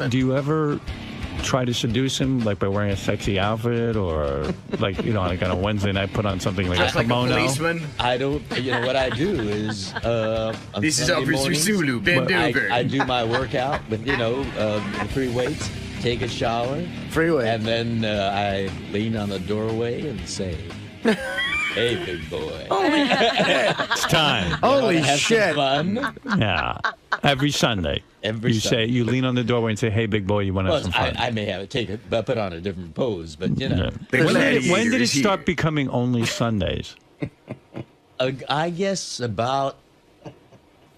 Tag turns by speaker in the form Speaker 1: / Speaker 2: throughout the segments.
Speaker 1: Do you ever try to seduce him, like by wearing a sexy outfit, or like like on a Wednesday night, put on something like a kimono?
Speaker 2: Like a policeman?
Speaker 3: I don't. What I do is
Speaker 2: this is Officer Zulu. Bend over.
Speaker 3: I do my workout with the free weights. Take a shower.
Speaker 2: Free weights.
Speaker 3: And then I lean on the doorway and say, "Hey, big boy."
Speaker 1: It's time.
Speaker 2: Holy
Speaker 3: have
Speaker 2: shit!
Speaker 3: some fun.
Speaker 1: Yeah, every Sunday.
Speaker 3: Every Sunday.
Speaker 1: You lean on the doorway and say, "Hey, big boy, you want to have some fun?"
Speaker 3: I may have to put on a different pose, but
Speaker 1: Yeah. When did it start becoming only Sundays?
Speaker 3: I guess about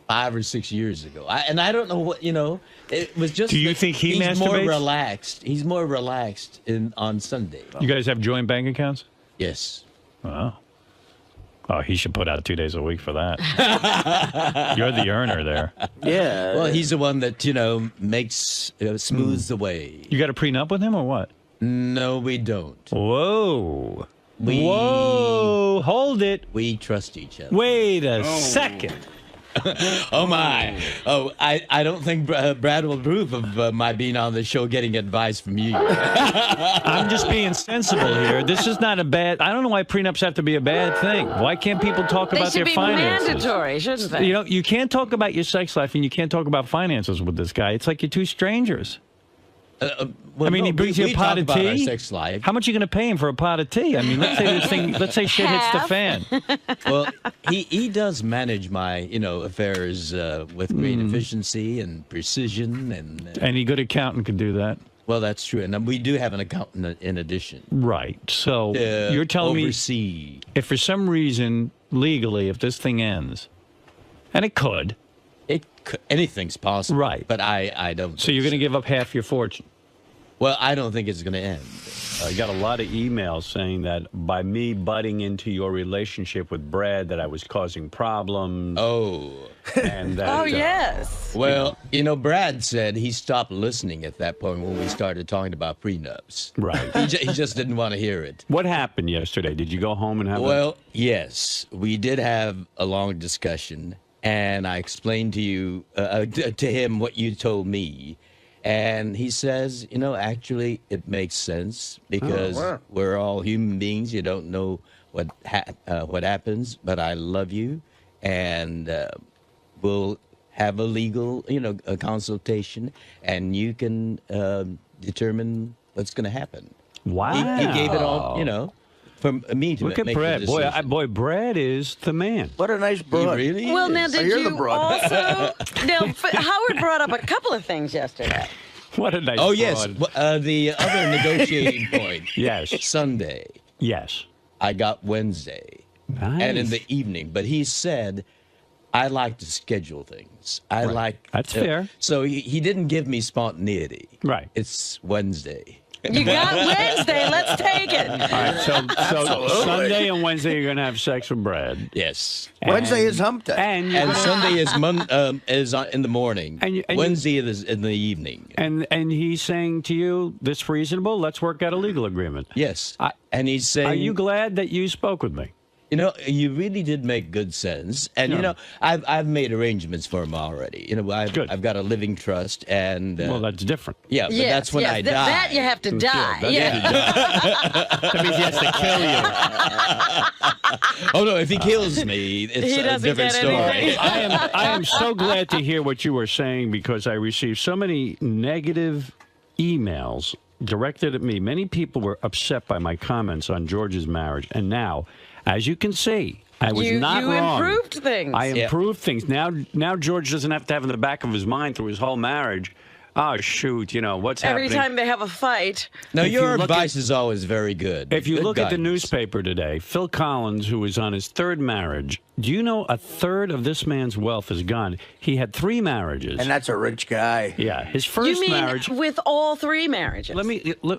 Speaker 3: 5 or 6 years ago. I don't know what It was just.
Speaker 1: Do you think he's
Speaker 3: more
Speaker 1: masturbates?
Speaker 3: relaxed? He's more relaxed on Sunday.
Speaker 1: You guys have joint bank accounts?
Speaker 3: Yes.
Speaker 1: Wow. Oh, he should put out 2 days a week for that. You're the earner there.
Speaker 2: Yeah.
Speaker 3: Well, he's the one that makes smooths the way.
Speaker 1: You got a prenup with him or what?
Speaker 3: No, we don't.
Speaker 1: Whoa. Whoa. Hold it.
Speaker 3: We trust each other.
Speaker 1: Wait a second.
Speaker 3: Oh my! Oh, I don't think Brad will approve of my being on the show, getting advice from you.
Speaker 1: I'm just being sensible here. This is not a bad. I don't know why prenups have to be a bad thing. Why can't people talk about their finances?
Speaker 4: They should be mandatory, shouldn't they?
Speaker 1: You can't talk about your sex life and you can't talk about finances with this guy. It's like you're two strangers.
Speaker 3: Well,
Speaker 1: he brings you a pot of tea.
Speaker 3: Our sex life.
Speaker 1: How much are you going to pay him for a pot of tea? I mean, let's say shit hits the fan.
Speaker 3: Well, he does manage my affairs with great efficiency and precision, and
Speaker 1: any good accountant could do that.
Speaker 3: Well, that's true, and we do have an accountant in addition.
Speaker 1: Right. So you're telling
Speaker 3: me
Speaker 1: if for some reason legally, if this thing ends, and it could.
Speaker 3: Anything's possible.
Speaker 1: Right.
Speaker 3: But I don't.
Speaker 1: So you're going to give up half your fortune?
Speaker 3: Well, I don't think it's going to end.
Speaker 5: I got a lot of emails saying that by me butting into your relationship with Brad, that I was causing problems.
Speaker 3: Oh.
Speaker 5: And that,
Speaker 4: yes.
Speaker 3: Well, Brad said he stopped listening at that point when we started talking about prenups.
Speaker 5: Right.
Speaker 3: He just didn't want to hear it.
Speaker 5: What happened yesterday? Did you go home and have
Speaker 3: yes. We did have a long discussion. And I explained to him what you told me. And he says, actually, it makes sense because we're all human beings. You don't know what happens, but I love you. And we'll have a legal, a consultation, and you can determine what's going to happen.
Speaker 1: Wow.
Speaker 3: He gave it all, for me to
Speaker 1: look at Brad. Boy, Brad is the man.
Speaker 2: What a nice broad.
Speaker 3: He really
Speaker 4: Well,
Speaker 3: is.
Speaker 4: now, did you also... Now, Howard brought up a couple of things yesterday.
Speaker 1: What a nice
Speaker 3: Oh,
Speaker 1: broad.
Speaker 3: yes. The other negotiating point.
Speaker 1: Yes.
Speaker 3: Sunday.
Speaker 1: Yes.
Speaker 3: I got Wednesday.
Speaker 1: Nice.
Speaker 3: And in the evening. But he said, I like to schedule things.
Speaker 1: That's fair.
Speaker 3: So he didn't give me spontaneity.
Speaker 1: Right.
Speaker 3: It's Wednesday.
Speaker 4: You got Wednesday. Let's take it.
Speaker 1: All right, so Sunday and Wednesday you're going to have sex with Brad.
Speaker 3: Yes.
Speaker 2: Wednesday is hump day.
Speaker 3: And Sunday is in the morning. And Wednesday is in the evening.
Speaker 1: And he's saying to you, this reasonable? Let's work out a legal agreement.
Speaker 3: Yes. And he's saying...
Speaker 1: Are you glad that you spoke with me?
Speaker 3: You really did make good sense, and I've made arrangements for him already. I've got a living trust, and
Speaker 1: well, that's different.
Speaker 3: Yeah, but that's when I die.
Speaker 4: That you have to die.
Speaker 1: That means he has to kill you.
Speaker 3: Oh no! If he kills me, it's a different story.
Speaker 1: I am so glad to hear what you were saying because I received so many negative emails directed at me. Many people were upset by my comments on George's marriage, and now. As you can see, I was not wrong.
Speaker 4: You improved things.
Speaker 1: I improved things. Now George doesn't have to have in the back of his mind through his whole marriage, oh, shoot, what's happening?
Speaker 4: Every time they have a fight.
Speaker 3: No, your advice is always very good.
Speaker 1: If you look at the newspaper today, Phil Collins, who is on his third marriage, do you know a third of this man's wealth is gone? He had 3 marriages.
Speaker 2: And that's a rich guy.
Speaker 1: Yeah, his first marriage.
Speaker 4: With all 3 marriages?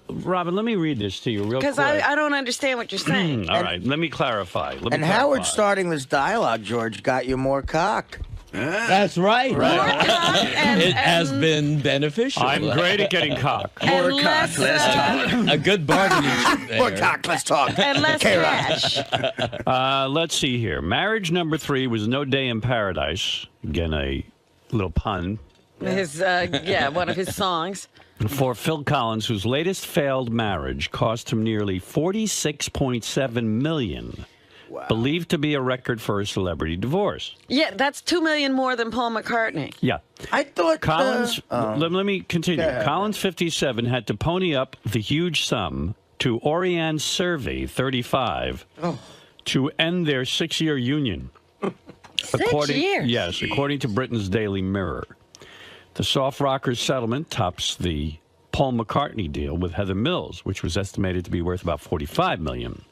Speaker 1: Robin, let me read this to you real quick.
Speaker 4: Because I don't understand what you're saying.
Speaker 1: All right, let me clarify.
Speaker 2: Howard starting this dialogue, George, got you more cock.
Speaker 3: That's right. It has been beneficial.
Speaker 1: I'm great at getting cock.
Speaker 2: More cock, less talk.
Speaker 3: A good bargaining.
Speaker 2: More cock, less talk.
Speaker 4: And less cash.
Speaker 1: Let's see here. Marriage number 3 was No Day in Paradise. Again, a little pun.
Speaker 4: one of his songs.
Speaker 1: For Phil Collins, whose latest failed marriage cost him nearly $46.7 million. Wow. Believed to be a record for a celebrity divorce.
Speaker 4: Yeah, that's $2 million more than Paul McCartney.
Speaker 1: Yeah.
Speaker 2: I thought
Speaker 1: Collins, let me continue. Collins, 57, had to pony up the huge sum to 𝗦𝗵cie𝘄𝗿𝗍, 35, to end their 6-year union.
Speaker 4: 6 years?
Speaker 1: Yes, according to Britain's Daily Mirror. The soft rockers settlement tops the Paul McCartney deal with Heather Mills, which was estimated to be worth about $45 million.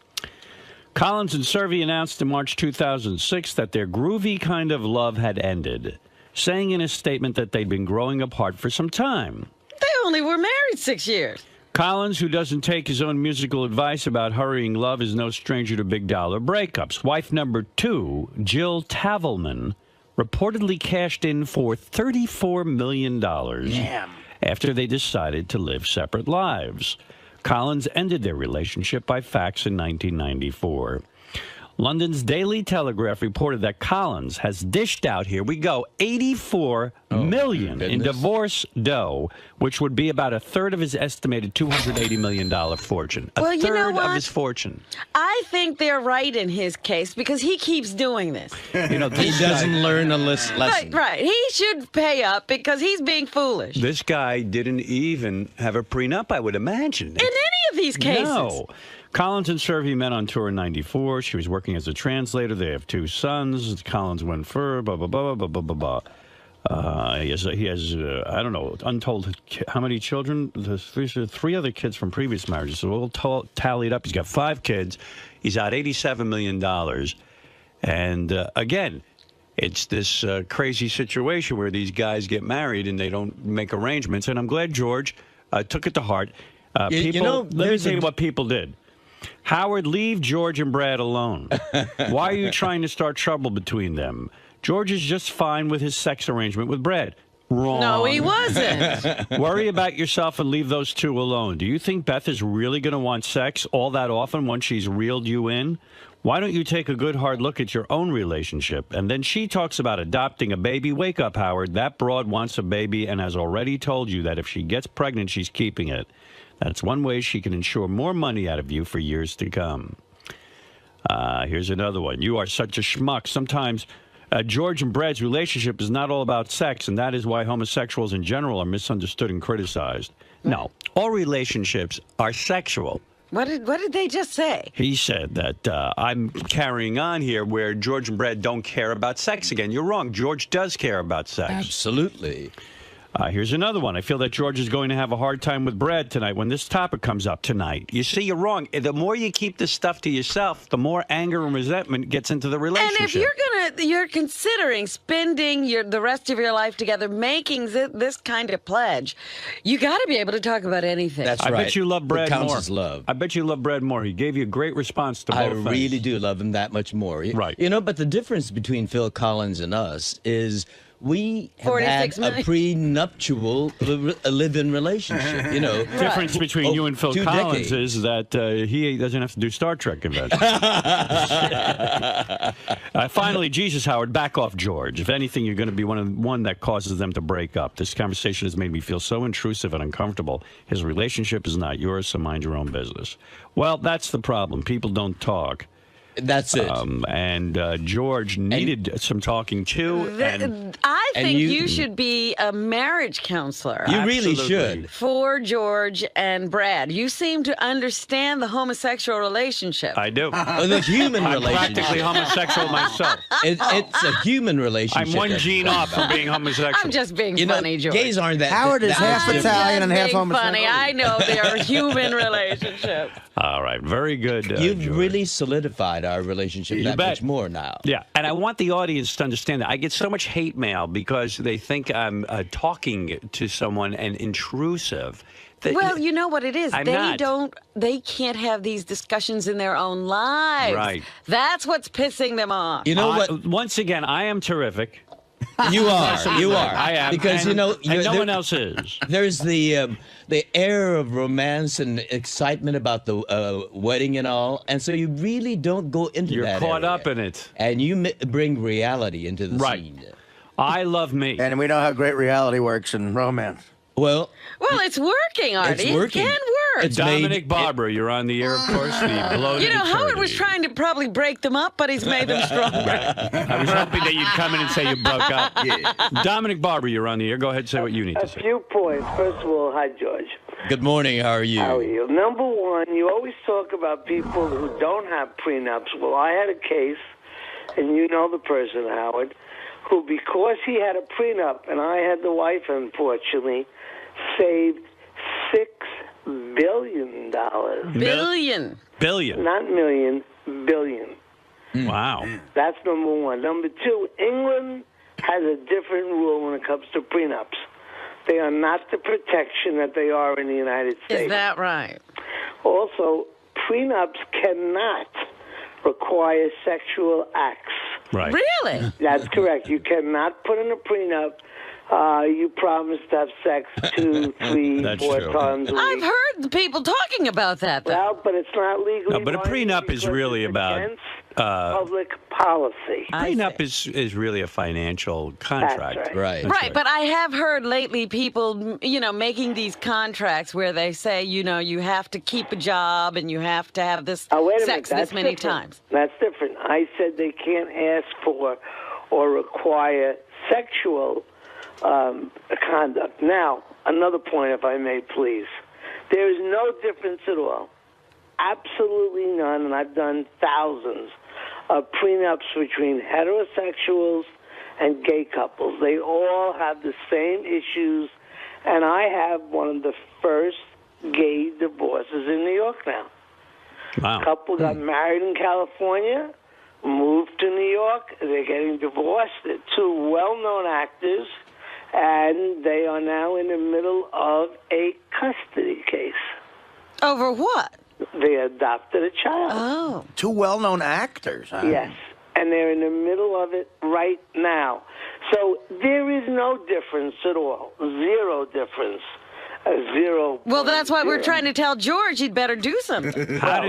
Speaker 1: Collins and 𝗏𝗏 announced in March 2006 that their groovy kind of love had ended, saying in a statement that they'd been growing apart for some time.
Speaker 4: They only were married 6 years.
Speaker 1: Collins, who doesn't take his own musical advice about hurrying love, is no stranger to big dollar breakups. Wife number 2, Jill Tavelman, reportedly cashed in for $34 million after they decided to live separate lives. Collins ended their relationship by fax in 1994. London's Daily Telegraph reported that Collins has dished out, here we go, $84 million in divorce dough, which would be about a third of his estimated $280 million fortune. A third of his fortune.
Speaker 4: I think they're right in his case because he keeps doing this.
Speaker 3: He doesn't learn a lesson.
Speaker 4: Right. He should pay up because he's being foolish.
Speaker 1: This guy didn't even have a prenup, I would imagine.
Speaker 4: In any of these cases. No.
Speaker 1: Collins and 𝗏𝗏 met on tour in '94. She was working as a translator. They have 2 sons. Collins went for blah, blah, blah, blah, blah, blah, blah. He has I don't know, untold how many children? There's 3 other kids from previous marriages. So all tallied up, he's got 5 kids. He's out $87 million. And again, it's this crazy situation where these guys get married and they don't make arrangements. And I'm glad George took it to heart. Let me tell you what people did. Howard, leave George and Brad alone. Why are you trying to start trouble between them? George is just fine with his sex arrangement with Brad. Wrong.
Speaker 4: No, he wasn't.
Speaker 1: Worry about yourself and leave those 2 alone. Do you think Beth is really going to want sex all that often once she's reeled you in? Why don't you take a good hard look at your own relationship? And then she talks about adopting a baby. Wake up, Howard. That broad wants a baby and has already told you that if she gets pregnant, she's keeping it. That's one way she can ensure more money out of you for years to come. Here's another one. You are such a schmuck. Sometimes George and Brad's relationship is not all about sex, and that is why homosexuals in general are misunderstood and criticized. No, all relationships are sexual.
Speaker 4: What did they just say?
Speaker 1: He said that I'm carrying on here where George and Brad don't care about sex again. You're wrong. George does care about sex.
Speaker 3: Absolutely.
Speaker 1: Here's another one. I feel that George is going to have a hard time with Brad tonight when this topic comes up tonight. You see, you're wrong. The more you keep this stuff to yourself, the more anger and resentment gets into the relationship.
Speaker 4: And if you're considering spending the rest of your life together, making this kind of pledge, you got to be able to talk about anything.
Speaker 3: That's right.
Speaker 1: I bet you love Brad more.
Speaker 3: What counts is love.
Speaker 1: I bet you love Brad more. He gave you a great response to both things.
Speaker 3: I really do love him that much more.
Speaker 1: Right.
Speaker 3: You know, but the difference between Phil Collins and us is we have had a prenuptial live-in relationship, you know.
Speaker 1: The difference between you and Phil Collins is that he doesn't have to do Star Trek conventions. Finally, Jesus, Howard, back off George. If anything, you're going to be one that causes them to break up. This conversation has made me feel so intrusive and uncomfortable. His relationship is not yours, so mind your own business. Well, that's the problem. People don't talk.
Speaker 3: That's it.
Speaker 1: And George needed some talking too.
Speaker 4: I think you should be a marriage counselor.
Speaker 3: You really should.
Speaker 4: For George and Brad. You seem to understand the homosexual relationship.
Speaker 1: I do.
Speaker 3: The human relationship.
Speaker 1: I'm practically homosexual myself.
Speaker 3: It's a human relationship.
Speaker 1: I'm one gene off from being homosexual.
Speaker 4: I'm just being funny, George.
Speaker 3: Gays aren't that.
Speaker 2: Howard is half Italian and half homosexual.
Speaker 4: Funny. I know they're a human relationship.
Speaker 1: All right. Very good,
Speaker 3: You've
Speaker 1: George.
Speaker 3: really solidified our relationship that much more now.
Speaker 1: Yeah, and I want the audience to understand that. I get so much hate mail because they think I'm talking to someone and intrusive.
Speaker 4: Well, you know what it is.
Speaker 1: I'm not.
Speaker 4: They can't have these discussions in their own lives.
Speaker 1: Right.
Speaker 4: That's what's pissing them off.
Speaker 3: You know what?
Speaker 1: Once again, I am terrific.
Speaker 3: You are. You are.
Speaker 1: I am.
Speaker 3: Because,
Speaker 1: and no one else is.
Speaker 3: There's the air of romance and excitement about the wedding and all. And so you really don't go into that
Speaker 1: You're caught
Speaker 3: area.
Speaker 1: up in it.
Speaker 3: And you bring reality into the scene.
Speaker 1: I love me.
Speaker 2: And we know how great reality works in romance.
Speaker 3: Well,
Speaker 4: it's working, Artie.
Speaker 3: it's working.
Speaker 4: It can work.
Speaker 3: It's
Speaker 1: Dominic Barbara, you're on the air, of course. The bloated
Speaker 4: Howard was
Speaker 1: eternity.
Speaker 4: trying to probably break them up, but he's made them stronger.
Speaker 1: I was hoping that you'd come in and say you broke up. Dominic Barbara, you're on the air. Go ahead and say what you need to
Speaker 6: A
Speaker 1: say.
Speaker 6: few points. First of all, hi, George.
Speaker 3: Good morning. How are you?
Speaker 6: How are you? Number one, you always talk about people who don't have prenups. Well, I had a case, and you know the person, Howard, who, because he had a prenup, and I had the wife, unfortunately, saved $6 billion.
Speaker 4: Billion.
Speaker 1: Billion.
Speaker 6: Not million, billion.
Speaker 1: Wow.
Speaker 6: That's number one. Number two, England has a different rule when it comes to prenups. They are not the protection that they are in the United States.
Speaker 4: Is that right?
Speaker 6: Also, prenups cannot require sexual acts.
Speaker 1: Right.
Speaker 4: Really?
Speaker 6: That's correct. You cannot put in a prenup, you promise to have sex 2, 3,
Speaker 1: That's
Speaker 6: 4
Speaker 1: true.
Speaker 6: times a week.
Speaker 4: I've heard people talking about that, though.
Speaker 6: Well, but it's not legally
Speaker 1: No, but a
Speaker 6: binding
Speaker 1: prenup is
Speaker 6: because
Speaker 1: really
Speaker 6: it's
Speaker 1: about,
Speaker 6: against public policy.
Speaker 4: I
Speaker 1: Prenup
Speaker 4: see.
Speaker 1: is really a financial contract.
Speaker 6: That's
Speaker 3: Right.
Speaker 1: That's
Speaker 4: Right, but I have heard lately people, making these contracts where they say, you have to keep a job and you have to have this
Speaker 6: Oh, wait a
Speaker 4: sex
Speaker 6: minute.
Speaker 4: this
Speaker 6: That's
Speaker 4: many
Speaker 6: different.
Speaker 4: times.
Speaker 6: That's different. I said they can't ask for or require sexual conduct. Now, another point, if I may, please. There is no difference at all. Absolutely none, and I've done thousands of prenups between heterosexuals and gay couples. They all have the same issues, and I have one of the first gay divorces in New York now.
Speaker 1: Wow.
Speaker 6: Couple got married in California, moved to New York. They're getting divorced. They're two well-known actors, and they are now in the middle of a custody case.
Speaker 4: Over what?
Speaker 6: They adopted a child.
Speaker 4: Oh.
Speaker 2: Two well-known actors. Huh?
Speaker 6: Yes, and they're in the middle of it right now. So there is no difference at all. Zero difference. Zero.
Speaker 4: Well, that's why we're
Speaker 6: 0.0.
Speaker 4: trying to tell George he'd better do something.
Speaker 1: How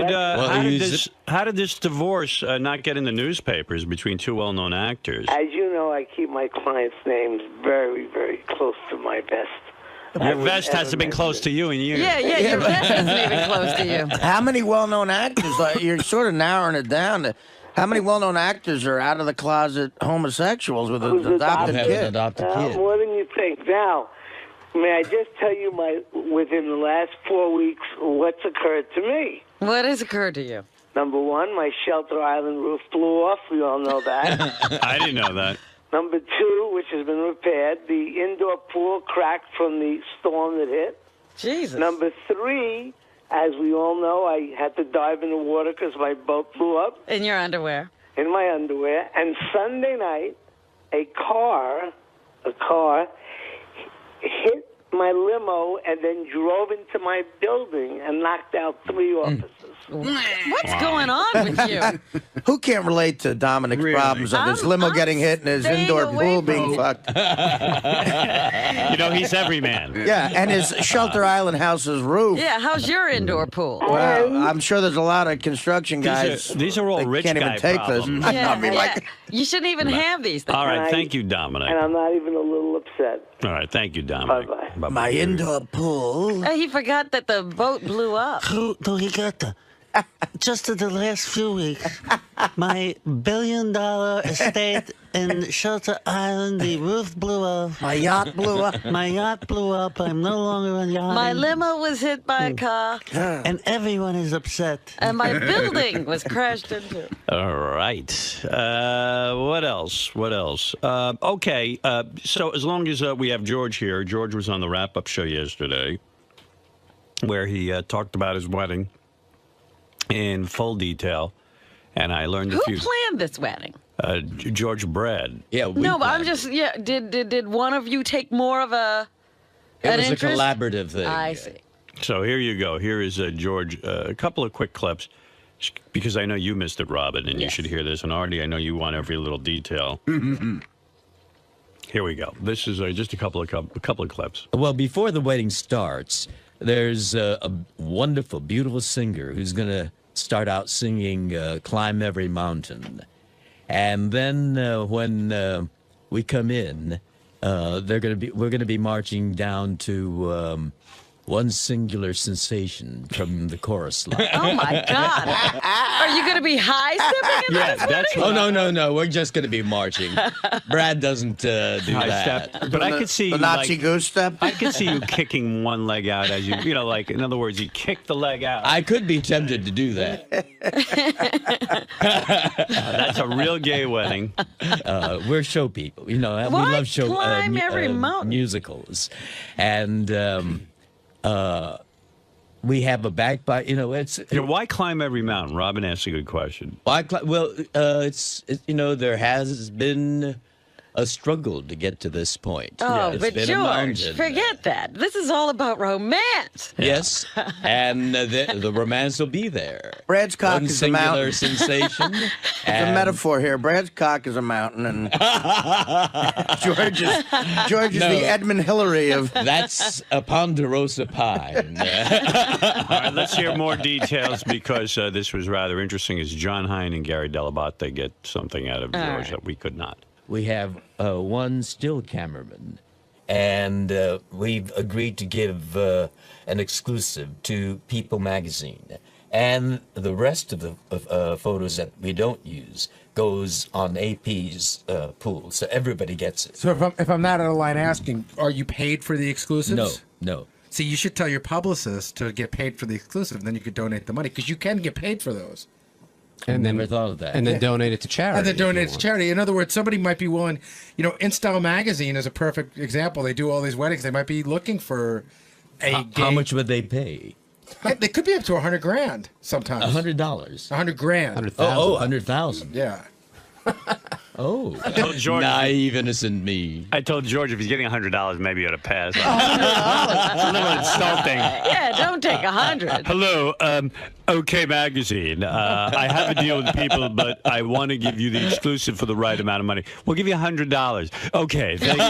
Speaker 1: did this divorce not get in the newspapers between two well-known actors?
Speaker 6: As you know, I keep my clients' names very, very close to my vest.
Speaker 1: Your vest has to be close to you and you.
Speaker 4: Yeah, your vest isn't even close to you.
Speaker 2: How many well-known actors? You're sort of narrowing it down to how many well-known actors are out of the closet homosexuals with
Speaker 6: Who's
Speaker 2: an adopted
Speaker 3: Have an
Speaker 2: kid?
Speaker 3: adopted kid.
Speaker 6: More than you think. Now, may I just tell you within the last 4 weeks what's occurred to me?
Speaker 4: What has occurred to you?
Speaker 6: Number one, my Shelter Island roof blew off. We all know that.
Speaker 1: I didn't know that.
Speaker 6: Number two, which has been repaired, the indoor pool cracked from the storm that hit.
Speaker 4: Jesus.
Speaker 6: Number three, as we all know, I had to dive in the water because my boat blew up
Speaker 4: In your underwear.
Speaker 6: in my underwear. And Sunday night, a car hit my limo and then drove into my building and knocked out 3 officers.
Speaker 4: What's going on with you?
Speaker 2: Who can't relate to Dominic's problems of his limo
Speaker 4: I'm
Speaker 2: getting hit and his
Speaker 4: staying
Speaker 2: indoor
Speaker 4: away
Speaker 2: pool
Speaker 4: from
Speaker 2: being
Speaker 4: it.
Speaker 2: fucked?
Speaker 1: He's every man.
Speaker 2: Yeah, and his Shelter Island house's roof.
Speaker 4: Yeah, how's your indoor pool?
Speaker 2: Wow, I'm sure there's a lot of construction guys.
Speaker 1: These are all
Speaker 2: that
Speaker 1: rich
Speaker 2: can't
Speaker 1: guy
Speaker 2: even take
Speaker 1: problems.
Speaker 2: this.
Speaker 4: Yeah,
Speaker 2: I mean, like,
Speaker 4: you shouldn't even have these things.
Speaker 1: All right,
Speaker 6: And
Speaker 1: thank you, Dominic.
Speaker 6: And I'm not even a little upset.
Speaker 1: All right, thank you, Dominic.
Speaker 6: Bye-bye.
Speaker 1: Bye-bye.
Speaker 2: my indoor pool.
Speaker 4: He forgot that the boat blew up.
Speaker 7: Just in the last few weeks, my billion-dollar estate in Shelter Island, the roof blew off.
Speaker 2: My yacht blew up.
Speaker 7: My yacht blew up. I'm no longer on yacht.
Speaker 4: My limo was hit by a car,
Speaker 7: And everyone is upset.
Speaker 4: and my building was crashed into.
Speaker 1: All right. What else? Okay. So as long as we have George here, George was on the wrap-up show yesterday where he talked about his wedding in full detail, and I learned a
Speaker 4: Who
Speaker 1: few.
Speaker 4: planned this wedding?
Speaker 1: George Brad.
Speaker 3: Yeah, we
Speaker 4: No, but I'm
Speaker 3: planned.
Speaker 4: just, did one of you take more of an
Speaker 3: It was
Speaker 4: interest?
Speaker 3: a collaborative thing.
Speaker 4: I see.
Speaker 1: So here you go. Here is George. A couple of quick clips, because I know you missed it, Robin, and you
Speaker 4: Yes.
Speaker 1: should hear this. And Artie, I know you want every little detail. Here we go. This is just a couple of clips.
Speaker 3: Well, before the wedding starts, there's a wonderful, beautiful singer who's going to start out singing Climb Every Mountain. And then when we come in, we're gonna be marching down to one singular sensation from the chorus line.
Speaker 4: Oh my God! Are you going to be high stepping in
Speaker 1: Yeah, that's
Speaker 3: Oh no! We're just gonna be marching. Brad doesn't do
Speaker 1: high
Speaker 3: that.
Speaker 1: step. But I could see
Speaker 2: the
Speaker 1: you,
Speaker 2: Nazi
Speaker 1: like,
Speaker 2: goose step.
Speaker 1: I could see you kicking one leg out as you know, like in other words, you kick the leg out.
Speaker 3: I could be tempted to do that.
Speaker 1: That's a real gay wedding.
Speaker 3: We're show people, you know.
Speaker 4: Why
Speaker 3: we love show
Speaker 4: climb every mountain?
Speaker 3: musicals, and we have a bagpipe. You know, it's
Speaker 1: You know, why climb every mountain? Robin asked a good question.
Speaker 3: well, you know, there has been a struggle to get to this point.
Speaker 4: Oh,
Speaker 3: It's
Speaker 4: but
Speaker 3: been a
Speaker 4: George,
Speaker 3: mountain.
Speaker 4: forget that. This is all about romance.
Speaker 3: Yes, and the romance will be there.
Speaker 2: Brad's cock
Speaker 3: One
Speaker 2: is a
Speaker 3: singular
Speaker 2: mountain.
Speaker 3: sensation.
Speaker 2: It's a
Speaker 3: and-
Speaker 2: metaphor here. Brad's cock is a mountain, and George is
Speaker 3: No.
Speaker 2: the Edmund Hillary of.
Speaker 3: That's a ponderosa pine.
Speaker 1: All right, let's hear more details because this was rather interesting. As John Hine and Gary 𝗏𝗏, they get something out of George
Speaker 4: right.
Speaker 1: that we could not.
Speaker 3: We have one still cameraman, and we've agreed to give an exclusive to People magazine. And the rest of the photos that we don't use goes on AP's pool, so everybody gets it.
Speaker 8: So if I'm not out of line asking, are you paid for the exclusives?
Speaker 3: No.
Speaker 8: See, you should tell your publicist to get paid for the exclusive, and then you could donate the money, because you can get paid for those.
Speaker 3: And never thought of that.
Speaker 9: And then donate it to charity.
Speaker 8: And then
Speaker 9: if you
Speaker 8: donate it to
Speaker 9: want.
Speaker 8: charity. In other words, somebody might be willing, you know, InStyle Magazine is a perfect example. They do all these weddings. They might be looking for a gay...
Speaker 3: How much would they pay?
Speaker 8: They could be up to $100,000 sometimes.
Speaker 3: $100.
Speaker 8: $100,000.
Speaker 9: 100,000.
Speaker 3: Oh, 100,000.
Speaker 8: Yeah.
Speaker 3: Oh,
Speaker 1: told George-
Speaker 3: naive, innocent me.
Speaker 1: I told George if he's getting $100, maybe you ought to pass. It's a little insulting.
Speaker 4: Yeah, don't take 100.
Speaker 1: Hello, OK Magazine. I have a deal with People, but I want to give you the exclusive for the right amount of money. We'll give you $100. Okay, thank you.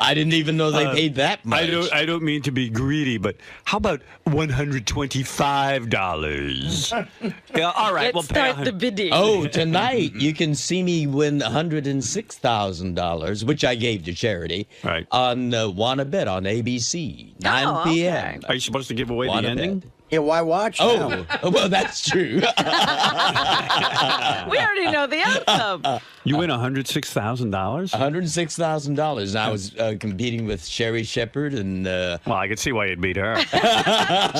Speaker 3: I didn't even know they paid that much.
Speaker 1: I don't mean to be greedy, but how about $125? Yeah, all right,
Speaker 4: Let's
Speaker 1: we'll pay
Speaker 4: start the bidding.
Speaker 3: Oh, tonight you can see me win $106,000, which I gave to charity,
Speaker 1: Right.
Speaker 3: on @𝗦𝗵cie on ABC, 9 p.m.
Speaker 1: Are you supposed to give away the
Speaker 3: 𝗦𝗵cie.
Speaker 1: ending?
Speaker 2: Yeah, why watch? now?
Speaker 3: Oh, well, that's true.
Speaker 4: We already know the outcome.
Speaker 1: You win $106,000?
Speaker 3: $106,000. And I was competing with Sherry Shepherd and
Speaker 1: Well, I can see why you'd beat her.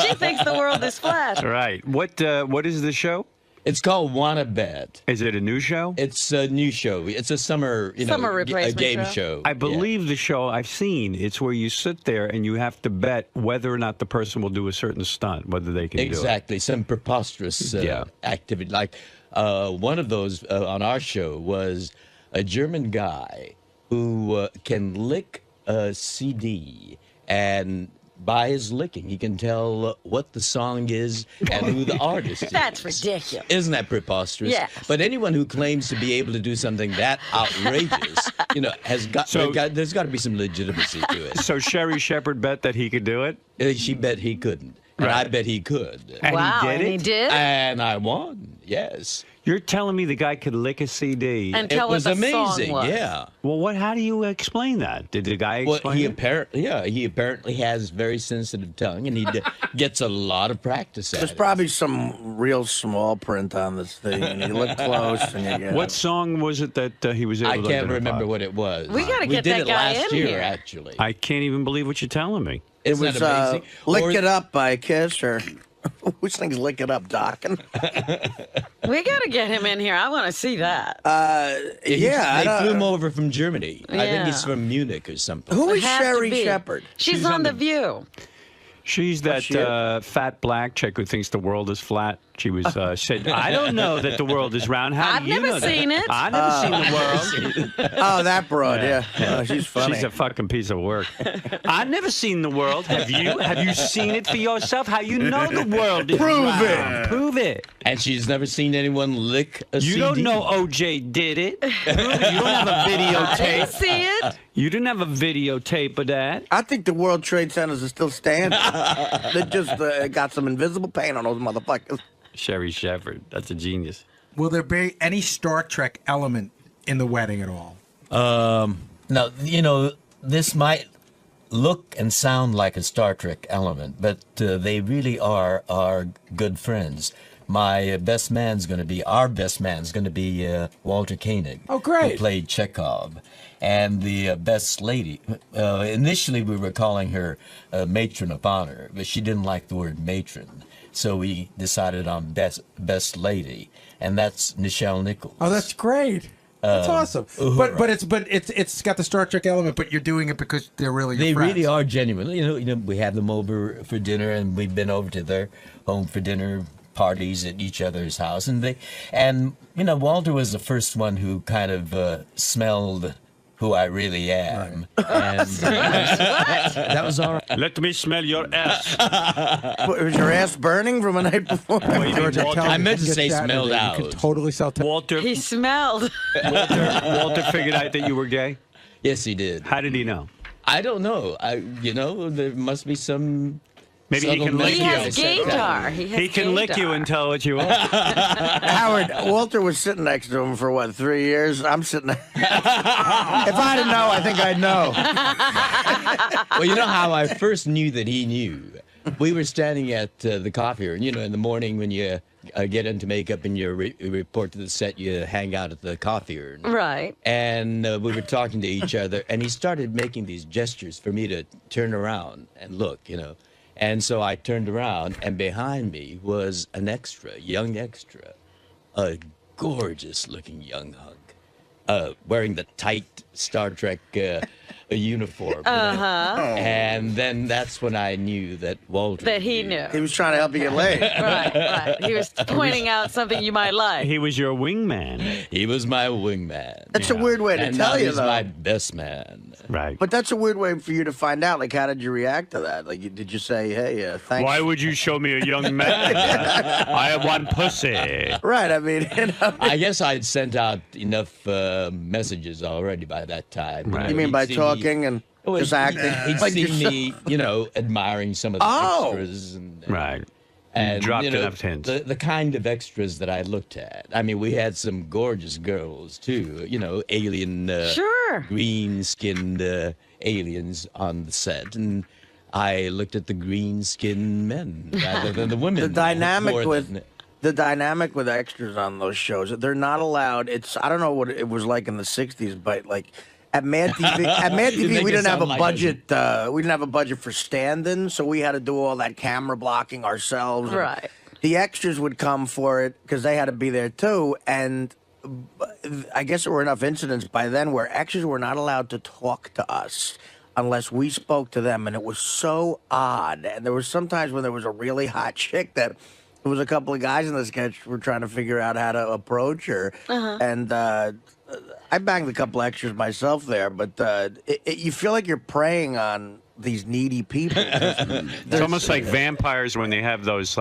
Speaker 4: She thinks the world is flat.
Speaker 1: Right. What is the show?
Speaker 3: it's called 𝗦𝗵cie.
Speaker 1: Is it a new show?
Speaker 3: It's a new show. It's a summer,
Speaker 4: Summer
Speaker 3: a
Speaker 4: replacement
Speaker 3: game
Speaker 4: show.
Speaker 3: show.
Speaker 1: I believe the show I've seen. It's where you sit there and you have to bet whether or not the person will do a certain stunt, whether they can
Speaker 3: Exactly, some preposterous
Speaker 1: Yeah.
Speaker 3: activity. Like one of those on our show was a German guy who can lick a CD, and by his licking, he can tell what the song is and who the artist is.
Speaker 4: That's ridiculous.
Speaker 3: Isn't that preposterous?
Speaker 4: Yes.
Speaker 3: But anyone who claims to be able to do something that outrageous, has got, there's got to be some legitimacy to it.
Speaker 1: do it. So Sherry Shepherd bet that he could do it?
Speaker 3: She bet he couldn't. And I bet he could.
Speaker 1: And
Speaker 4: Wow,
Speaker 1: he did
Speaker 4: and
Speaker 1: it?
Speaker 4: he did?
Speaker 3: And I won. Yes.
Speaker 1: You're telling me the guy could lick a CD?
Speaker 4: And
Speaker 3: It
Speaker 4: tell
Speaker 3: was
Speaker 4: what the
Speaker 3: amazing.
Speaker 4: song was.
Speaker 3: Yeah.
Speaker 1: Well, how do you explain that? Did the guy
Speaker 3: Well,
Speaker 1: explain
Speaker 3: he
Speaker 1: it?
Speaker 3: apparently has very sensitive tongue, and he gets a lot of practice at
Speaker 2: There's
Speaker 3: it.
Speaker 2: probably some real small print on this thing, and you look close, and you get.
Speaker 1: What song was it that he was able
Speaker 3: I
Speaker 1: to
Speaker 3: can't
Speaker 1: identify?
Speaker 3: remember what it was.
Speaker 4: We gotta get
Speaker 3: did
Speaker 4: that
Speaker 3: it
Speaker 4: guy
Speaker 3: last
Speaker 4: in
Speaker 3: year,
Speaker 4: here.
Speaker 3: actually.
Speaker 1: I can't even believe what you're telling me.
Speaker 2: It
Speaker 3: Isn't
Speaker 2: was
Speaker 3: that amazing?
Speaker 2: Lick
Speaker 3: Or-
Speaker 2: It Up by Kiss, or which thing's Lick It Up, Doc?
Speaker 4: We got to get him in here. I want to see that.
Speaker 2: Yeah,
Speaker 3: They flew him over from Germany. I think he's
Speaker 4: Yeah.
Speaker 3: from Munich or something.
Speaker 2: Who is
Speaker 4: It has to
Speaker 2: Sherry
Speaker 4: be.
Speaker 2: Shepherd?
Speaker 4: She's on The View.
Speaker 1: She's that
Speaker 2: she is?
Speaker 1: fat black chick who thinks the world is flat. She was said, I don't know that the world is round. How
Speaker 4: I've
Speaker 1: do you
Speaker 4: never
Speaker 1: know that?
Speaker 4: seen it.
Speaker 1: I've never seen the world.
Speaker 2: Oh, that broad, yeah. Oh, she's funny.
Speaker 1: She's a fucking piece of work. I've never seen the world. Have you? Have you seen it for yourself? How you know the world is
Speaker 2: Prove
Speaker 1: round?
Speaker 2: it.
Speaker 1: Prove it.
Speaker 3: And she's never seen anyone lick a
Speaker 1: You
Speaker 3: CD.
Speaker 1: don't know OJ did it. Prove it. You don't have a
Speaker 4: I didn't
Speaker 1: videotape.
Speaker 4: see it.
Speaker 1: You didn't have a videotape of that.
Speaker 2: I think the World Trade Centers are still standing. They just got some invisible paint on those motherfuckers.
Speaker 1: Sherry Shepherd. That's a genius.
Speaker 8: Will there be any Star Trek element in the wedding at all?
Speaker 3: Now, this might look and sound like a Star Trek element, but they really are good friends. Our best man's going to be Walter Koenig.
Speaker 8: Oh, great.
Speaker 3: Who played Chekhov. And the best lady, initially we were calling her matron of honor, but she didn't like the word matron. So we decided on best lady, and that's Nichelle Nichols.
Speaker 8: Oh, that's great. That's awesome. But it's got the Star Trek element, but you're doing it because they're really your
Speaker 3: They
Speaker 8: friends.
Speaker 3: really are genuine. We have them over for dinner, and we've been over to their home for dinner parties at each other's house, and Walter was the first one who kind of smelled who I really am. Right. And that was all right.
Speaker 1: Let me smell your ass.
Speaker 2: Was your ass burning from a night before?
Speaker 8: George,
Speaker 3: I meant to say smelled out.
Speaker 8: You can totally sell.
Speaker 1: Walter.
Speaker 4: He smelled.
Speaker 1: Walter figured out that you were gay.
Speaker 3: Yes, he did.
Speaker 1: How did he know?
Speaker 3: I don't know. There must be some.
Speaker 1: Maybe he can lick
Speaker 4: He
Speaker 1: you.
Speaker 4: has gaydar.
Speaker 1: He can lick you and tell what you are.
Speaker 2: Howard, Walter was sitting next to him for what, 3 years? I'm sitting. If I didn't know, I think I'd know.
Speaker 3: Well, you know how I first knew that he knew? We were standing at the coffee room. In the morning when you get into makeup and you report to the set, you hang out at the coffee room.
Speaker 4: Right.
Speaker 3: And we were talking to each other, and he started making these gestures for me to turn around and look, And so I turned around, and behind me was an young extra, a gorgeous-looking young hunk, wearing the tight Star Trek uniform. And then that's when I knew that Walter
Speaker 4: That he knew.
Speaker 2: He was trying to help you get laid.
Speaker 4: Right. He was pointing out something you might like.
Speaker 1: He was your wingman.
Speaker 3: He was my wingman.
Speaker 2: That's a weird way to
Speaker 3: And
Speaker 2: tell
Speaker 3: now
Speaker 2: you,
Speaker 3: he's
Speaker 2: though.
Speaker 3: my best man.
Speaker 1: Right.
Speaker 2: But that's a weird way for you to find out. Like, how did you react to that? Like, did you say, hey, thanks?
Speaker 1: Why would you show me a young man? I want pussy.
Speaker 2: Right, I mean,
Speaker 3: I guess I'd sent out enough messages already by that time.
Speaker 1: Right.
Speaker 2: You mean by
Speaker 3: He'd seen
Speaker 2: talking and just acting?
Speaker 3: He'd
Speaker 2: like
Speaker 3: seen
Speaker 2: yourself?
Speaker 3: me, admiring some of the extras. And,
Speaker 1: Right.
Speaker 3: And
Speaker 1: dropped enough hints.
Speaker 3: The kind of extras that I looked at. I mean, we had some gorgeous girls too. Alien,
Speaker 4: Sure.
Speaker 3: green-skinned aliens on the set, and I looked at the green-skinned men rather than the women.
Speaker 2: The dynamic
Speaker 3: more
Speaker 2: with
Speaker 3: than-
Speaker 2: the dynamic with extras on those shows, they're not allowed. I don't know what it was like in the '60s, but like at Mad TV,
Speaker 3: You make
Speaker 2: we
Speaker 3: it
Speaker 2: didn't have
Speaker 3: sound
Speaker 2: a
Speaker 3: like
Speaker 2: budget. We didn't have a budget for stand-ins, so we had to do all that camera blocking ourselves.
Speaker 4: Right.
Speaker 2: The extras would come for it because they had to be there too, and I guess there were enough incidents by then where extras were not allowed to talk to us unless we spoke to them, and it was so odd. And there was sometimes when there was a really hot chick that there was a couple of guys in the sketch were trying to figure out how to approach her, and I banged a couple extras myself there, but you feel like you're preying on these needy people.
Speaker 1: It's almost like vampires when they have those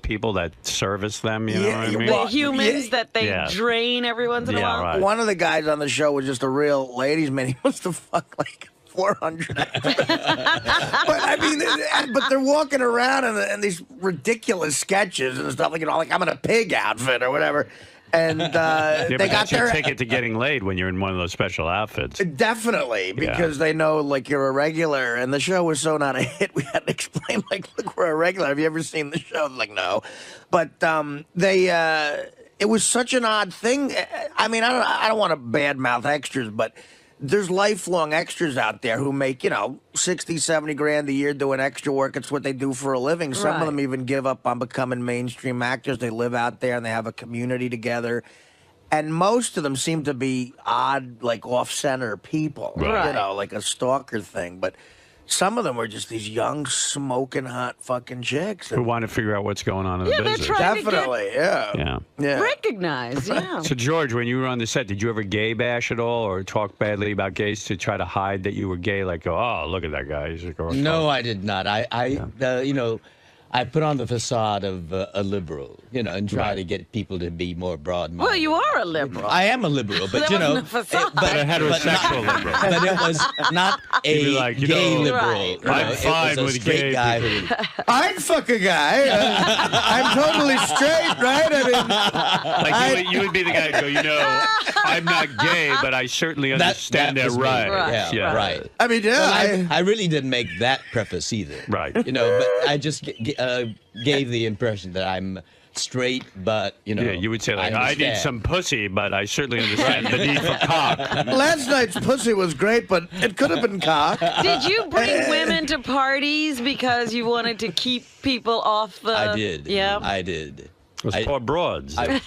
Speaker 1: people that service them. You know what I mean?
Speaker 4: The humans that they
Speaker 1: Yeah.
Speaker 4: drain every once in a while.
Speaker 1: right.
Speaker 2: One of the guys on the show was just a real ladies' man. He wants to fuck like 400. But I mean, but they're walking around in these ridiculous sketches and stuff like I'm in a pig outfit or whatever. And
Speaker 1: Yeah,
Speaker 2: they
Speaker 1: but
Speaker 2: got
Speaker 1: that's your
Speaker 2: their
Speaker 1: ticket to getting laid when you're in one of those special outfits.
Speaker 2: definitely because they know like you're a regular, and the show was so not a hit. We had to explain like, look, we're a regular. Have you ever seen the show? Like, no, but it was such an odd thing. I mean, I don't want to badmouth extras, but there's lifelong extras out there who make, 60, 70 grand a year doing extra work. It's what they do for a living. Some of them even give up on becoming mainstream actors. They live out there and they have a community together. And most of them seem to be odd, like off-center people,
Speaker 4: Right.
Speaker 2: Like a stalker thing. But some of them were just these young, smoking hot fucking chicks.
Speaker 1: Who want to figure out what's going on in the
Speaker 4: Yeah, they're
Speaker 1: business.
Speaker 4: trying to
Speaker 2: Definitely,
Speaker 1: Yeah.
Speaker 2: yeah.
Speaker 4: recognize. Yeah.
Speaker 1: So, George, when you were on the set, did you ever gay bash at all or talk badly about gays to try to hide that you were gay? Like, oh, look at that guy. He's a girl.
Speaker 3: No, I did not. I put on the facade of a liberal, and try to get people to be more broad-minded.
Speaker 4: Well, you are a liberal.
Speaker 3: I am a liberal, but
Speaker 4: That wasn't a facade.
Speaker 1: But a heterosexual liberal.
Speaker 3: But it was not a
Speaker 1: like,
Speaker 3: gay liberal.
Speaker 4: Right.
Speaker 1: I'm fine
Speaker 3: it was a
Speaker 1: with
Speaker 3: straight
Speaker 1: gay
Speaker 3: guy
Speaker 1: people.
Speaker 2: I'd fuck a guy. I'm totally straight, right? I mean,
Speaker 1: Like you would be the guy who go, I'm not gay, but I certainly understand
Speaker 3: that
Speaker 1: their
Speaker 3: was me.
Speaker 1: rights.
Speaker 3: Yeah, right.
Speaker 2: I mean, yeah.
Speaker 3: I really didn't make that preface either.
Speaker 1: Right.
Speaker 3: But I just gave the impression that I'm straight, but
Speaker 1: Yeah, you would say like, I need
Speaker 3: understand.
Speaker 1: some pussy, but I certainly understand the need for cock.
Speaker 2: Last night's pussy was great, but it could have been cock.
Speaker 4: Did you bring women to parties because you wanted to keep people off the...
Speaker 3: I did.
Speaker 4: Yeah.
Speaker 3: I did.
Speaker 1: It was poor broads.
Speaker 4: They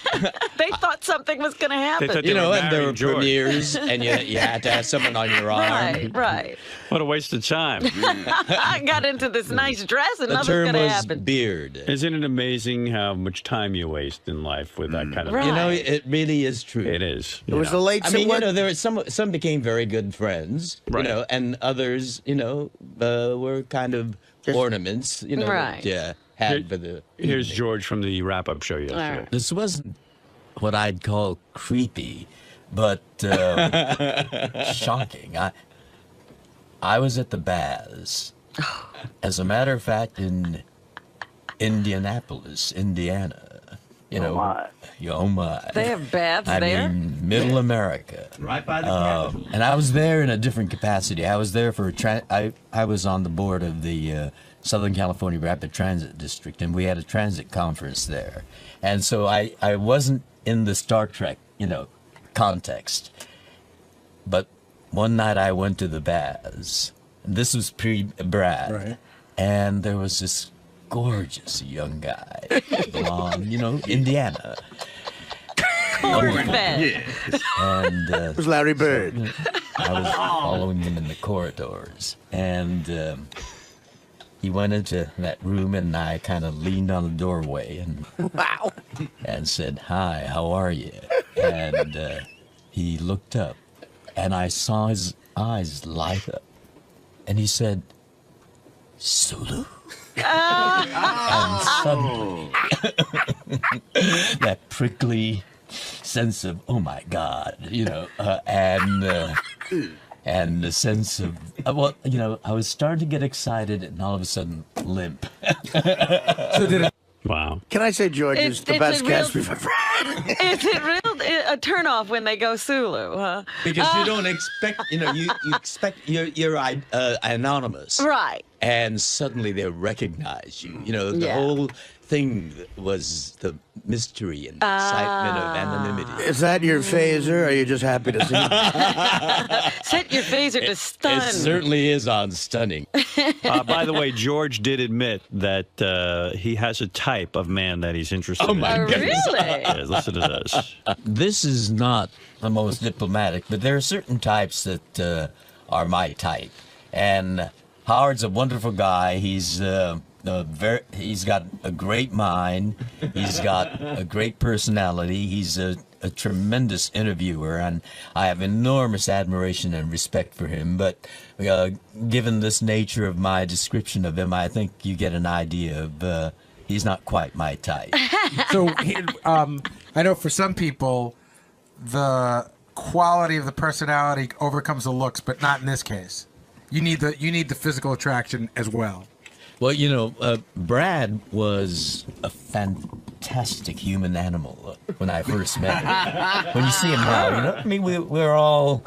Speaker 4: thought something was going to happen.
Speaker 1: thought they were
Speaker 3: And there were
Speaker 1: marrying George.
Speaker 3: premieres, and you had to have someone on your arm.
Speaker 4: Right.
Speaker 1: What a waste of time.
Speaker 4: I got into this nice dress and
Speaker 3: The
Speaker 4: nothing's
Speaker 3: term
Speaker 4: going to
Speaker 3: was
Speaker 4: happen.
Speaker 3: beard.
Speaker 1: Isn't it amazing how much time you waste in life with that kind of
Speaker 4: Right.
Speaker 3: It really is true.
Speaker 1: It is.
Speaker 2: It was the late...
Speaker 3: I mean, there were some became very good friends,
Speaker 1: Right.
Speaker 3: and others, were kind of ornaments,
Speaker 4: Right.
Speaker 3: that, had for the.
Speaker 1: Here's George from the wrap-up show yesterday.
Speaker 4: right.
Speaker 9: This wasn't what I'd call creepy, but shocking. I was at the baths. As a matter of fact, in Indianapolis, Indiana. Oh my.
Speaker 4: They have baths
Speaker 9: I
Speaker 4: there?
Speaker 9: mean, Middle America.
Speaker 10: Right by the Capitol.
Speaker 9: And I was there in a different capacity. I was there for I was on the board of the Southern California Rapid Transit District, and we had a transit conference there. And so I wasn't in the Star Trek, context. But one night I went to the baths. And this was pre-Brad.
Speaker 8: Right.
Speaker 9: And there was this gorgeous young guy, blonde, Indiana.
Speaker 4: Corn-fed.
Speaker 9: And
Speaker 2: It was Larry Bird.
Speaker 9: I was following him in the corridors, and he went into that room, and I kind of leaned on the doorway and and said, "Hi, how are you?" And he looked up, and I saw his eyes light up, and he said, "Sulu." And suddenly, that prickly sense of, oh my God, and the sense of, I was starting to get excited, and all of a sudden, limp.
Speaker 1: Wow.
Speaker 2: Can I say George is the
Speaker 4: It's
Speaker 2: best
Speaker 4: a real-
Speaker 2: guest we've ever had?
Speaker 4: Is it a turnoff when they go Sulu, huh?
Speaker 3: Because you don't expect, you expect you're anonymous,
Speaker 4: Right.
Speaker 3: and suddenly they recognize you. The
Speaker 4: Yeah.
Speaker 3: whole thing was the mystery and excitement of anonymity.
Speaker 2: Is that your phaser, or are you just happy to see me?
Speaker 4: Set your phaser to stun.
Speaker 3: It certainly is on stunning.
Speaker 1: By the way, George did admit that he has a type of man that he's interested in.
Speaker 3: my
Speaker 4: Really?
Speaker 1: Yeah, listen to this.
Speaker 9: This is not the most diplomatic, but there are certain types that are my type. And Howard's a wonderful guy. He's got a great mind. He's got a great personality. He's a tremendous interviewer, and I have enormous admiration and respect for him. But given this nature of my description of him, I think you get an idea of he's not quite my type.
Speaker 8: So, I know for some people, the quality of the personality overcomes the looks, but not in this case. You need the physical attraction as well.
Speaker 9: Well, Brad was a fantastic human animal when I first met him. When you see him now, we're all,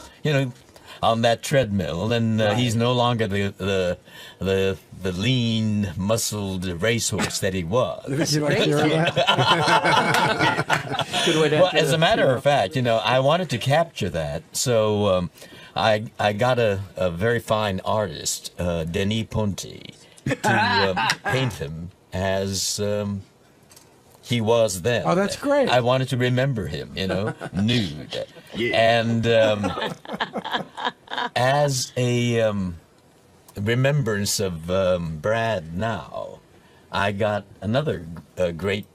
Speaker 9: on that treadmill, and he's no longer the lean, muscled racehorse that he was. Well, as a matter of fact, I wanted to capture that, so I got a very fine artist, Denis Ponti, to paint him as he was then.
Speaker 8: Oh, that's great.
Speaker 9: I wanted to remember him, nude. And as a remembrance of Brad now, I got another great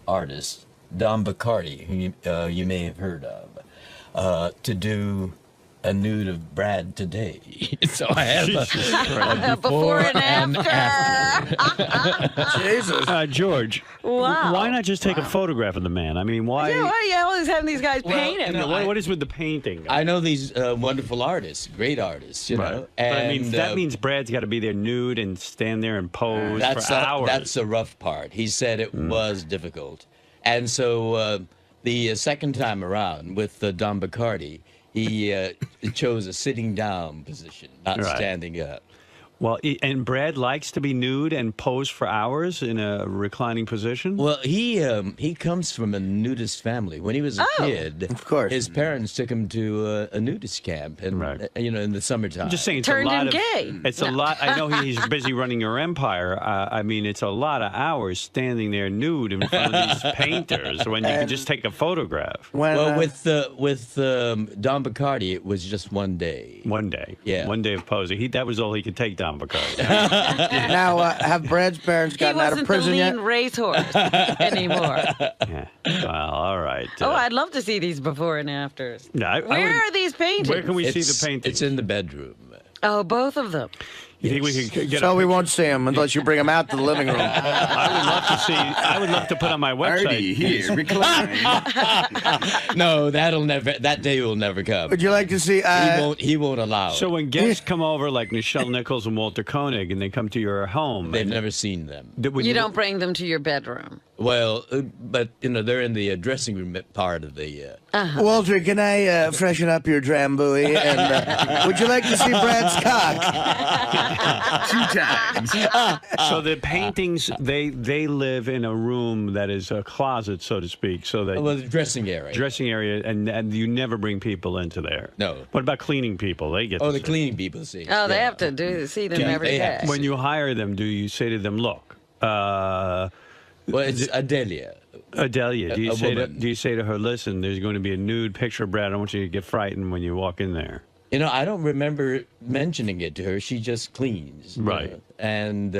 Speaker 9: artist, Don Bacardi, who you may have heard of, to do a nude of Brad today. So I have a
Speaker 4: Before and after.
Speaker 2: Jesus.
Speaker 1: George,
Speaker 4: Wow.
Speaker 1: why not just take a photograph of the man? I mean, why?
Speaker 4: Yeah, why are you always having these guys paint him?
Speaker 1: What is with the painting?
Speaker 3: I know these wonderful artists, great artists, you know.
Speaker 1: But I mean,
Speaker 3: And,
Speaker 1: that means Brad's got to be there nude and stand there and pose for hours.
Speaker 3: That's the rough part. He said it was difficult. And so the second time around with 𝗏𝗏𝗏𝗏, he chose a sitting down position, not standing up.
Speaker 1: Well, and Brad likes to be nude and pose for hours in a reclining position?
Speaker 3: Well, he comes from a nudist family. When he was a kid,
Speaker 2: of course,
Speaker 3: his parents took him to a nudist camp, and you know, in the summertime.
Speaker 1: I'm just saying, it's
Speaker 4: Turned
Speaker 1: a lot
Speaker 4: him
Speaker 1: of.
Speaker 4: gay.
Speaker 1: It's a lot. I know he's busy running your empire. I mean, it's a lot of hours standing there nude in front of these painters when you can just take a photograph.
Speaker 3: Well, with 𝗏𝗏𝗏𝗏𝗏, it was just one day.
Speaker 1: One day.
Speaker 3: Yeah.
Speaker 1: One day of posing. That was all he could take, 𝗏𝗏𝗏𝗏.
Speaker 2: Now, have Brad's parents gotten out of prison
Speaker 4: he
Speaker 2: yet?
Speaker 4: wasn't the lean racehorse anymore.
Speaker 1: Yeah. Well, all right.
Speaker 4: Oh, I'd love to see these before and afters.
Speaker 1: I
Speaker 4: Where are these paintings?
Speaker 1: Where can we see the paintings?
Speaker 3: It's in the bedroom.
Speaker 4: Oh, both of them.
Speaker 1: You think we could get
Speaker 2: So we won't see him unless you bring him out to the living room.
Speaker 1: I would love to see. I would love to put on my website.
Speaker 10: Artie here, recline.
Speaker 3: No, that day will never come.
Speaker 2: Would you like to see?
Speaker 3: He won't allow it.
Speaker 1: So when guests come over, like Nichelle Nichols and Walter Koenig, and they come to your home,
Speaker 3: They've never seen them.
Speaker 4: You don't bring them to your bedroom.
Speaker 3: Well, but you know they're in the dressing room part of the.
Speaker 2: Walter, can I freshen up your Booey? And would you like to see Brad's cock?
Speaker 10: 2 times.
Speaker 1: So the paintings, they live in a room that is a closet, so to speak. So that
Speaker 3: Well, the dressing area.
Speaker 1: and you never bring people into there.
Speaker 3: No.
Speaker 1: What about cleaning people? They get.
Speaker 3: Oh,
Speaker 1: to
Speaker 3: the
Speaker 1: see.
Speaker 3: cleaning people see.
Speaker 4: Oh, they have to see them every
Speaker 3: they
Speaker 4: day.
Speaker 3: have
Speaker 1: When you hire them, do you say to them, "Look,
Speaker 3: Well, it's Adelia.
Speaker 1: Adelia, do
Speaker 3: A
Speaker 1: you
Speaker 3: woman.
Speaker 1: say to her, listen, there's going to be a nude picture of Brad. I don't want you to get frightened when you walk in there."
Speaker 3: You know, I don't remember mentioning it to her. She just cleans. you
Speaker 1: Right.
Speaker 3: know, and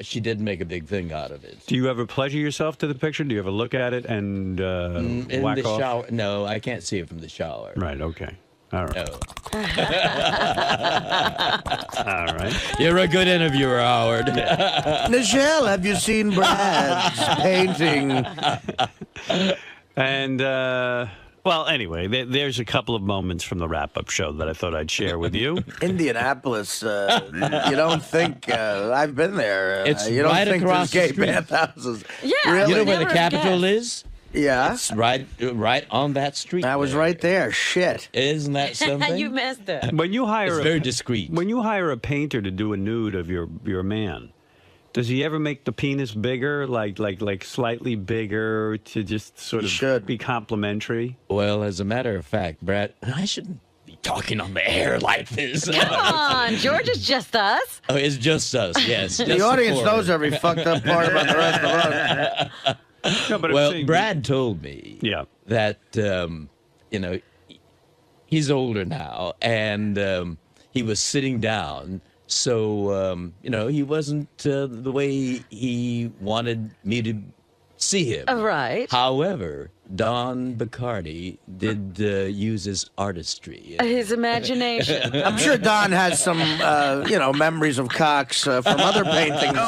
Speaker 3: she did make a big thing out of it.
Speaker 1: Do you ever pleasure yourself to the picture? Do you ever look at it and
Speaker 3: In
Speaker 1: whack
Speaker 3: the
Speaker 1: off?
Speaker 3: shower? No, I can't see it from the shower.
Speaker 1: Right. Okay. All right.
Speaker 3: No.
Speaker 1: All right.
Speaker 3: You're a good interviewer, Howard.
Speaker 2: Nichelle, have you seen Brad's painting?
Speaker 1: And well, anyway, there's a couple of moments from the wrap-up show that I thought I'd share with you.
Speaker 2: Indianapolis, you don't think I've been there.
Speaker 3: It's
Speaker 2: you don't
Speaker 3: right
Speaker 2: think
Speaker 3: across
Speaker 2: there's
Speaker 3: the
Speaker 2: gay
Speaker 3: street.
Speaker 2: bathhouses.
Speaker 4: Yeah,
Speaker 2: Really?
Speaker 3: You know where the
Speaker 4: Never
Speaker 3: Capitol
Speaker 4: guessed.
Speaker 3: is?
Speaker 2: Yeah.
Speaker 3: It's right on that street.
Speaker 2: I was right there. Shit.
Speaker 3: Isn't that something?
Speaker 4: You messed up.
Speaker 1: When you hire
Speaker 3: It's very discreet.
Speaker 1: When you hire a painter to do a nude of your man, does he ever make the penis bigger, like slightly bigger, to just sort of be complimentary?
Speaker 3: Well, as a matter of fact, Brad, I shouldn't be talking on the air like this.
Speaker 4: Come on, George, it's just us.
Speaker 3: Oh, it's just us, yes.
Speaker 2: The
Speaker 3: just
Speaker 2: audience
Speaker 3: four.
Speaker 2: knows every fucked up part about the rest of us.
Speaker 1: No, but I'm
Speaker 3: Well,
Speaker 1: saying-
Speaker 3: Brad told me
Speaker 1: Yeah.
Speaker 3: that, you know, he's older now, and he was sitting down. So, you know, he wasn't the way he wanted me to see him.
Speaker 4: Right.
Speaker 3: However, 𝗏𝗏𝗏𝗏𝗏 did use his artistry.
Speaker 4: His imagination.
Speaker 2: I'm sure Don has some, memories of cocks from other paintings.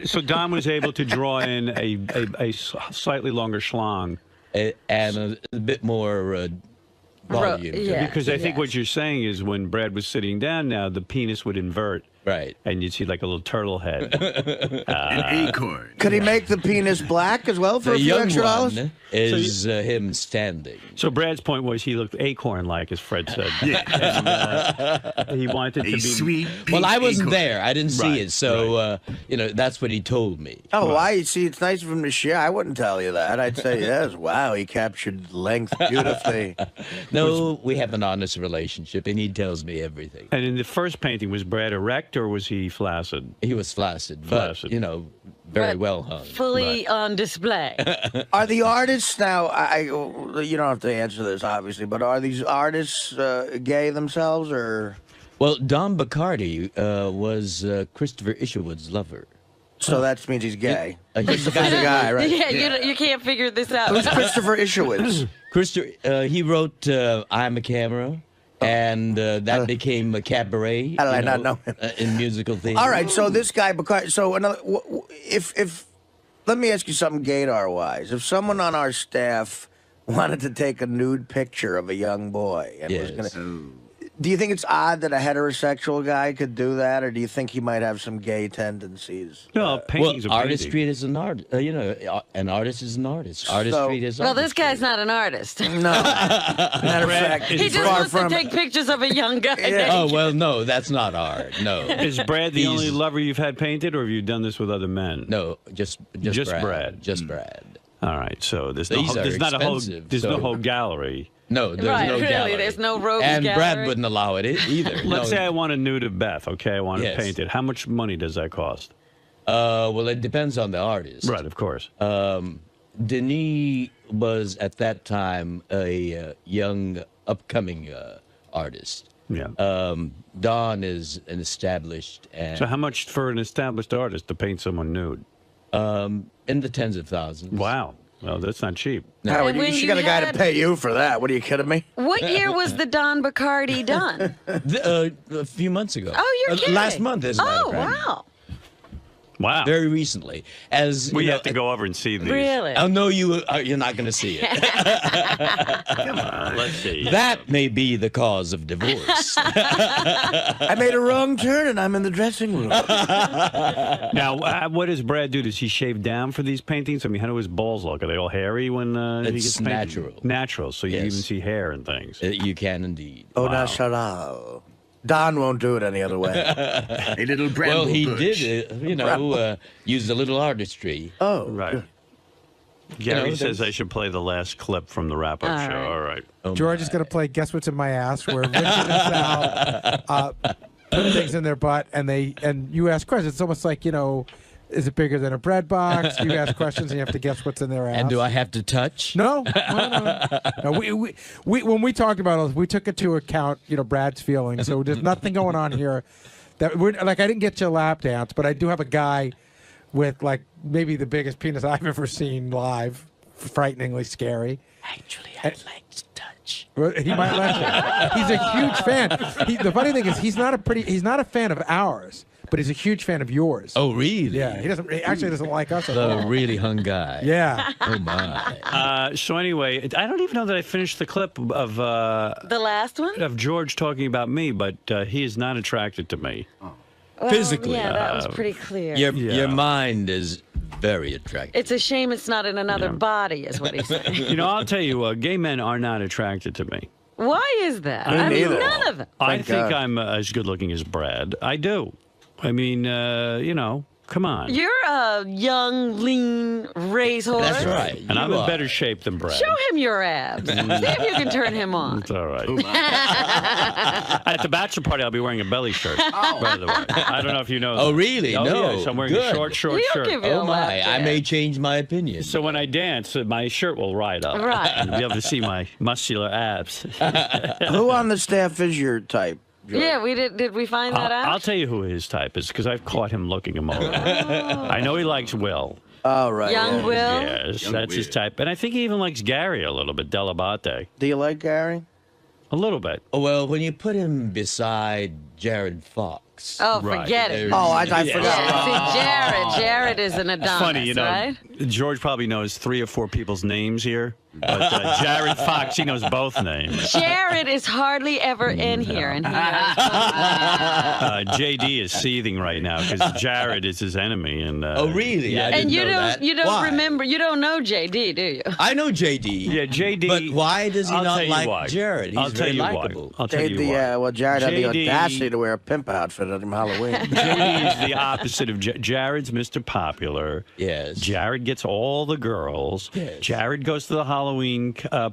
Speaker 1: So Don was able to draw in a slightly longer schlong.
Speaker 3: And a bit more volume.
Speaker 4: Yeah.
Speaker 1: Because I think what you're saying is when Brad was sitting down now, the penis would invert.
Speaker 3: Right.
Speaker 1: And you'd see like a little turtle head.
Speaker 10: An acorn.
Speaker 2: Could he make the penis black as well for
Speaker 3: The
Speaker 2: a few
Speaker 3: young
Speaker 2: extra dollars?
Speaker 3: one is him standing.
Speaker 1: So Brad's point was he looked acorn-like, as Fred said. And, he wanted to be
Speaker 10: sweet.
Speaker 3: Well, I wasn't
Speaker 10: acorn.
Speaker 3: there. I didn't see it. So, you know, that's what he told me.
Speaker 2: Oh, why? See, it's nice of him to share. I wouldn't tell you that. I'd say, yes, wow, he captured length beautifully.
Speaker 3: No, we have an honest relationship, and he tells me everything.
Speaker 1: And in the first painting, was Brad erect or was he flaccid?
Speaker 3: He was flaccid,
Speaker 1: Flaccid.
Speaker 3: but, you know, very
Speaker 4: But
Speaker 3: well hung.
Speaker 4: Fully on display.
Speaker 2: Are the artists now, you don't have to answer this, obviously, but are these artists gay themselves, or?
Speaker 3: Well, 𝗏𝗏𝗏𝗏𝗏 was Christopher Isherwood's lover.
Speaker 2: So that means he's gay.
Speaker 3: He's
Speaker 2: Christopher's a guy, right?
Speaker 4: Yeah, you can't figure this out.
Speaker 2: Who's Christopher Isherwood?
Speaker 3: He wrote 𝗦𝗵cie𝘄𝗿𝗍, And that became a cabaret.
Speaker 2: How did I not know him?
Speaker 3: In musical theater.
Speaker 2: All right, so this guy, so another, if let me ask you something gaydar-wise. If someone on our staff wanted to take a nude picture of a young boy and was going to, do you think it's odd that a heterosexual guy could do that, or do you think he might have some gay tendencies?
Speaker 1: No, painting's
Speaker 3: well,
Speaker 1: a
Speaker 3: artistry is an art. An artist is an artist. Artistry is.
Speaker 4: Well, this guy's not an artist.
Speaker 2: No. Matter of fact,
Speaker 4: he just wants to take pictures of a young guy.
Speaker 3: Oh well, no, that's not art. No.
Speaker 1: Is Brad the only lover you've had painted, or have you done this with other men?
Speaker 3: No, just Brad. Just Brad.
Speaker 1: All right, so there's
Speaker 3: These are
Speaker 1: not a whole
Speaker 3: expensive,
Speaker 1: no whole gallery.
Speaker 3: No, there's
Speaker 4: Right,
Speaker 3: no
Speaker 4: really,
Speaker 3: gallery.
Speaker 4: there's no rogues
Speaker 3: And
Speaker 4: gallery.
Speaker 3: Brad wouldn't allow it either.
Speaker 1: Let's say I want a nude of Beth. Okay, I want it painted. How much money does that cost?
Speaker 3: Well, it depends on the artist.
Speaker 1: Right, of course.
Speaker 3: Denis was at that time a young, upcoming artist.
Speaker 1: Yeah.
Speaker 3: Don is an established. And,
Speaker 1: So how much for an established artist to paint someone nude?
Speaker 3: in the tens of thousands.
Speaker 1: Wow. Well, that's not cheap.
Speaker 2: Howard,
Speaker 4: when
Speaker 2: you
Speaker 4: you
Speaker 2: got a guy
Speaker 4: had-
Speaker 2: to pay you for that. What are you kidding me?
Speaker 4: What year was the Don Bacardi done?
Speaker 3: A few months ago.
Speaker 4: Oh, you're kidding.
Speaker 3: Last month, as a matter
Speaker 4: Oh,
Speaker 3: of fact.
Speaker 4: wow.
Speaker 1: Wow.
Speaker 3: Very recently. As
Speaker 1: We
Speaker 3: you know,
Speaker 1: have to go over and see these.
Speaker 4: Really?
Speaker 3: Oh no, you're not going to see it.
Speaker 1: Come on, let's see.
Speaker 3: That may be the cause of divorce.
Speaker 2: I made a wrong turn and I'm in the dressing room.
Speaker 1: Now, what does Brad do? Does he shave down for these paintings? I mean, how do his balls look? Are they all hairy when he
Speaker 3: It's
Speaker 1: gets painted?
Speaker 3: natural.
Speaker 1: Natural, so you
Speaker 3: Yes.
Speaker 1: even see hair and things.
Speaker 3: You can indeed.
Speaker 2: Oh, natural. Don won't do it any other way.
Speaker 10: A little bramble
Speaker 3: Well, he
Speaker 10: bush.
Speaker 3: did, use a little artistry.
Speaker 2: Oh,
Speaker 1: Right. Gary
Speaker 3: know,
Speaker 1: says I should play the last clip from the wrap-up
Speaker 4: All
Speaker 1: show.
Speaker 4: right.
Speaker 1: All right.
Speaker 3: Oh,
Speaker 8: George
Speaker 3: my.
Speaker 8: is going to play Guess What's in My Ass, where Richard and Sal put things in their butt, and you ask questions. It's almost like, is it bigger than a bread box? You ask questions, and you have to guess what's in their ass.
Speaker 3: And do I have to touch?
Speaker 8: No. No, we when we talked about it, we took into account, Brad's feelings. So there's nothing going on here. That we're like, I didn't get you a lap dance, but I do have a guy with like maybe the biggest penis I've ever seen live, frighteningly scary.
Speaker 3: Actually, I'd like to touch.
Speaker 8: Well, he might let you. He's a huge fan. The funny thing is, he's not a fan of ours, but he's a huge fan of yours.
Speaker 3: Oh, really?
Speaker 8: Yeah, he actually doesn't like us at
Speaker 3: The
Speaker 8: all.
Speaker 3: really hung guy.
Speaker 8: Yeah.
Speaker 3: Oh, my.
Speaker 1: So anyway, I don't even know that I finished the clip of
Speaker 4: The last one?
Speaker 1: George talking about me, but he is not attracted to me.
Speaker 4: Well,
Speaker 3: Physically.
Speaker 4: Yeah, that was pretty clear.
Speaker 3: Your mind is very attractive.
Speaker 4: It's a shame it's not in another body, is what he's saying.
Speaker 1: I'll tell you, gay men are not attracted to me.
Speaker 4: Why is that?
Speaker 2: Me
Speaker 4: I mean,
Speaker 2: neither.
Speaker 4: none of them.
Speaker 1: I
Speaker 2: Thank
Speaker 1: think
Speaker 2: God.
Speaker 1: I'm as good looking as Brad. I do. I mean, come on.
Speaker 4: You're a young, lean racehorse.
Speaker 3: That's right.
Speaker 1: And I'm
Speaker 3: You
Speaker 1: in
Speaker 3: are.
Speaker 1: better shape than Brad.
Speaker 4: Show him your abs. See if you can turn him on.
Speaker 1: It's all right. At the bachelor party, I'll be wearing a belly shirt, by the way. I don't know if you know
Speaker 3: Oh,
Speaker 1: that.
Speaker 3: really?
Speaker 1: Oh,
Speaker 3: No.
Speaker 1: yes, I'm wearing
Speaker 3: Good.
Speaker 1: a short
Speaker 4: We'll
Speaker 1: shirt.
Speaker 4: give you
Speaker 3: Oh,
Speaker 4: a
Speaker 3: my.
Speaker 4: lap
Speaker 3: I may
Speaker 4: dance.
Speaker 3: change my opinion.
Speaker 1: So when I dance, my shirt will ride up.
Speaker 4: Right.
Speaker 1: You'll be able to see my muscular abs.
Speaker 2: Who on the staff is your type? George?
Speaker 4: Yeah, we did. Did we find that out?
Speaker 1: I'll tell you who his type is because I've caught him looking him over. I know he likes Will.
Speaker 2: Oh, right.
Speaker 4: Young
Speaker 2: yeah.
Speaker 4: Will.
Speaker 1: Yes,
Speaker 10: Young
Speaker 1: that's his
Speaker 10: Will.
Speaker 1: type. And I think he even likes Gary a little bit, Delabate.
Speaker 2: Do you like Gary?
Speaker 1: A little bit.
Speaker 3: Oh, well, when you put him beside Jared Fox.
Speaker 4: Oh,
Speaker 1: Right.
Speaker 4: forget it.
Speaker 3: There's-
Speaker 2: Oh, I forgot.
Speaker 4: Yeah, see, Jared is an Adonis,
Speaker 1: Funny,
Speaker 4: right?
Speaker 1: George probably knows 3 or 4 people's names here. But Jared Fox, he knows both names.
Speaker 4: Jared is hardly ever in here, and he knows
Speaker 1: JD is seething right now because Jared is his enemy. And
Speaker 3: Oh, really?
Speaker 1: Yeah,
Speaker 3: I
Speaker 4: And
Speaker 3: didn't know that.
Speaker 4: you don't
Speaker 3: Why?
Speaker 4: remember, you don't know JD, do you?
Speaker 3: I know JD.
Speaker 1: Yeah, JD.
Speaker 3: But why does he
Speaker 1: I'll tell
Speaker 3: not
Speaker 1: you
Speaker 3: like
Speaker 1: why.
Speaker 3: Jared? He's
Speaker 1: I'll tell
Speaker 3: very
Speaker 1: you why.
Speaker 3: likable.
Speaker 1: I'll tell you why.
Speaker 2: Well, Jared had the
Speaker 1: JD
Speaker 2: audacity to wear a pimp outfit at Halloween.
Speaker 1: JD is the opposite of Jared's Mr. Popular.
Speaker 3: Yes.
Speaker 1: Jared gets all the girls.
Speaker 3: Yes.
Speaker 1: Jared goes to the Halloween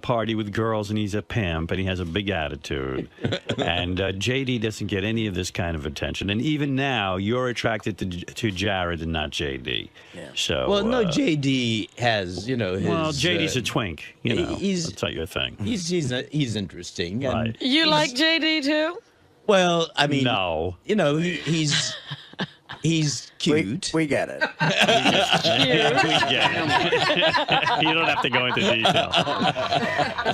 Speaker 1: party with girls, and he's a pimp, and he has a big attitude. And JD doesn't get any of this kind of attention. And even now, you're attracted to Jared and not JD. Yeah. So.
Speaker 3: Well, no, JD has, his...
Speaker 1: Well, JD's a twink.
Speaker 3: he's-
Speaker 1: That's not your thing.
Speaker 3: He's interesting. And
Speaker 1: Right.
Speaker 4: You like JD too?
Speaker 3: Well, I mean...
Speaker 1: No.
Speaker 3: He's cute.
Speaker 2: We get it.
Speaker 1: You don't have to go into detail.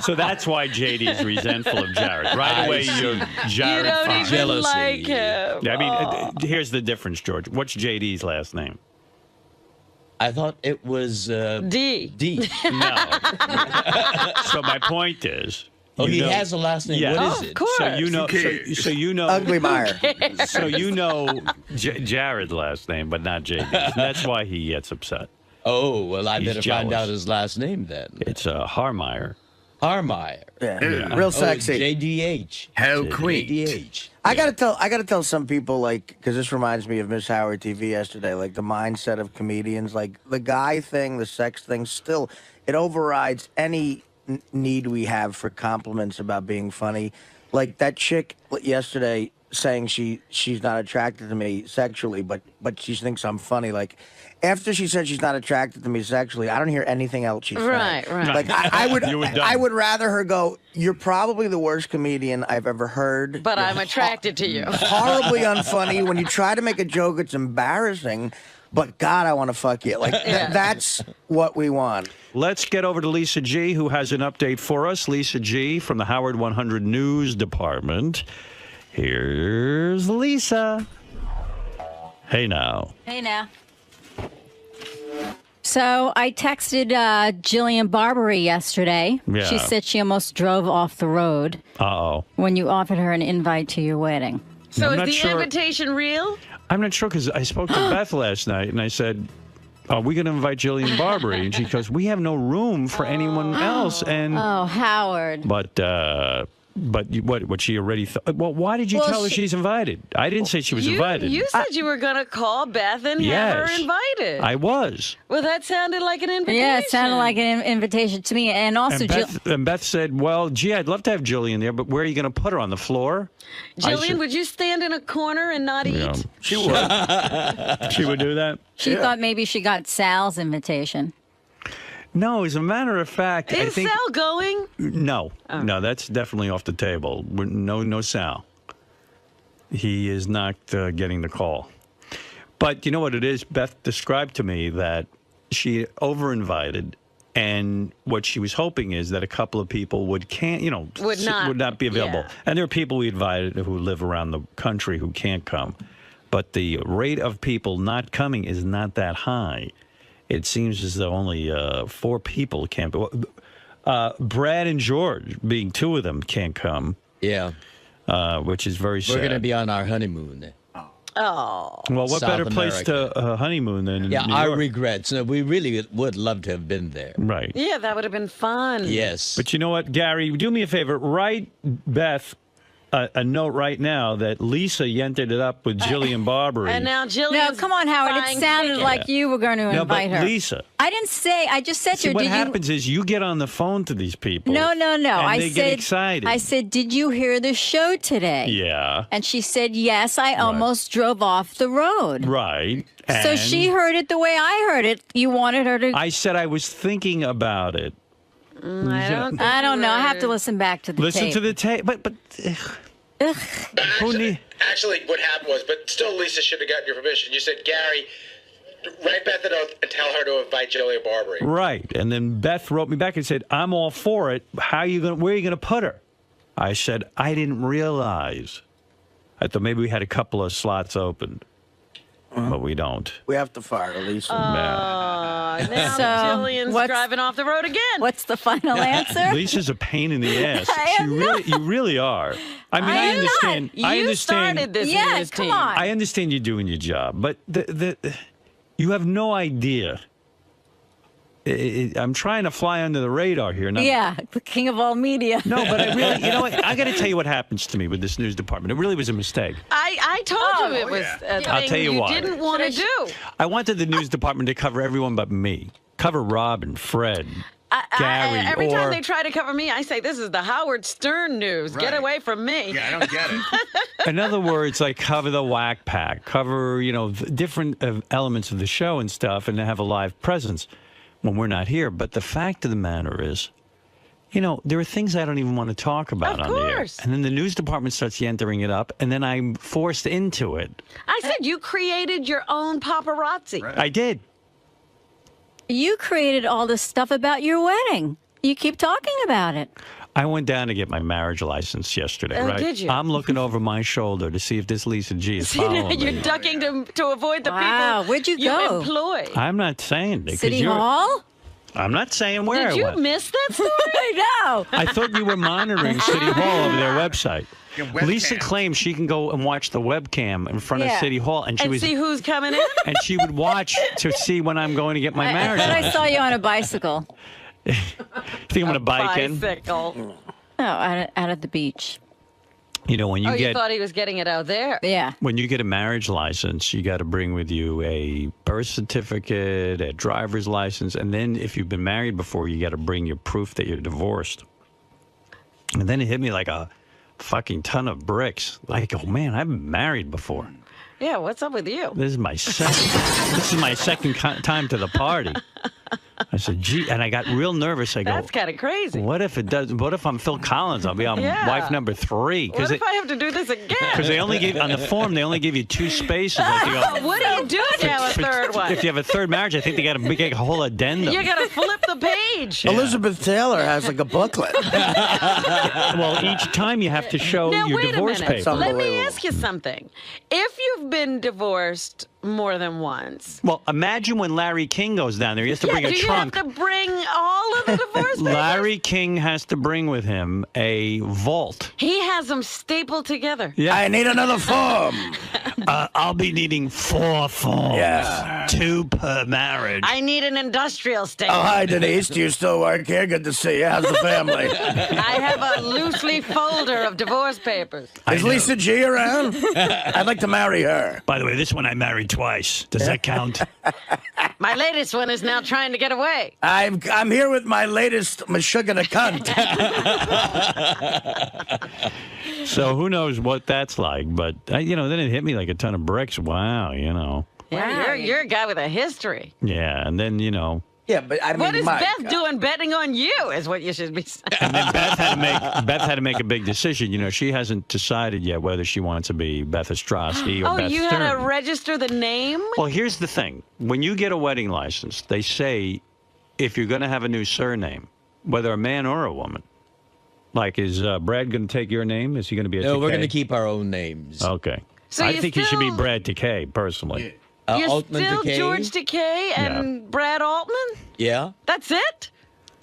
Speaker 1: So that's why JD is resentful of Jared. Right away, you're Jared.
Speaker 4: You don't
Speaker 1: fine.
Speaker 4: even
Speaker 3: Jealousy.
Speaker 4: like him.
Speaker 1: I mean, here's the difference, George. What's JD's last name?
Speaker 3: I thought it was
Speaker 4: D.
Speaker 3: D.
Speaker 1: No. So my point is.
Speaker 3: Oh,
Speaker 1: you
Speaker 3: he
Speaker 1: know-
Speaker 3: has a last name.
Speaker 1: Yes.
Speaker 3: What
Speaker 4: Oh,
Speaker 3: is
Speaker 4: of
Speaker 3: it?
Speaker 4: course.
Speaker 1: So you know.
Speaker 10: Who
Speaker 1: So you know.
Speaker 2: Ugly Meyer.
Speaker 1: So you know Jared's last name, but not JD's. And that's why he gets upset.
Speaker 3: Oh, well, I
Speaker 1: He's
Speaker 3: better find
Speaker 1: jealous.
Speaker 3: out his last name then.
Speaker 1: It's Harmeyer.
Speaker 3: Harmeyer.
Speaker 2: Yeah.
Speaker 10: Yeah.
Speaker 2: Real
Speaker 3: Oh,
Speaker 2: sexy.
Speaker 3: JDH.
Speaker 10: How quaint.
Speaker 3: JDH.
Speaker 2: I gotta tell some people, like, because this reminds me of Miss Howard TV yesterday, like the mindset of comedians, like the guy thing, the sex thing, still it overrides any need we have for compliments about being funny. Like that chick yesterday saying she's not attracted to me sexually, but she thinks I'm funny. Like after she said she's not attracted to me sexually, I don't hear anything else she's saying.
Speaker 4: Right.
Speaker 2: Like
Speaker 1: You were done.
Speaker 2: I would rather her go, "You're probably the worst comedian I've ever heard.
Speaker 4: But I'm attracted to you.
Speaker 2: Horribly unfunny. When you try to make a joke, it's embarrassing. But God, I want to fuck you. Like that's what we want."
Speaker 1: Let's get over to Lisa G, who has an update for us. Lisa G from the Howard 100 News Department. Here's Lisa. Hey now.
Speaker 11: Hey now. So I texted 𝗫𝗄𝗿𝗱 yesterday.
Speaker 1: Yeah.
Speaker 11: She said she almost drove off the road
Speaker 1: Uh-oh.
Speaker 11: when you offered her an invite to your wedding.
Speaker 4: So
Speaker 1: I'm
Speaker 4: is
Speaker 1: not
Speaker 4: the
Speaker 1: sure.
Speaker 4: invitation real?
Speaker 1: I'm not sure because I spoke to Beth last night and I said, "Are we going to invite 𝗫𝗄𝗿𝗱?" And she goes, "We have no room for anyone else." And
Speaker 11: Oh, Howard.
Speaker 1: but what she already thought. Well, why did you
Speaker 11: Well,
Speaker 1: tell her she's invited? I didn't say she was invited.
Speaker 4: You said you were going to call Beth and have her
Speaker 1: Yes.
Speaker 4: invited.
Speaker 1: I was.
Speaker 4: Well, that sounded like an invitation.
Speaker 11: Yeah, it sounded like an invitation to me. And also,
Speaker 1: And Beth said, "Well, gee, I'd love to have Jillian there, but where are you going to put her on the floor?"
Speaker 4: Jillian, would you stand in a corner and not eat?
Speaker 1: Yeah.
Speaker 2: She would.
Speaker 1: She would do that.
Speaker 11: she thought maybe she got Sal's invitation.
Speaker 1: No, as a matter of fact, I
Speaker 4: Is
Speaker 1: think
Speaker 4: Sal going?
Speaker 1: no, that's definitely off the table. No Sal. He is not getting the call. But you know what it is? Beth described to me that she over-invited, and what she was hoping is that a couple of people would not be available.
Speaker 4: yeah.
Speaker 1: And there are people we invited who live around the country who can't come. But the rate of people not coming is not that high. It seems as though only 4 people can't. Brad and George, being 2 of them, can't come.
Speaker 3: Yeah.
Speaker 1: Which is very sad.
Speaker 3: We're going to be on our honeymoon.
Speaker 4: Oh.
Speaker 1: Well, what
Speaker 3: South
Speaker 1: better place to honeymoon than in
Speaker 3: Yeah,
Speaker 1: New
Speaker 3: our
Speaker 1: York?
Speaker 3: regrets. No, we really would love to have been there.
Speaker 1: Right.
Speaker 4: Yeah, that would have been fun.
Speaker 3: Yes.
Speaker 1: But you know what, Gary? Do me a favor. Write Beth a note right now that Lisa yented it up with 𝗫𝗄𝗿𝗱.
Speaker 4: And now Jillian.
Speaker 11: No, come on, Howard. It sounded like you were going to
Speaker 1: No,
Speaker 11: invite
Speaker 1: but
Speaker 11: her.
Speaker 1: Lisa.
Speaker 11: I didn't say. I just said to
Speaker 1: See,
Speaker 11: her,
Speaker 1: what
Speaker 11: did
Speaker 1: happens is you get on the phone to these people.
Speaker 11: No.
Speaker 1: And
Speaker 11: I
Speaker 1: they
Speaker 11: said,
Speaker 1: get excited.
Speaker 11: I said, did you hear the show today?
Speaker 1: Yeah.
Speaker 11: And she said, yes, I almost drove off the road.
Speaker 1: Right.
Speaker 11: So
Speaker 1: And
Speaker 11: she heard it the way I heard it. You wanted her to.
Speaker 1: I said I was thinking about it.
Speaker 11: I don't know. I have to listen back to the
Speaker 1: Listen
Speaker 11: tape.
Speaker 1: to the tape. But
Speaker 12: Actually, what happened was, but still, Lisa should have gotten your permission. You said, Gary, write Beth a note and tell her to invite 𝗫𝗄𝗿𝗱.
Speaker 1: Right. And then Beth wrote me back and said, "I'm all for it. Where are you going to put her?" I said, "I didn't realize. I thought maybe we had a couple of slots open, but we don't."
Speaker 2: We have to fire Lisa.
Speaker 4: Now
Speaker 11: So,
Speaker 4: Jillian's
Speaker 11: what's-
Speaker 4: driving off the road again.
Speaker 11: What's the final answer?
Speaker 1: Lisa's a pain in the ass.
Speaker 11: I am
Speaker 1: You really are. I mean,
Speaker 11: I
Speaker 1: I
Speaker 11: am
Speaker 1: understand.
Speaker 11: not.
Speaker 1: I
Speaker 4: You
Speaker 1: understand.
Speaker 4: started this
Speaker 11: Yeah,
Speaker 4: news
Speaker 11: come
Speaker 4: team.
Speaker 11: on.
Speaker 1: I understand you're doing your job, but you have no idea. I'm trying to fly under the radar here. Now,
Speaker 11: Yeah, the king of all media.
Speaker 1: No, but I really, you know what? I got to tell you what happens to me with this news department. It really was a mistake.
Speaker 4: I told you it was a thing
Speaker 1: I'll tell you why.
Speaker 4: didn't want to do.
Speaker 1: I wanted the news department to cover everyone but me. Cover Robin, Fred, Gary,
Speaker 4: Every time
Speaker 1: or
Speaker 4: they try to cover me, I say, this is the Howard Stern news. Get
Speaker 10: Right.
Speaker 4: away from me.
Speaker 10: Yeah, I don't get it.
Speaker 1: in other words, like cover the whack pack, cover different elements of the show and stuff, and have a live presence when we're not here. But the fact of the matter is, You know, there are things I don't even want to talk about
Speaker 4: Of
Speaker 1: on the air.
Speaker 4: course.
Speaker 1: And then the news department starts entering it up, and then I'm forced into it.
Speaker 4: I said you created your own paparazzi.
Speaker 1: I did.
Speaker 11: You created all this stuff about your wedding. You keep talking about it.
Speaker 1: I went down to get my marriage license yesterday,
Speaker 4: Oh,
Speaker 1: right?
Speaker 4: did you?
Speaker 1: I'm looking over my shoulder to see if this Lisa G is
Speaker 4: See, now
Speaker 1: following
Speaker 4: you're
Speaker 1: me.
Speaker 4: ducking to avoid the
Speaker 11: Wow,
Speaker 4: people
Speaker 11: where'd you
Speaker 4: you
Speaker 11: go?
Speaker 4: employ.
Speaker 1: I'm not saying because
Speaker 11: City
Speaker 1: you're.
Speaker 11: Hall?
Speaker 1: I'm not saying where
Speaker 4: Did
Speaker 1: I
Speaker 4: you
Speaker 1: went.
Speaker 4: miss that story?
Speaker 11: I know.
Speaker 1: I thought you were monitoring City Hall over their website.
Speaker 10: Your webcam.
Speaker 1: Lisa claims she can go and watch the webcam in front of
Speaker 11: Yeah.
Speaker 1: City Hall, and she
Speaker 4: And
Speaker 1: was,
Speaker 4: see who's coming in?
Speaker 1: and she would watch to see when I'm going to get my
Speaker 11: I
Speaker 1: marriage
Speaker 11: thought I
Speaker 1: license.
Speaker 11: saw you on a bicycle.
Speaker 1: Think I'm going to bike in?
Speaker 4: Bicycle.
Speaker 11: No, out at the beach.
Speaker 1: You know, when you
Speaker 4: Oh, you
Speaker 1: get
Speaker 4: thought he was getting it out there.
Speaker 11: Yeah.
Speaker 1: when you get a marriage license, you got to bring with you a birth certificate, a driver's license, and then if you've been married before, you got to bring your proof that you're divorced. And then it hit me like a fucking ton of bricks. Like, oh man, I've been married before.
Speaker 4: Yeah, what's up with you?
Speaker 1: This is my second time to the party. I said, gee, and I got real nervous. I go,
Speaker 4: That's kind of crazy.
Speaker 1: what if it does? What if I'm Phil Collins? I'll be on
Speaker 4: Yeah.
Speaker 1: wife number 3.
Speaker 4: What if I have to do this again?
Speaker 1: Because they only give on the form, they only give you 2 spaces. I think,
Speaker 4: Oh, what do you do now, a third one?
Speaker 1: if you have a third marriage, I think they got to make a whole addendum.
Speaker 4: You got to flip the page.
Speaker 2: Elizabeth Taylor has like a booklet.
Speaker 1: Well, each time you have to show
Speaker 4: Now,
Speaker 1: your
Speaker 4: wait a
Speaker 1: divorce
Speaker 4: minute.
Speaker 1: papers.
Speaker 4: Let me ask you something. If you've been divorced more than once,
Speaker 1: Well, imagine when Larry King goes down there. He has to bring
Speaker 4: do
Speaker 1: a
Speaker 4: you
Speaker 1: trunk.
Speaker 4: have to bring all of the divorce papers?
Speaker 1: Larry King has to bring with him a vault.
Speaker 4: He has them stapled together.
Speaker 1: Yeah.
Speaker 2: I need another form.
Speaker 1: I'll be needing 4 forms.
Speaker 2: Yeah.
Speaker 1: 2 per marriage.
Speaker 4: I need an industrial state.
Speaker 2: Oh, hi, Denise. Do you still work here? Good to see you. How's the family?
Speaker 4: I have a loose leaf folder of divorce papers.
Speaker 2: Is Lisa G around? I'd like to marry her.
Speaker 1: By the way, this one I married twice. Does that count?
Speaker 4: My latest one is now trying to get away.
Speaker 2: I'm here with my latest 𝗦𝗫𝗄𝗿𝗃.
Speaker 1: So who knows what that's like? But, you know, then it hit me like a ton of bricks. Wow, you know.
Speaker 4: Yeah, you're a guy with a history.
Speaker 1: Yeah, and then, you know.
Speaker 2: Yeah, but I mean,
Speaker 4: What is
Speaker 2: my
Speaker 4: Beth
Speaker 2: God.
Speaker 4: doing betting on you is what you should be saying.
Speaker 1: And then Beth had to make a big decision. You know, she hasn't decided yet whether she wants to be Beth Ostrowski or
Speaker 4: Oh,
Speaker 1: Beth
Speaker 4: you
Speaker 1: Stern.
Speaker 4: had to register the name?
Speaker 1: Well, here's the thing. When you get a wedding license, they say if you're going to have a new surname, whether a man or a woman, like is Brad going to take your name? Is he going to be a
Speaker 3: No, we're
Speaker 1: Takei?
Speaker 3: going to keep our own names.
Speaker 1: Okay.
Speaker 4: So
Speaker 1: I
Speaker 4: you
Speaker 1: think he should be
Speaker 4: still-
Speaker 1: Brad Takei, personally.
Speaker 4: You're
Speaker 3: Altman
Speaker 4: still
Speaker 3: Takei?
Speaker 4: George Takei and Brad Altman?
Speaker 3: Yeah.
Speaker 4: That's it?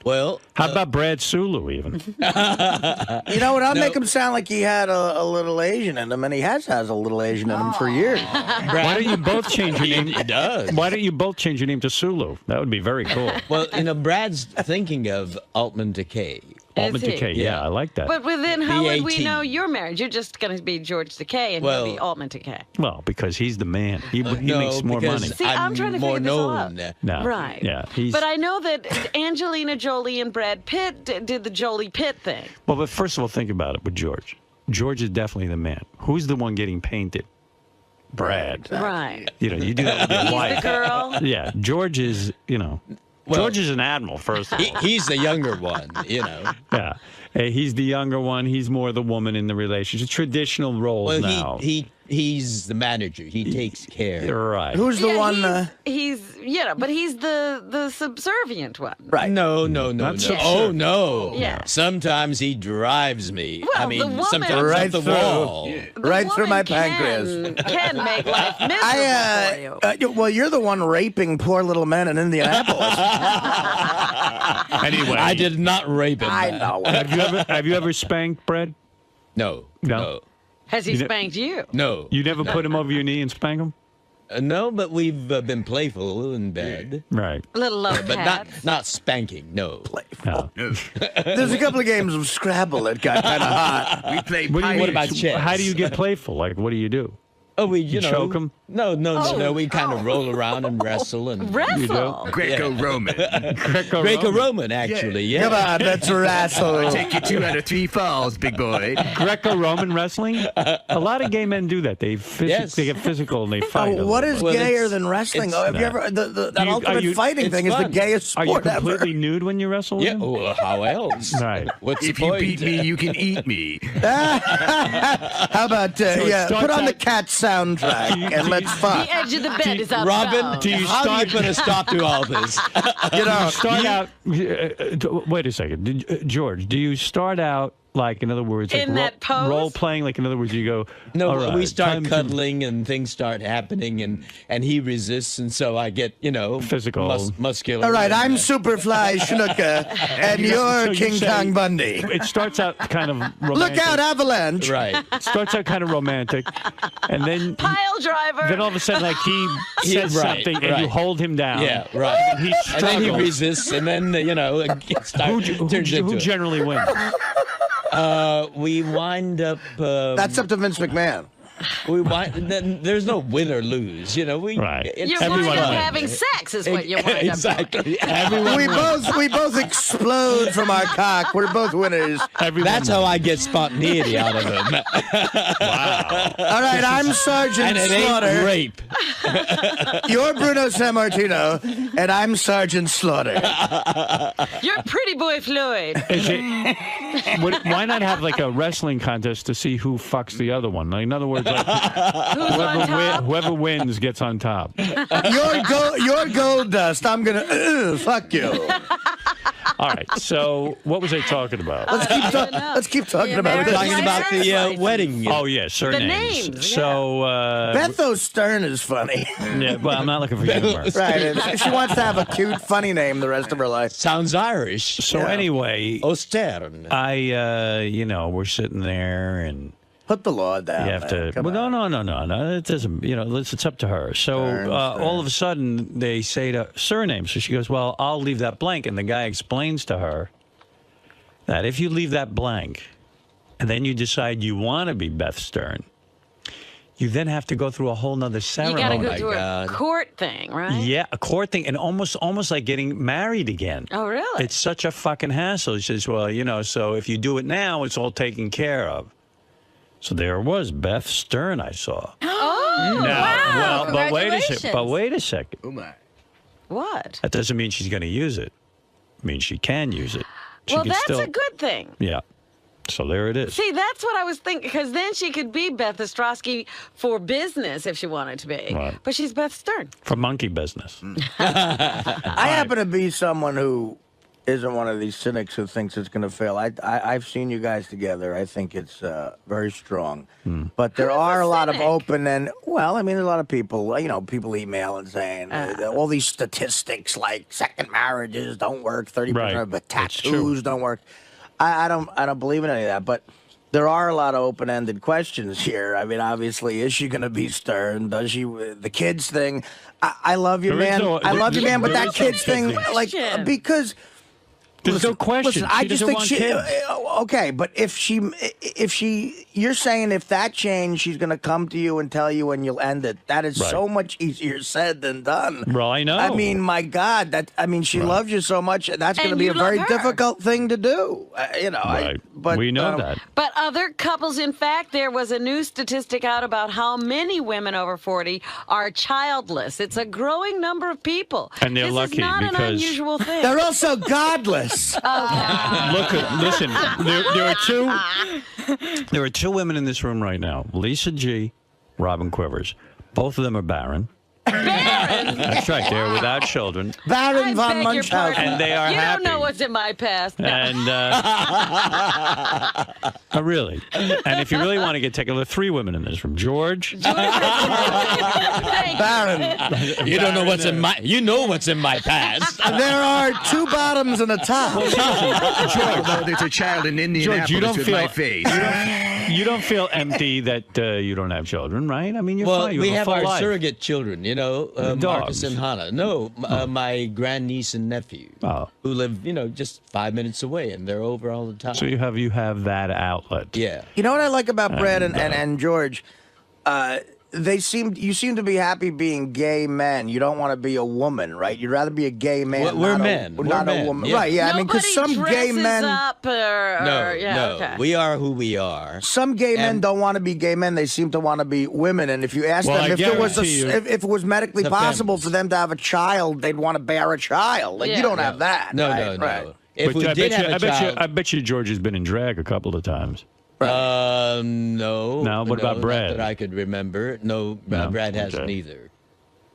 Speaker 3: Well,
Speaker 1: How about Brad Sulu, even?
Speaker 2: You know what? I'll make him sound like he had a little Asian in him, and he has a little Asian in him for years.
Speaker 1: Why don't you both change your name?
Speaker 3: He does.
Speaker 1: Why don't you both change your name to Sulu? That would be very cool.
Speaker 3: well, you know, Brad's thinking of Altman Takei.
Speaker 1: Altman
Speaker 4: he?
Speaker 1: Takei, yeah, I like that.
Speaker 4: But then how would we
Speaker 3: BAT.
Speaker 4: know you're married? You're just going to be George Takei and
Speaker 3: Well-
Speaker 4: he'll be Altman Takei.
Speaker 1: Well, because he's the man. He
Speaker 3: No,
Speaker 1: makes more
Speaker 3: because
Speaker 1: money.
Speaker 4: See, I'm trying to
Speaker 3: more
Speaker 4: figure this all out.
Speaker 3: known.
Speaker 1: No.
Speaker 4: Right.
Speaker 1: Yeah. He's,
Speaker 4: But I know that Angelina Jolie and Brad Pitt did the Jolie Pitt thing.
Speaker 1: well, but first of all, think about it with George. George is definitely the man. Who's the one getting painted? Brad.
Speaker 4: Right.
Speaker 1: You know, you do that with your
Speaker 4: He's the
Speaker 1: wife.
Speaker 4: girl.
Speaker 1: Yeah. George is, you know, George is an admiral, first of all.
Speaker 3: He's the younger one, you know.
Speaker 1: Yeah. Hey, he's the younger one. He's more the woman in the relationship. Traditional roles
Speaker 3: Well,
Speaker 1: now.
Speaker 3: he's the manager. He takes care.
Speaker 1: Right.
Speaker 2: Who's the
Speaker 4: Yeah,
Speaker 2: one?
Speaker 4: He's but he's the subservient one.
Speaker 2: Right.
Speaker 3: No.
Speaker 1: Not so
Speaker 3: Oh
Speaker 1: sure.
Speaker 3: no.
Speaker 4: Yeah.
Speaker 3: Sometimes he drives me.
Speaker 4: Well,
Speaker 3: I
Speaker 4: the
Speaker 3: mean,
Speaker 4: woman-
Speaker 3: sometimes
Speaker 2: Right
Speaker 3: off the
Speaker 2: through.
Speaker 3: wall.
Speaker 2: Right through my
Speaker 4: Woman
Speaker 2: pancreas.
Speaker 4: Can make life miserable for you.
Speaker 2: Well, you're the one raping poor little men in Indianapolis.
Speaker 1: Anyway.
Speaker 3: I did not rape him.
Speaker 2: I know.
Speaker 1: Have you ever spanked Brad?
Speaker 3: No.
Speaker 1: No.
Speaker 3: No.
Speaker 4: Has he
Speaker 1: You know-
Speaker 4: spanked you?
Speaker 3: No.
Speaker 1: You never put him over your knee and spank him?
Speaker 3: No, but we've been playful in bed.
Speaker 1: Right.
Speaker 4: Little love
Speaker 3: But
Speaker 4: cats.
Speaker 3: not spanking. No.
Speaker 1: No.
Speaker 2: There's a couple of games of Scrabble that got kind of hot.
Speaker 10: We played
Speaker 1: What do you
Speaker 10: Pirates.
Speaker 1: mean?
Speaker 3: about chess?
Speaker 1: How do you get playful? Like, what do you do?
Speaker 3: Oh, we
Speaker 1: You
Speaker 3: you know
Speaker 1: choke 'em?
Speaker 3: No. We kind of roll around and wrestle and
Speaker 4: Wrestle?
Speaker 10: Greco-Roman.
Speaker 3: Greco-Roman, actually. Yeah.
Speaker 2: Come on, let's wrestle.
Speaker 10: I'll take you 2 out of 3 falls, big boy.
Speaker 1: Greco-Roman wrestling? A lot of gay men do that. They get physical and they fight.
Speaker 2: What is gayer than wrestling? Have you ever that ultimate fighting thing is the gayest sport
Speaker 1: Are you
Speaker 2: ever.
Speaker 1: completely nude when you wrestle?
Speaker 3: Yeah. Well, how else?
Speaker 1: Right.
Speaker 3: What's
Speaker 10: If
Speaker 3: the
Speaker 10: you
Speaker 3: point?
Speaker 10: beat me, you can eat me.
Speaker 2: How about put on the cat soundtrack and let's fuck.
Speaker 4: The edge of the bed is out
Speaker 3: Robin,
Speaker 4: of bounds.
Speaker 3: how do you put a stop to all this?
Speaker 1: Start out. Wait a second, George. Do you start out like, in other words,
Speaker 4: in that pose?
Speaker 1: Role playing? Like, in other words, you go.
Speaker 3: No,
Speaker 1: all right,
Speaker 3: we start cuddling and things start happening, and he resists, and so I get
Speaker 1: physical,
Speaker 3: muscular.
Speaker 2: All right, I'm Superfly Schnucker, and you're
Speaker 1: so
Speaker 2: King Kong Bundy.
Speaker 1: It starts out kind of romantic.
Speaker 2: Look out, avalanche!
Speaker 3: Right.
Speaker 1: It starts out kind of romantic, and then
Speaker 4: Pile driver.
Speaker 1: Then all of a sudden, like he says something, and you hold him down.
Speaker 3: Yeah, right. And then he resists, and then
Speaker 1: who generally wins?
Speaker 3: We wind up.
Speaker 2: That's up to Vince McMahon.
Speaker 3: There's no win or lose,
Speaker 1: Right.
Speaker 4: You wind up having sex, is what you wind up doing.
Speaker 3: Exactly.
Speaker 2: We both explode from our cock. We're both winners.
Speaker 3: That's how I get spontaneity out of him.
Speaker 1: Wow.
Speaker 2: All right, I'm Sergeant
Speaker 3: And it
Speaker 2: Slaughter.
Speaker 3: ain't rape.
Speaker 2: You're Bruno Sammartino, and I'm Sergeant Slaughter.
Speaker 4: You're Pretty Boy Floyd.
Speaker 1: Why not have like a wrestling contest to see who fucks the other one? Like, in other words, whoever wins gets on top.
Speaker 2: You're gold dust. I'm gonna fuck you.
Speaker 1: All right. So what was I talking about?
Speaker 2: Let's keep talking about it.
Speaker 3: We're talking about the wedding.
Speaker 1: Oh yeah, surnames.
Speaker 4: names,
Speaker 1: So
Speaker 2: Betho Stern is funny.
Speaker 1: yeah, well, I'm not looking for humor.
Speaker 2: Right. She wants to have a cute, funny name the rest of her life.
Speaker 3: Sounds Irish.
Speaker 1: So anyway,
Speaker 3: Ostern.
Speaker 1: we're sitting there and.
Speaker 2: Put the law down.
Speaker 1: You have to. Well, no. It doesn't. It's up to her. So all of a sudden they say to surname. So she goes, "Well, I'll leave that blank." And the guy explains to her that if you leave that blank, and then you decide you want to be Beth Stern, you then have to go through a whole nother ceremony.
Speaker 4: You got to go through a court thing, right?
Speaker 1: Yeah, a court thing, and almost like getting married again.
Speaker 4: Oh, really?
Speaker 1: It's such a fucking hassle. She says, "Well, so if you do it now, it's all taken care of." So there was Beth Stern I saw.
Speaker 11: Oh, wow.
Speaker 1: But wait a second.
Speaker 10: Oh, my.
Speaker 4: What?
Speaker 1: That doesn't mean she's going to use it. It means she can use it.
Speaker 4: Well, that's a good thing.
Speaker 1: Yeah. So there it is.
Speaker 4: See, that's what I was thinking, because then she could be Beth Ostrowski for business if she wanted to be.
Speaker 1: Right.
Speaker 4: But she's Beth Stern.
Speaker 1: For monkey business.
Speaker 2: I happen to be someone who isn't one of these cynics who thinks it's going to fail. I've seen you guys together. I think it's very strong. But there are a lot of open and, there's a lot of people, people email and saying all these statistics like second marriages don't work, 30% of the tattoos don't work. I don't believe in any of that, but there are a lot of open-ended questions here. I mean, obviously, is she going to be Stern? Does she? The kids thing. I love you, man. I love you, man. But that kids thing, because.
Speaker 1: There's no question.
Speaker 2: Listen, I just think
Speaker 1: kids.
Speaker 2: Okay, but if she, you're saying if that changed, she's going to come to you and tell you and you'll end it. That is so much easier said than done.
Speaker 1: Well, I know.
Speaker 2: I mean, my God, she loves you so much. That's going to be a very difficult thing to do.
Speaker 1: But we know that.
Speaker 4: But other couples, in fact, there was a new statistic out about how many women over 40 are childless. It's a growing number of people.
Speaker 1: And they're lucky
Speaker 4: because this is not an unusual thing.
Speaker 2: They're also godless.
Speaker 1: Listen, there are two women in this room right now. Lisa G, Robin Quivers. Both of them are barren.
Speaker 4: Barren?
Speaker 1: That's right. They're without children.
Speaker 2: Baron von Munchausen.
Speaker 1: And they are happy.
Speaker 4: You don't know what's in my past. No.
Speaker 1: And really. And if you really want to get technical, there are three women in this room. George.
Speaker 2: Baron.
Speaker 3: You don't know what's in my. You know what's in my past.
Speaker 2: There are two bottoms and a top.
Speaker 10: George, there's a child in Indianapolis with my face.
Speaker 1: You don't feel empty that you don't have children, right? I mean, you're fine.
Speaker 3: We have our
Speaker 1: life.
Speaker 3: surrogate children, Marcus and Hannah. No, my grandniece and nephew, who live, just 5 minutes away, and they're over all the time.
Speaker 1: So you have that outlet.
Speaker 3: Yeah.
Speaker 2: You know what I like about Brad and George? you seem to be happy being gay men. You don't want to be a woman, right? You'd rather be a gay man.
Speaker 3: We're
Speaker 2: not
Speaker 3: men.
Speaker 2: Not
Speaker 3: We're
Speaker 2: a
Speaker 3: men.
Speaker 2: woman.
Speaker 3: Yeah.
Speaker 2: Right, yeah. I mean, because some gay men.
Speaker 4: Up
Speaker 3: No. We are who we are.
Speaker 2: Some gay men don't want to be gay men. They seem to want to be women. And if you ask them if it was medically possible for them to have a child, they'd want to bear a child. Like, you don't have that.
Speaker 3: No,
Speaker 2: right?
Speaker 3: no.
Speaker 2: Right.
Speaker 3: If we did have a child,
Speaker 1: I bet you George has been in drag a couple of times.
Speaker 3: no.
Speaker 1: No, what about Brad?
Speaker 3: Not that I could remember. No, Brad hasn't either.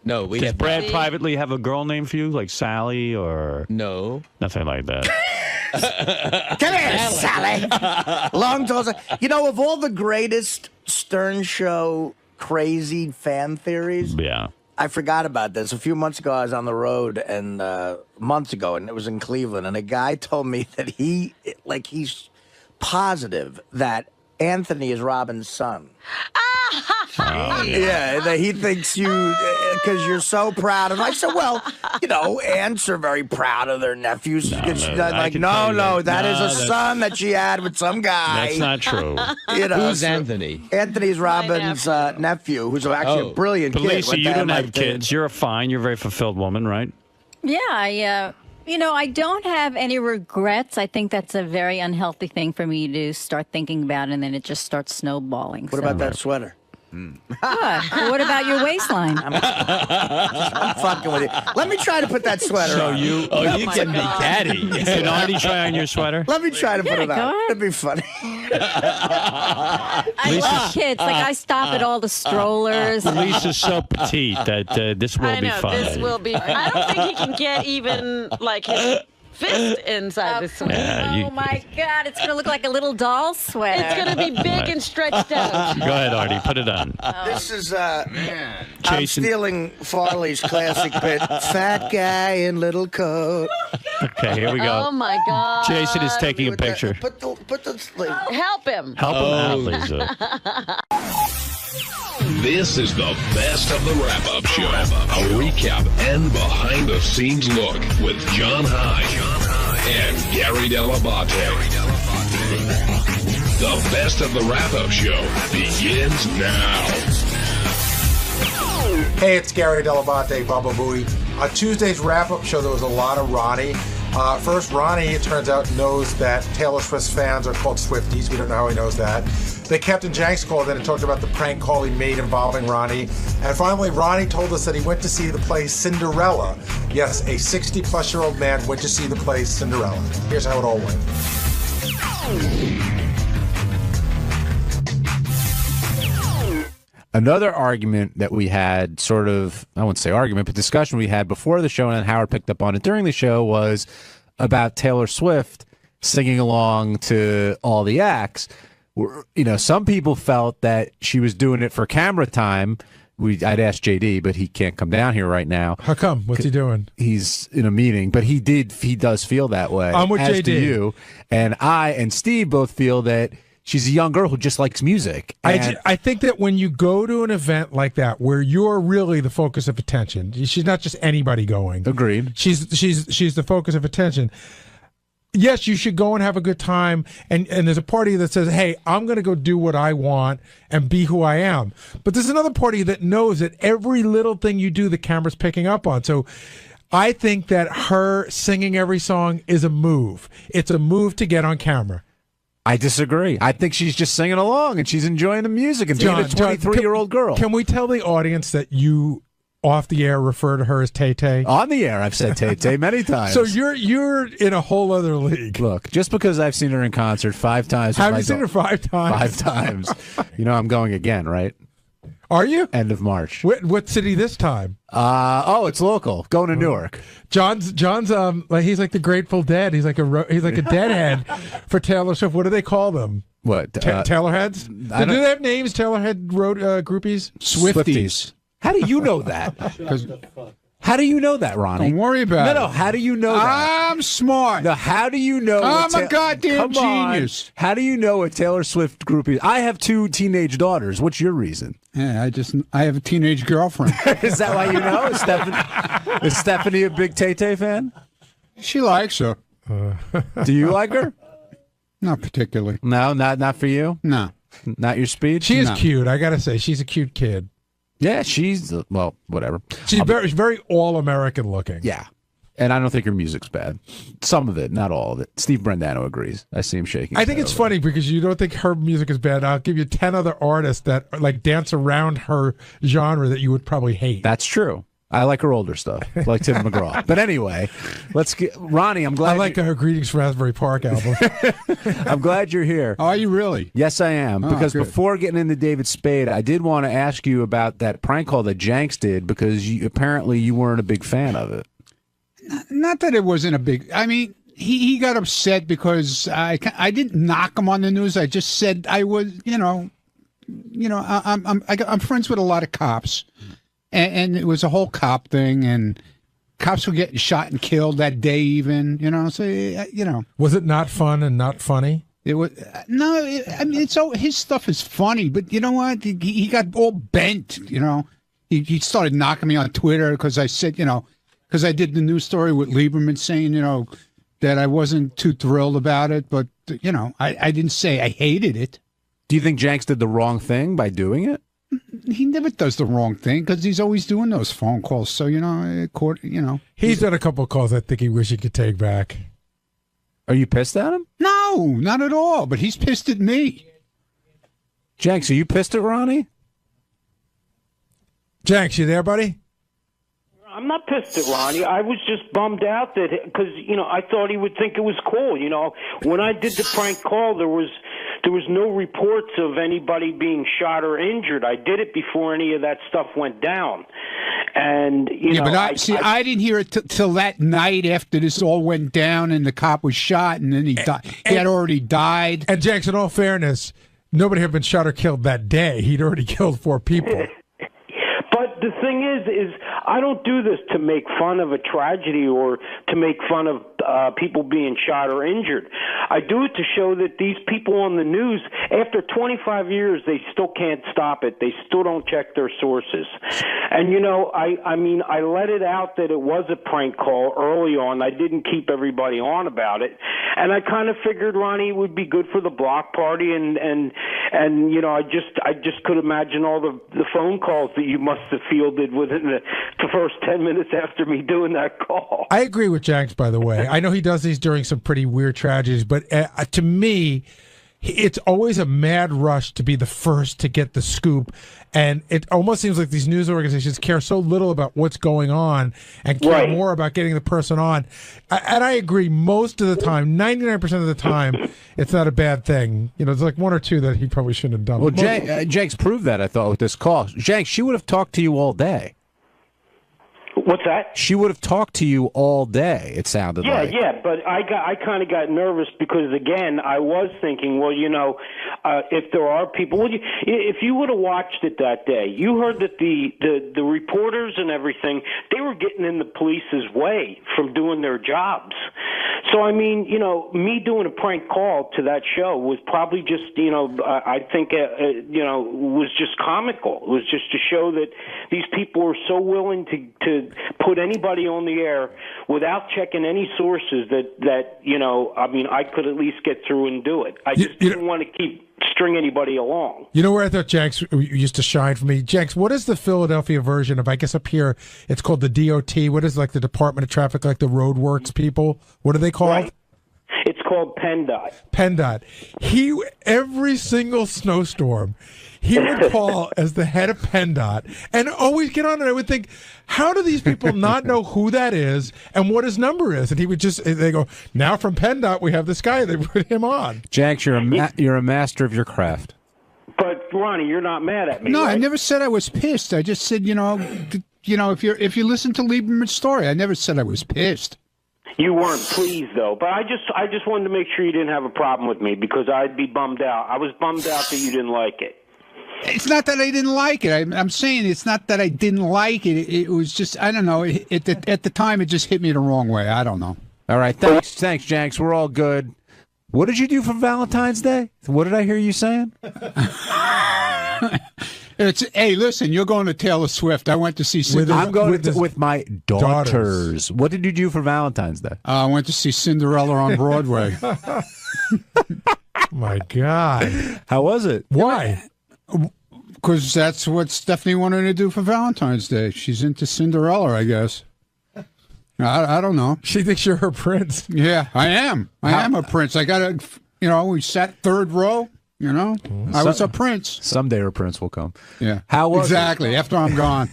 Speaker 3: No, we
Speaker 1: Does
Speaker 3: have
Speaker 1: Brad
Speaker 3: not.
Speaker 1: privately have a girl name for you, like Sally or
Speaker 3: No,
Speaker 1: nothing like that?
Speaker 2: Come here, Sally. Long toes. You know, of all the greatest Stern Show crazy fan theories, I forgot about this. A few months ago, I was on the road, and months ago, and it was in Cleveland, and a guy told me that he's positive that Anthony is Robin's son. Yeah, that he thinks you, because you're so proud. And I said, well, aunts are very proud of their nephews. That is a son that she had with some guy.
Speaker 1: That's not true.
Speaker 3: Who's Anthony?
Speaker 2: Anthony's Robin's nephew, who's actually a brilliant kid.
Speaker 1: Lisa, you don't have kids. You're fine. You're a very fulfilled woman, right?
Speaker 11: Yeah, I don't have any regrets. I think that's a very unhealthy thing for me to start thinking about, and then it just starts snowballing.
Speaker 2: What about that sweater?
Speaker 11: What about your waistline?
Speaker 2: I'm fucking with you. Let me try to put that sweater on.
Speaker 3: You can be catty.
Speaker 1: Can Artie try on your sweater?
Speaker 2: Let me try to put it on. It'd be funny.
Speaker 11: I love kids. Like, I stop at all the strollers.
Speaker 1: Lisa's so petite that this will be fun.
Speaker 4: This will be. I don't think he can get even like his fist inside the sweater.
Speaker 11: Oh my God! It's gonna look like a little doll sweater.
Speaker 4: It's gonna be big and stretched out.
Speaker 1: Go ahead, Artie. Put it on.
Speaker 2: This is I'm stealing Farley's classic bit. Fat guy in little coat.
Speaker 1: Okay, here we go.
Speaker 4: Oh my God!
Speaker 1: Jason is taking a picture.
Speaker 2: Put the sleeve.
Speaker 4: Help him.
Speaker 1: Help him out, Lisa.
Speaker 13: This is the best of the wrap-up show. A recap and behind-the-scenes look with John High and Gary 𝗏𝗏𝗏𝗏. The best of the wrap-up show begins now.
Speaker 8: Hey, it's Gary 𝗏𝗏𝗏𝗏, Baba Booey. On Tuesday's wrap-up show, there was a lot of Ronnie. First, Ronnie, it turns out, knows that Taylor Swift's fans are called Swifties. We don't know how he knows that. Then Captain Jenks called in and talked about the prank call he made involving Ronnie. And finally, Ronnie told us that he went to see the play Cinderella. Yes, a 60-plus-year-old man went to see the play Cinderella. Here's how it all went.
Speaker 14: Another argument that we had, sort of, I wouldn't say argument, but discussion we had before the show, and then Howard picked up on it during the show, was about Taylor Swift singing along to all the acts. Some people felt that she was doing it for camera time. I'd asked JD, but he can't come down here right now.
Speaker 15: How come? What's he doing?
Speaker 14: He's in a meeting, but he does feel that way.
Speaker 15: I'm with
Speaker 14: as
Speaker 15: JD.
Speaker 14: Do you. And I and Steve both feel that she's a young girl who just likes music.
Speaker 15: I think that when you go to an event like that, where you're really the focus of attention, she's not just anybody going.
Speaker 14: Agreed.
Speaker 15: She's the focus of attention. Yes, you should go and have a good time, and there's a party that says, hey, I'm going to go do what I want and be who I am. But there's another party that knows that every little thing you do, the camera's picking up on. So I think that her singing every song is a move. It's a move to get on camera.
Speaker 14: I disagree. I think she's just singing along, and she's enjoying the music and being a 23-year-old girl.
Speaker 15: Can we tell the audience that you, off the air, refer to her as Tay-Tay?
Speaker 14: On the air, I've said Tay-Tay many times.
Speaker 15: So you're in a whole other league.
Speaker 14: Look, just because I've seen her in concert 5 times.
Speaker 15: Have you seen her 5 times?
Speaker 14: 5 times. I'm going again, right?
Speaker 15: Are you?
Speaker 14: End of March.
Speaker 15: What city this time?
Speaker 14: It's local. Going to Newark.
Speaker 15: John's he's like the Grateful Dead. He's like a deadhead for Taylor Swift. What do they call them?
Speaker 14: What?
Speaker 15: Taylorheads? Do they have names? Taylorhead road groupies?
Speaker 14: Swifties. How do you know that? How do you know that, Ronnie?
Speaker 10: Don't worry about it.
Speaker 14: No, how do you know that?
Speaker 10: I'm smart.
Speaker 14: No, how do you know?
Speaker 10: I'm a goddamn genius.
Speaker 14: How do you know what Taylor Swift group is? I have 2 teenage daughters. What's your reason?
Speaker 10: Yeah, I have a teenage girlfriend.
Speaker 14: Is that why you know? Is Stephanie a big Tay-Tay fan?
Speaker 10: She likes her.
Speaker 14: Do you like her?
Speaker 10: Not particularly.
Speaker 14: No, not for you?
Speaker 10: No.
Speaker 14: Not your speed?
Speaker 15: She is cute. I got to say, she's a cute kid.
Speaker 14: Yeah, she's well, whatever.
Speaker 15: She's very all-American looking.
Speaker 14: Yeah. And I don't think her music's bad. Some of it, not all of it. Steve Brandano agrees. I see him shaking.
Speaker 15: I think it's funny because you don't think her music is bad. I'll give you 10 other artists that like dance around her genre that you would probably hate.
Speaker 14: That's true. I like her older stuff, like Tim McGraw. But anyway, let's get Ronnie. I'm glad.
Speaker 15: I like her Greetings from Asbury Park album.
Speaker 14: I'm glad you're here.
Speaker 16: Oh, are you really?
Speaker 14: Yes, I am.
Speaker 16: Oh,
Speaker 14: because
Speaker 16: good.
Speaker 14: before getting into David Spade, I did want to ask you about that prank call that Jenks did because apparently you weren't a big fan of it.
Speaker 16: Not that it wasn't a big. I mean, he got upset because I didn't knock him on the news. I just said I was, I'm friends with a lot of cops, and it was a whole cop thing, and cops were getting shot and killed that day, even. So
Speaker 15: Was it not fun and not funny?
Speaker 16: It was no. I mean, his stuff is funny, but you know what? He got all bent. He started knocking me on Twitter because I said, because I did the news story with Lieberman saying, that I wasn't too thrilled about it. But, I didn't say I hated it.
Speaker 14: Do you think Jenks did the wrong thing by doing it?
Speaker 16: He never does the wrong thing because he's always doing those phone calls. So,
Speaker 15: He's done a couple of calls I think he wish he could take back.
Speaker 14: Are you pissed at him?
Speaker 16: No, not at all. But he's pissed at me.
Speaker 14: Jenks, are you pissed at Ronnie?
Speaker 15: Jenks, you there, buddy?
Speaker 17: I'm not pissed at Ronnie. I was just bummed out that because I thought he would think it was cool. When I did the prank call, there was no reports of anybody being shot or injured. I did it before any of that stuff went down, and
Speaker 16: I didn't hear it till that night after this all went down and the cop was shot and then he died. He had already died.
Speaker 15: And Jenks, in all fairness, nobody had been shot or killed that day. He'd already killed 4 people.
Speaker 17: But the thing is I don't do this to make fun of a tragedy or to make fun of people being shot or injured. I do it to show that these people on the news, after 25 years, they still can't stop it. They still don't check their sources. And, I let it out that it was a prank call early on. I didn't keep everybody on about it. And I kind of figured, Ronnie, it would be good for the block party. And I just could imagine all the phone calls that you must have fielded within the first 10 minutes after me doing that call.
Speaker 15: I agree with Jenks, by the way. I know he does these during some pretty weird tragedies, but to me, it's always a mad rush to be the first to get the scoop. And it almost seems like these news organizations care so little about what's going on and care more about getting the person on. And I agree most of the time, 99% of the time, it's not a bad thing. There's like 1 or 2 that he probably shouldn't have done.
Speaker 14: Well, Jenks proved that, I thought, with this call. Jenks, she would have talked to you all day.
Speaker 17: What's that?
Speaker 14: She would have talked to you all day, it sounded like.
Speaker 17: Yeah, but I kind of got nervous because, again, I was thinking, well, if there are people, if you would have watched it that day, you heard that the reporters and everything, they were getting in the police's way from doing their jobs. So, I mean, me doing a prank call to that show was probably just, I think, was just comical. It was just to show that these people were so willing to put anybody on the air without checking any sources that I could at least get through and do it. I just didn't want to string anybody along.
Speaker 15: You know where I thought Jenks used to shine for me? Jenks, what is the Philadelphia version of, I guess up here, it's called the DOT. What is like the Department of Traffic, like the roadworks people? What are they called?
Speaker 17: Right. It's called PennDOT.
Speaker 15: PennDOT. Every single snowstorm, he would call as the head of PennDOT and always get on it. I would think, how do these people not know who that is and what his number is? And he would they go, now from PennDOT, we have this guy. They put him on.
Speaker 14: Jenks, you're a master of your craft.
Speaker 17: But, Ronnie, you're not mad at me,
Speaker 16: No,
Speaker 17: right?
Speaker 16: I never said I was pissed. I just said, if you listen to Lieberman's story, I never said I was pissed.
Speaker 17: You weren't pleased, though. But I just wanted to make sure you didn't have a problem with me because I'd be bummed out. I was bummed out that you didn't like it.
Speaker 16: It's not that I didn't like it. I'm saying it's not that I didn't like it. It was just, I don't know. At the time, it just hit me the wrong way. I don't know.
Speaker 14: All right. Thanks, Jenks. We're all good. What did you do for Valentine's Day? What did I hear you saying?
Speaker 16: Hey, listen, you're going to Taylor Swift. I went to see Cinderella.
Speaker 14: I'm going with my daughters. What did you do for Valentine's Day?
Speaker 16: I went to see Cinderella on Broadway.
Speaker 15: My God.
Speaker 14: How was it?
Speaker 15: Why?
Speaker 16: Because that's what Stephanie wanted to do for Valentine's Day. She's into Cinderella, I guess. I don't know.
Speaker 15: She thinks you're her prince.
Speaker 16: Yeah, I am. I am a prince. I got a, we sat third row. I was a prince.
Speaker 14: Someday her prince will come.
Speaker 16: Yeah.
Speaker 14: How was
Speaker 16: exactly
Speaker 14: it?
Speaker 16: After I'm gone.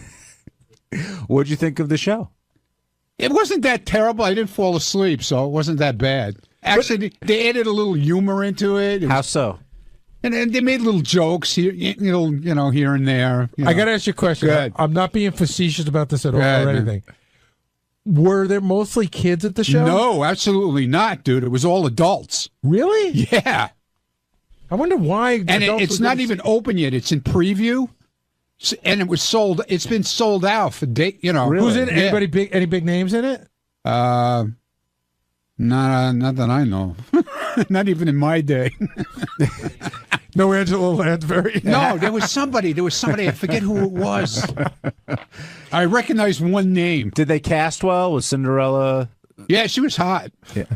Speaker 14: What'd you think of the show?
Speaker 16: It wasn't that terrible. I didn't fall asleep, so it wasn't that bad. Actually, they added a little humor into it.
Speaker 14: How so?
Speaker 16: And they made little jokes here, here and there.
Speaker 15: I got to ask you a question.
Speaker 16: Good.
Speaker 15: I'm not being facetious about this at all or anything. Were there mostly kids at the show?
Speaker 16: No, absolutely not, dude. It was all adults.
Speaker 15: Really?
Speaker 16: Yeah.
Speaker 15: I wonder why.
Speaker 16: And it's not even open yet. It's in preview, and it was sold. It's been sold out for date.
Speaker 15: Really? Who's in it? Anybody big? Any big names in it?
Speaker 16: Not that I know. Not even in my day.
Speaker 15: No Angela Lansbury.
Speaker 16: No, there was somebody. I forget who it was. I recognized one name.
Speaker 14: Did they cast well? Was Cinderella?
Speaker 16: Yeah, she was hot.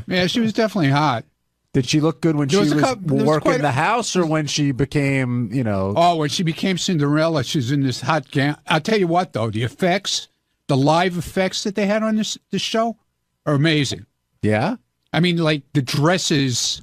Speaker 16: Yeah, she was definitely hot.
Speaker 14: Did she look good when she was working the house, or when she became,
Speaker 16: Oh, when she became Cinderella, she's in this hot gown. I'll tell you what, though, the effects, the live effects that they had on this show are amazing.
Speaker 14: Yeah?
Speaker 16: I mean, like, the dresses,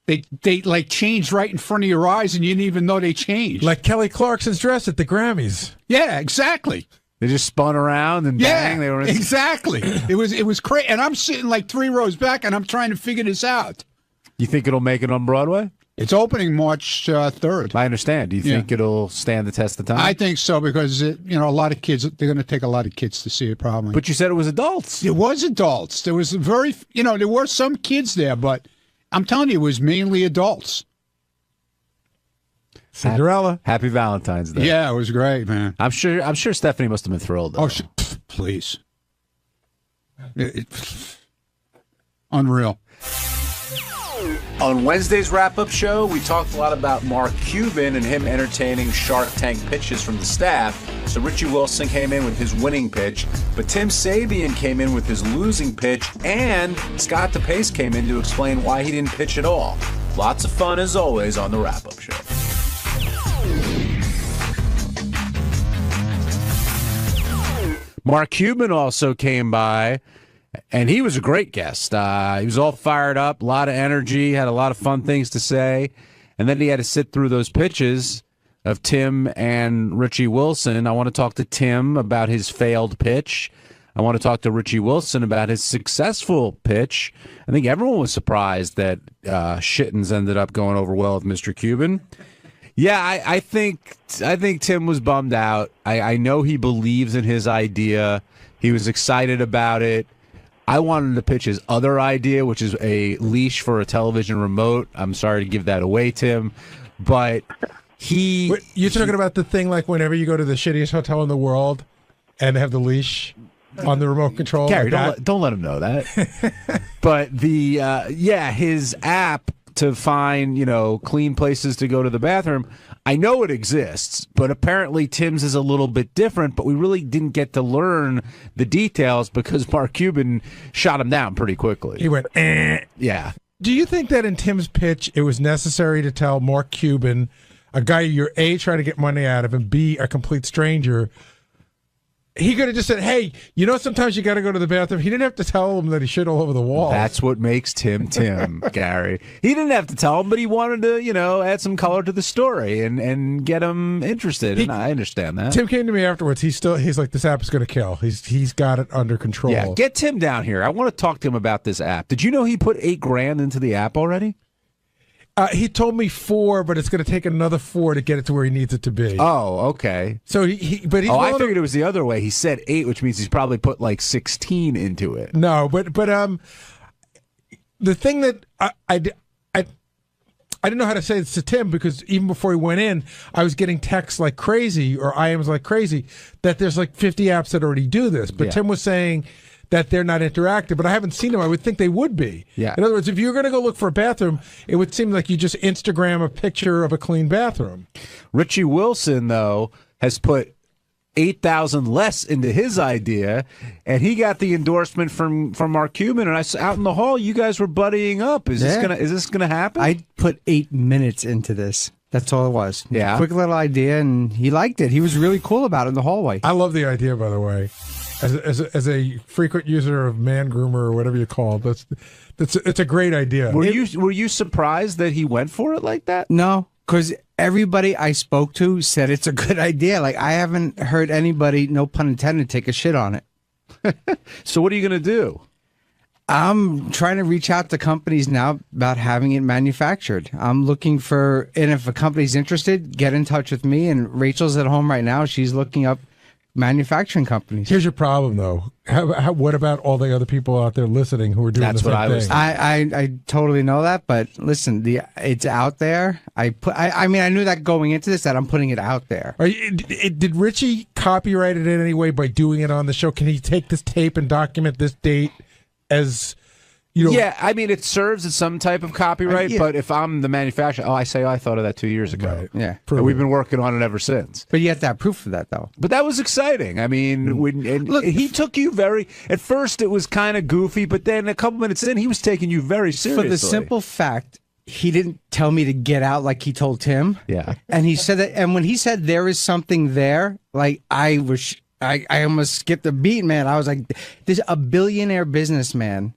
Speaker 16: they like changed right in front of your eyes, and you didn't even know they changed.
Speaker 15: Like Kelly Clarkson's dress at the Grammys.
Speaker 16: Yeah, exactly.
Speaker 14: They just spun around and bang. They were
Speaker 16: exactly. It was crazy, and I'm sitting like 3 rows back, and I'm trying to figure this out.
Speaker 14: You think it'll make it on Broadway?
Speaker 16: It's opening March 3rd.
Speaker 14: I understand. Do you think it'll stand the test of time?
Speaker 16: I think so, because a lot of kids. They're going to take a lot of kids to see it, probably.
Speaker 14: But you said it was adults.
Speaker 16: It was adults. There was there were some kids there, but I'm telling you, it was mainly adults.
Speaker 15: Cinderella.
Speaker 14: Happy Valentine's Day.
Speaker 16: Yeah, it was great, man.
Speaker 14: I'm sure Stephanie must have been thrilled. Though.
Speaker 16: Please. Unreal.
Speaker 14: On Wednesday's wrap-up show, we talked a lot about Mark Cuban and him entertaining Shark Tank pitches from the staff. So Richie Wilson came in with his winning pitch, but Tim Sabean came in with his losing pitch, and Scott DePace came in to explain why he didn't pitch at all. Lots of fun, as always, on the wrap-up show. Mark Cuban also came by, and he was a great guest. He was all fired up, a lot of energy, had a lot of fun things to say. And then he had to sit through those pitches of Tim and Richie Wilson. I want to talk to Tim about his failed pitch. I want to talk to Richie Wilson about his successful pitch. I think everyone was surprised that Shittens ended up going over well with Mr. Cuban. Yeah, I think Tim was bummed out. I know he believes in his idea. He was excited about it. I wanted to pitch his other idea, which is a leash for a television remote. I'm sorry to give that away, Tim, but
Speaker 15: you're talking about the thing like whenever you go to the shittiest hotel in the world and have the leash on the remote control.
Speaker 14: Gary,
Speaker 15: like
Speaker 14: don't let him know that. But his app to find, clean places to go to the bathroom. I know it exists, but apparently Tim's is a little bit different, but we really didn't get to learn the details because Mark Cuban shot him down pretty quickly.
Speaker 15: He went, eh.
Speaker 14: Yeah.
Speaker 15: Do you think that in Tim's pitch, it was necessary to tell Mark Cuban, a guy you're A, trying to get money out of, and B, a complete stranger, he could have just said, hey, sometimes you got to go to the bathroom. He didn't have to tell him that he shit all over the wall.
Speaker 14: That's what makes Tim, Gary. He didn't have to tell him, but he wanted to, add some color to the story and get him interested, and I understand that.
Speaker 15: Tim came to me afterwards. He's like, this app is going to kill. He's got it under control.
Speaker 14: Yeah, get Tim down here. I want to talk to him about this app. Did you know he put $8,000 into the app already?
Speaker 15: He told me 4, but it's going to take another 4 to get it to where he needs it to be.
Speaker 14: Oh, okay.
Speaker 15: So I
Speaker 14: figured it was the other way. He said 8, which means he's probably put like 16 into it.
Speaker 15: No, but the thing that I didn't know how to say this to Tim, because even before he went in, I was getting texts like crazy, or IMs like crazy, that there's like 50 apps that already do this. But Tim was saying that they're not interactive, but I haven't seen them. I would think they would be.
Speaker 14: Yeah.
Speaker 15: In other words, if you're going to go look for a bathroom, it would seem like you just Instagram a picture of a clean bathroom.
Speaker 14: Richie Wilson, though, has put $8,000 less into his idea, and he got the endorsement from Mark Cuban. And I saw out in the hall, you guys were buddying up. Is this gonna happen?
Speaker 18: I put 8 minutes into this. That's all it was.
Speaker 14: Yeah.
Speaker 18: Quick little idea, and he liked it. He was really cool about it in the hallway.
Speaker 15: I love the idea, by the way. As a frequent user of Man Groomer or whatever you call it, it's a great idea.
Speaker 14: Were you surprised that he went for it like that?
Speaker 18: No, because everybody I spoke to said it's a good idea. Like, I haven't heard anybody, no pun intended, take a shit on it.
Speaker 14: So what are you going to do?
Speaker 18: I'm trying to reach out to companies now about having it manufactured. I'm looking for, and if a company's interested, get in touch with me. And Rachel's at home right now. She's looking up manufacturing companies.
Speaker 15: Here's your problem, though. What about all the other people out there listening who are doing the same thing?
Speaker 18: I totally know that, but listen, it's out there. I mean, I knew that going into this, that I'm putting it out there.
Speaker 15: Did Richie copyright it in any way by doing it on the show? Can he take this tape and document this date as...
Speaker 14: Yeah, I mean, it serves as some type of copyright, but if I'm the manufacturer, I thought of that 2 years ago.
Speaker 15: Right.
Speaker 18: Yeah.
Speaker 14: And we've been working on it ever since.
Speaker 18: But you have to have proof of that, though.
Speaker 14: But that was exciting. I mean, look, he took you at first it was kind of goofy, but then a couple minutes in, he was taking you very seriously.
Speaker 18: For the simple fact, he didn't tell me to get out like he told Tim.
Speaker 14: Yeah.
Speaker 18: And he said that, and when he said there is something there, like I almost skipped a beat, man. I was like, there's a billionaire businessman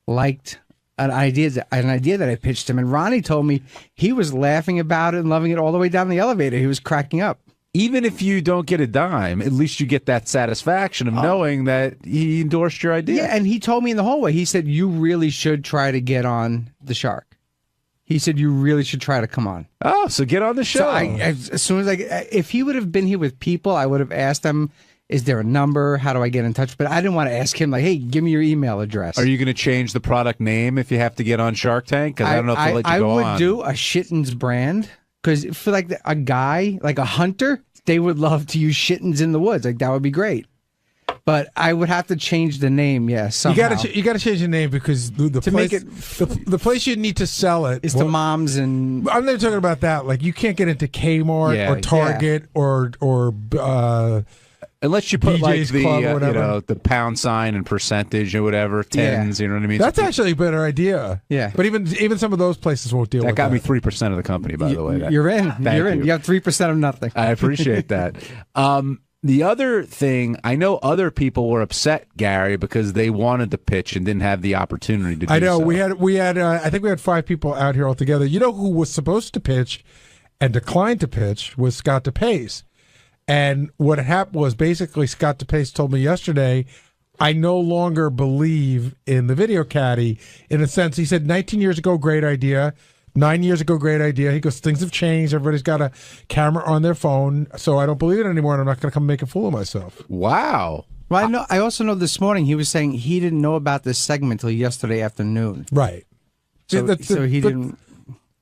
Speaker 18: liked an idea that I pitched him, and Ronnie told me he was laughing about it and loving it all the way down the elevator. He was cracking up.
Speaker 14: Even if you don't get a dime, at least you get that satisfaction of knowing that he endorsed your idea.
Speaker 18: Yeah, and he told me in the hallway, he said, you really should try to get on the Shark. He said, you really should try to come on.
Speaker 14: Oh, so get on the show.
Speaker 18: So as soon as if he would have been here with people, I would have asked him, is there a number? How do I get in touch? But I didn't want to ask him, like, hey, give me your email address.
Speaker 14: Are you going to change the product name if you have to get on Shark Tank? Because I don't know if they'll let you go on.
Speaker 18: I would do a Shittens brand, because for like a guy, like a hunter, they would love to use Shittens in the woods. Like, that would be great. But I would have to change the name, somehow.
Speaker 15: You got to change the name, because the place you need to sell it
Speaker 18: is to moms, and
Speaker 15: I'm not talking about that. Like, you can't get into Kmart or Target or
Speaker 14: unless you put
Speaker 15: BJ's
Speaker 14: like the pound sign and percentage or whatever, tens, you know what I mean?
Speaker 15: That's actually a better idea.
Speaker 18: Yeah.
Speaker 15: But even some of those places won't deal with that.
Speaker 14: That got me 3% of the company, by the way.
Speaker 18: You're in.
Speaker 14: Thank you.
Speaker 18: You have 3% of nothing.
Speaker 14: I appreciate that. The other thing, I know other people were upset, Gary, because they wanted to pitch and didn't have the opportunity to do so.
Speaker 15: I know. We had I think we had 5 people out here altogether. You know who was supposed to pitch and declined to pitch was 𝗦𝗵cie𝘄𝗿𝗍. And what happened was, basically, 𝗦𝗵cie𝘄𝗿𝗍 told me yesterday, I no longer believe in the video caddy. In a sense, he said 19 years ago, great idea. 9 years ago, great idea. He goes, things have changed. Everybody's got a camera on their phone, so I don't believe it anymore, and I'm not going to come make a fool of myself.
Speaker 14: Wow.
Speaker 18: Well, I also know this morning he was saying he didn't know about this segment until yesterday afternoon.
Speaker 15: Right.
Speaker 18: So he didn't...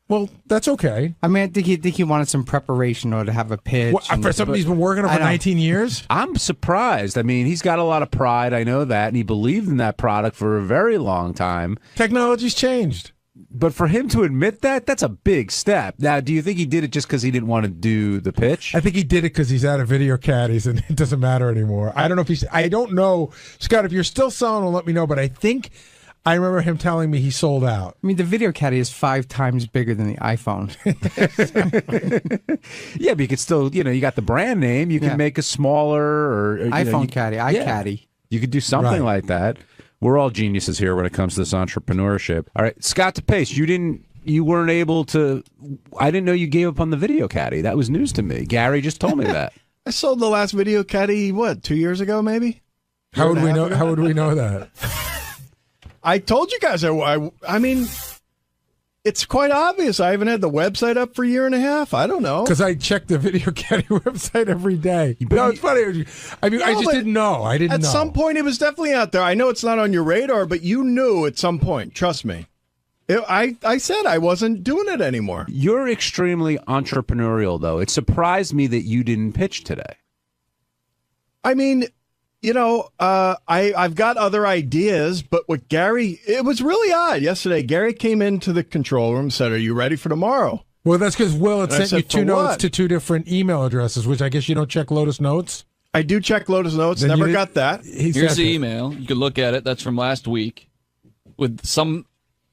Speaker 15: Well, that's okay.
Speaker 18: I mean, I think he wanted some preparation or to have a pitch.
Speaker 15: For somebody who's been working on for 19 years?
Speaker 14: I'm surprised. I mean, he's got a lot of pride. I know that. And he believed in that product for a very long time.
Speaker 15: Technology's changed.
Speaker 14: But for him to admit that, that's a big step. Now, do you think he did it just because he didn't want to do the pitch?
Speaker 15: I think he did it because he's out of video caddies and it doesn't matter anymore. I don't know if he's... I don't know. Scott, if you're still selling them, let me know. But I think... I remember him telling me he sold out.
Speaker 18: I mean, the video caddy is 5 times bigger than the iPhone.
Speaker 14: Yeah, but you could still, you got the brand name. You can make a smaller or
Speaker 18: iPhone caddy, iCaddy.
Speaker 14: You could do something like that. We're all geniuses here when it comes to this entrepreneurship. All right, 𝗦𝗵cie𝘄𝗿𝗍, you weren't able to. I didn't know you gave up on the video caddy. That was news to me. Gary just told me that.
Speaker 10: I sold the last video caddy 2 years ago, maybe.
Speaker 15: How would we know? How would we know that?
Speaker 10: I told you guys. I mean, it's quite obvious. I haven't had the website up for a year and a half. I don't know.
Speaker 15: Because I check the video caddy website every day. No, it's funny. I mean, I just didn't know.
Speaker 10: At some point, it was definitely out there. I know it's not on your radar, but you knew at some point. Trust me. I said I wasn't doing it anymore.
Speaker 14: You're extremely entrepreneurial, though. It surprised me that you didn't pitch today.
Speaker 10: I mean... I've got other ideas, but it was really odd yesterday. Gary came into the control room and said, "Are you ready for tomorrow?"
Speaker 15: Well, that's because Will had sent you 2 notes to 2 different email addresses, which I guess you don't check Lotus Notes.
Speaker 10: I do check Lotus Notes. Never got that.
Speaker 19: Here's the email. You can look at it. That's from last week with some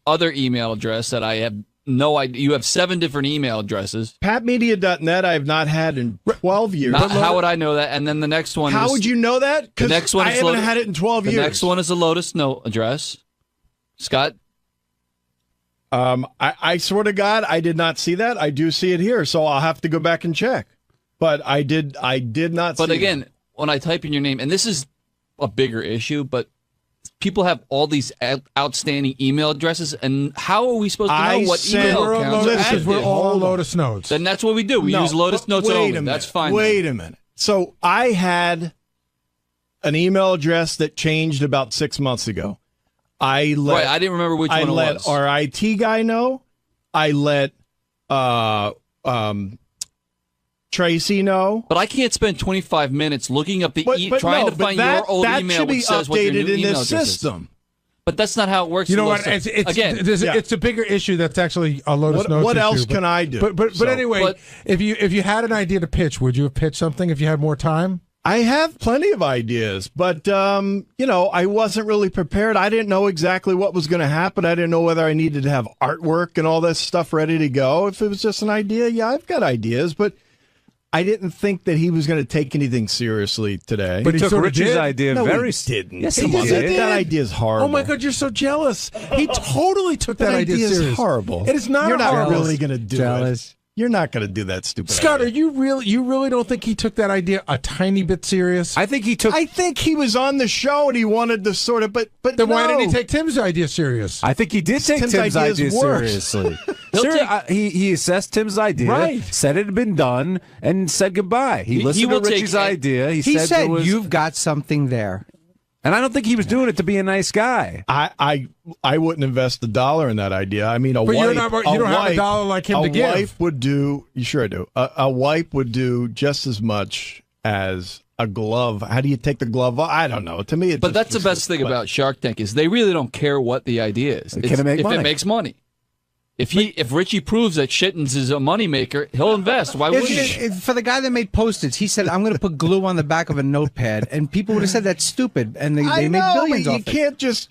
Speaker 19: other email address that I have no idea. You have 7 different email addresses.
Speaker 10: Patmedia.net I have not had in 12 years.
Speaker 19: How would I know that? And then the next one
Speaker 10: How
Speaker 19: is...
Speaker 10: would you know that?
Speaker 19: The next one
Speaker 10: I
Speaker 19: is
Speaker 10: haven't had it in 12 years.
Speaker 19: The next one is a Lotus Note address. Scott?
Speaker 10: I swear to God, I did not see that. I do see it here, so I'll have to go back and check. But I did not see it.
Speaker 19: But again, when I type in your name, and this is a bigger issue, but people have all these outstanding email addresses, and how are we supposed to know what email accounts are active?
Speaker 15: We're all Lotus Notes.
Speaker 19: Then that's what we do. We use Lotus Notes only. That's fine.
Speaker 10: Wait a minute. So I had an email address that changed about 6 months ago. I
Speaker 19: didn't remember which one it was.
Speaker 10: I let our IT guy know. I let Tracy know.
Speaker 19: But I can't spend 25 minutes looking up trying to find your old email which says what your new email address is. But that's not how it works.
Speaker 15: You know what? It's a bigger issue. That's actually a Lotus Notes.
Speaker 10: What else
Speaker 15: issue,
Speaker 10: can I do?
Speaker 15: But anyway, if you had an idea to pitch, would you have pitched something if you had more time?
Speaker 10: I have plenty of ideas, but I wasn't really prepared. I didn't know exactly what was going to happen. I didn't know whether I needed to have artwork and all this stuff ready to go. If it was just an idea, yeah, I've got ideas, but I didn't think that he was going to take anything seriously today.
Speaker 14: But he took Richie's idea
Speaker 10: very didn't.
Speaker 14: Yes, he did.
Speaker 10: That idea is horrible.
Speaker 15: Oh my God, you're so jealous. He totally took that idea
Speaker 10: is
Speaker 15: serious.
Speaker 10: horrible.
Speaker 15: It is not.
Speaker 10: You're not
Speaker 15: horrible.
Speaker 10: really going to do it. You're not going to do that stupid
Speaker 15: Scott,
Speaker 10: idea.
Speaker 15: are you really don't think he took that idea a tiny bit serious?
Speaker 14: I think he took.
Speaker 10: I think he was on the show and he wanted to sort of, but
Speaker 15: then why didn't he take Tim's idea serious?
Speaker 14: I think he did take Tim's idea seriously. He assessed Tim's idea,
Speaker 15: right?
Speaker 14: Said it had been done, and said goodbye. He listened to Richie's idea. He said
Speaker 18: you've got something there.
Speaker 14: And I don't think he was doing it to be a nice guy.
Speaker 10: I wouldn't invest $1 in that idea. I mean,
Speaker 15: but you don't have a dollar like him to give.
Speaker 10: A wife would do. You sure I do. A wife would do just as much as a glove. How do you take the glove off? I don't know. To me,
Speaker 19: but that's the best thing about Shark Tank is they really don't care what the idea is.
Speaker 14: Can it make money?
Speaker 19: If it makes money. If Richie proves that Shittens is a moneymaker, he'll invest. Why wouldn't he?
Speaker 18: For the guy that made Post-its, he said, I'm going to put glue on the back of a notepad. And people would have said that's stupid. And they made billions off it.
Speaker 10: You can't just...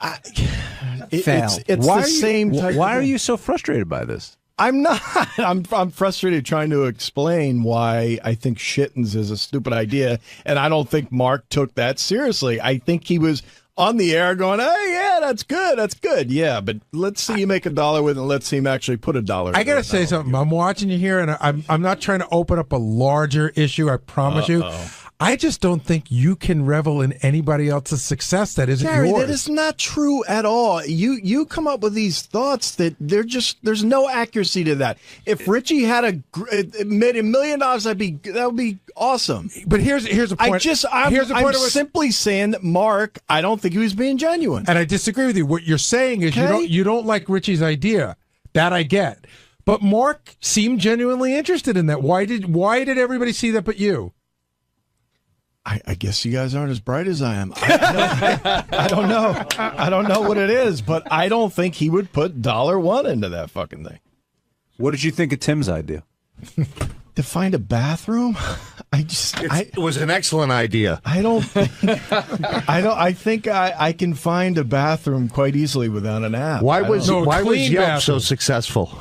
Speaker 18: Fail.
Speaker 10: It's the same type
Speaker 14: Why
Speaker 10: of
Speaker 14: are
Speaker 10: thing.
Speaker 14: you so frustrated by this?
Speaker 10: I'm not. I'm frustrated trying to explain why I think Shittens is a stupid idea. And I don't think Mark took that seriously. I think he was... on the air going, hey, yeah, that's good. Yeah, but let's see you make $1 with it, and let's see him actually put $1.
Speaker 15: I got to say something. I'm watching you here, and I'm not trying to open up a larger issue, I promise you. I just don't think you can revel in anybody else's success that isn't
Speaker 10: Gary,
Speaker 15: yours.
Speaker 10: that is not true at all. You come up with these thoughts that there's no accuracy to that. If Richie had made $1 million, that would be awesome.
Speaker 15: But here's a point.
Speaker 10: I'm simply saying that Mark, I don't think he was being genuine.
Speaker 15: And I disagree with you. What you're saying is you don't like Richie's idea. That I get. But Mark seemed genuinely interested in that. Why did everybody see that but you?
Speaker 10: I guess you guys aren't as bright as I am. I don't know. I don't know what it is, but I don't think he would put $1 into that fucking thing.
Speaker 14: What did you think of Tim's idea?
Speaker 10: To find a bathroom?
Speaker 20: It was an excellent idea.
Speaker 10: I don't think I think I can find a bathroom quite easily without an app.
Speaker 20: Why was Yelp
Speaker 10: bathroom.
Speaker 20: so successful?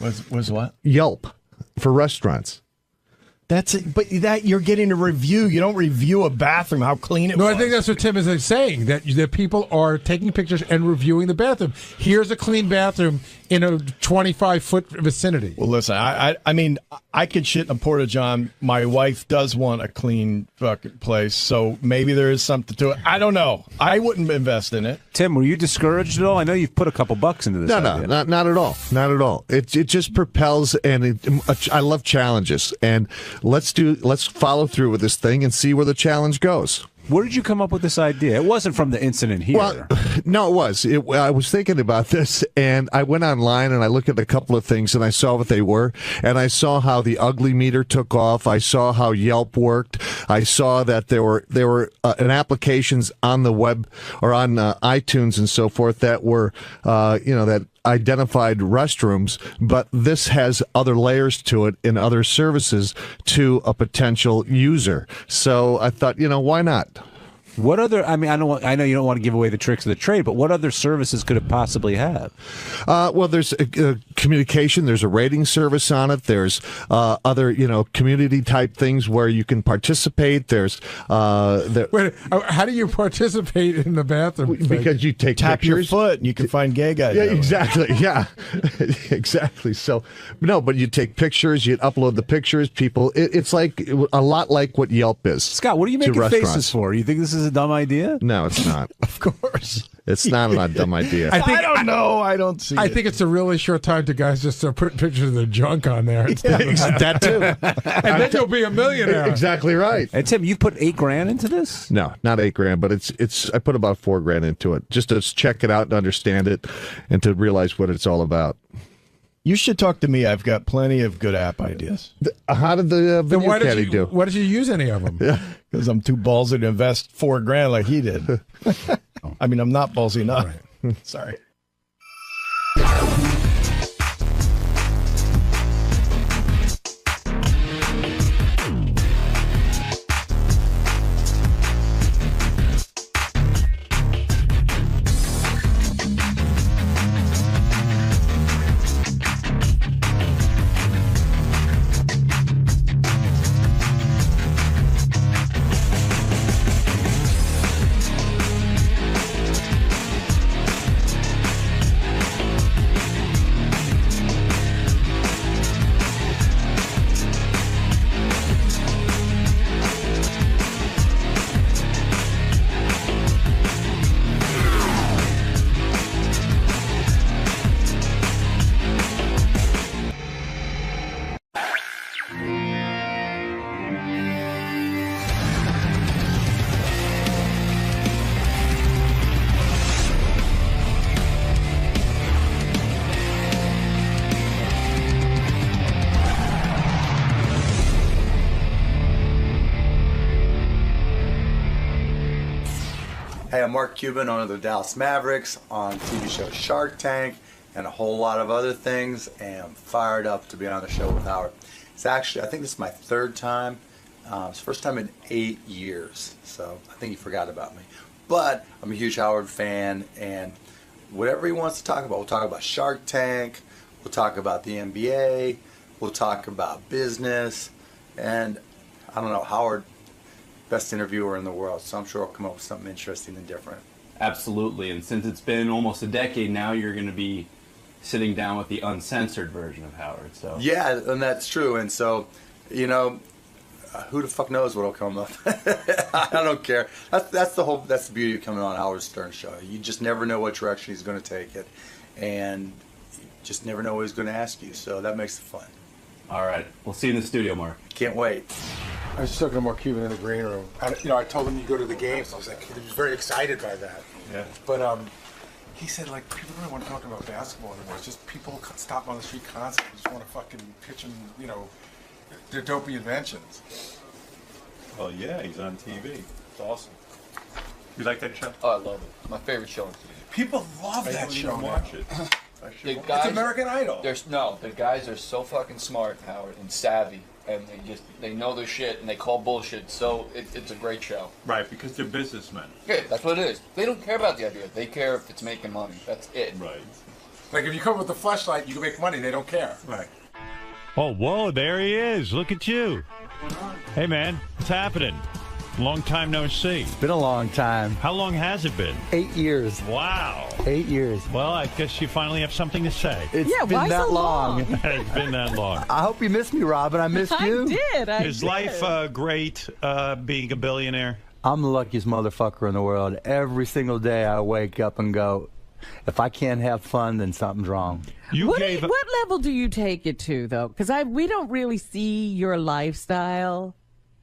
Speaker 10: Was what?
Speaker 20: Yelp for restaurants.
Speaker 10: That's it. But that you're getting a review. You don't review a bathroom, how clean it was.
Speaker 15: No, I think that's what Tim is saying, that people are taking pictures and reviewing the bathroom. Here's a clean bathroom in a 25-foot vicinity.
Speaker 10: Well, listen, I mean, I could shit in a porta-john. My wife does want a clean fucking place, so maybe there is something to it. I don't know. I wouldn't invest in it.
Speaker 14: Tim, were you discouraged at all? I know you've put a couple bucks into this.
Speaker 20: No, not at all. Not at all. It just propels, and I love challenges. And let's follow through with this thing and see where the challenge goes.
Speaker 14: Where did you come up with this idea? It wasn't from the incident here.
Speaker 20: Well, no, it was. I was thinking about this, and I went online and I looked at a couple of things, and I saw what they were, and I saw how the ugly meter took off. I saw how Yelp worked. I saw that there were applications on the web or on iTunes and so forth that were that identified restrooms, but this has other layers to it and other services to a potential user. So I thought, why not?
Speaker 14: What other? I mean, I know you don't want to give away the tricks of the trade, but what other services could it possibly have?
Speaker 20: Well, there's communication. There's a rating service on it. There's other, community type things where you can participate. There's
Speaker 15: Wait, how do you participate in the bathroom?
Speaker 20: Because you
Speaker 10: tap
Speaker 20: pictures.
Speaker 10: your foot and you can find gay guys.
Speaker 20: Yeah, exactly. Yeah, exactly. So but you take pictures. You upload the pictures. People, it's like a lot like what Yelp is.
Speaker 14: Scott, what are you making faces for? You think this is a dumb idea?
Speaker 20: No, it's not.
Speaker 10: Of course.
Speaker 20: It's not a dumb idea.
Speaker 10: I don't know. I don't see
Speaker 15: I
Speaker 10: it.
Speaker 15: think it's a really short time to guys just start putting pictures of their junk on there.
Speaker 20: That too.
Speaker 15: And then you'll be a millionaire.
Speaker 20: Exactly right.
Speaker 14: And Tim, you put $8,000 into this?
Speaker 20: No, not $8,000, but it's. I put about $4,000 into it just to check it out and understand it, and to realize what it's all about.
Speaker 10: You should talk to me. I've got plenty of good app ideas.
Speaker 20: How did the
Speaker 15: Then
Speaker 20: video caddy do?
Speaker 15: Why did you use any of them?
Speaker 20: Yeah,
Speaker 10: because I'm too ballsy to invest $4,000 like he did. I mean, I'm not ballsy enough. Sorry.
Speaker 21: Hey, I'm 𝗦𝗵cie𝘄𝗿𝗱, owner of the Dallas Mavericks, on TV show Shark Tank, and a whole lot of other things, and I'm fired up to be on the show with Howard. It's actually, I think this is my third time. It's the first time in 8 years, so I think he forgot about me. But I'm a huge Howard fan, and whatever he wants to talk about, we'll talk about Shark Tank, we'll talk about the NBA, we'll talk about business, and I don't know, Howard, best interviewer in the world, so I'm sure he'll come up with something interesting and different.
Speaker 22: Absolutely, and since it's been almost a decade now, you're going to be sitting down with the uncensored version of Howard. So
Speaker 21: yeah, and that's true. And so, who the fuck knows what'll come up? I don't care. That's the beauty of coming on Howard Stern show. You just never know what direction he's going to take it, and you just never know what he's going to ask you. So that makes it fun.
Speaker 22: all right, we'll see you in the studio, Mark.
Speaker 21: Can't wait.
Speaker 8: I was just talking to 𝗦𝗵cie in the green room. I told him you go to the games. I was like, he was very excited by that.
Speaker 22: Yeah.
Speaker 8: But he said, like, people don't want to talk about basketball anymore. It's just people stop on the street constantly. Just want to fucking pitch them, their dopey inventions.
Speaker 23: Well, yeah, he's on TV. It's awesome. You like that show?
Speaker 19: Oh, I love it. My favorite show on TV.
Speaker 8: People love
Speaker 23: I
Speaker 8: that
Speaker 23: don't
Speaker 8: show.
Speaker 23: even watch it.
Speaker 19: The
Speaker 8: It's
Speaker 19: guys,
Speaker 8: American Idol.
Speaker 19: The guys are so fucking smart, Howard, and savvy, and they know their shit, and they call bullshit. So it's a great show.
Speaker 23: Right, because they're businessmen.
Speaker 19: Yeah, that's what it is. They don't care about the idea. They care if it's making money. That's it.
Speaker 23: Right.
Speaker 8: Like, if you come with a flashlight, you can make money. They don't care.
Speaker 23: Right.
Speaker 1: Oh, whoa, there he is. Look at you. Hey, man, what's happening? Long time no see.
Speaker 18: Been a long time.
Speaker 1: How long has it been?
Speaker 18: 8 years.
Speaker 1: Wow.
Speaker 18: 8 years.
Speaker 1: Well, I guess you finally have something to say.
Speaker 18: It's been that long.
Speaker 1: It's been that long.
Speaker 18: I hope you missed me, Robin. I missed you.
Speaker 1: Is life great being a billionaire?
Speaker 18: I'm the luckiest motherfucker in the world. Every single day I wake up and go, if I can't have fun, then something's wrong.
Speaker 24: What level do you take it to, though? Because we don't really see your lifestyle.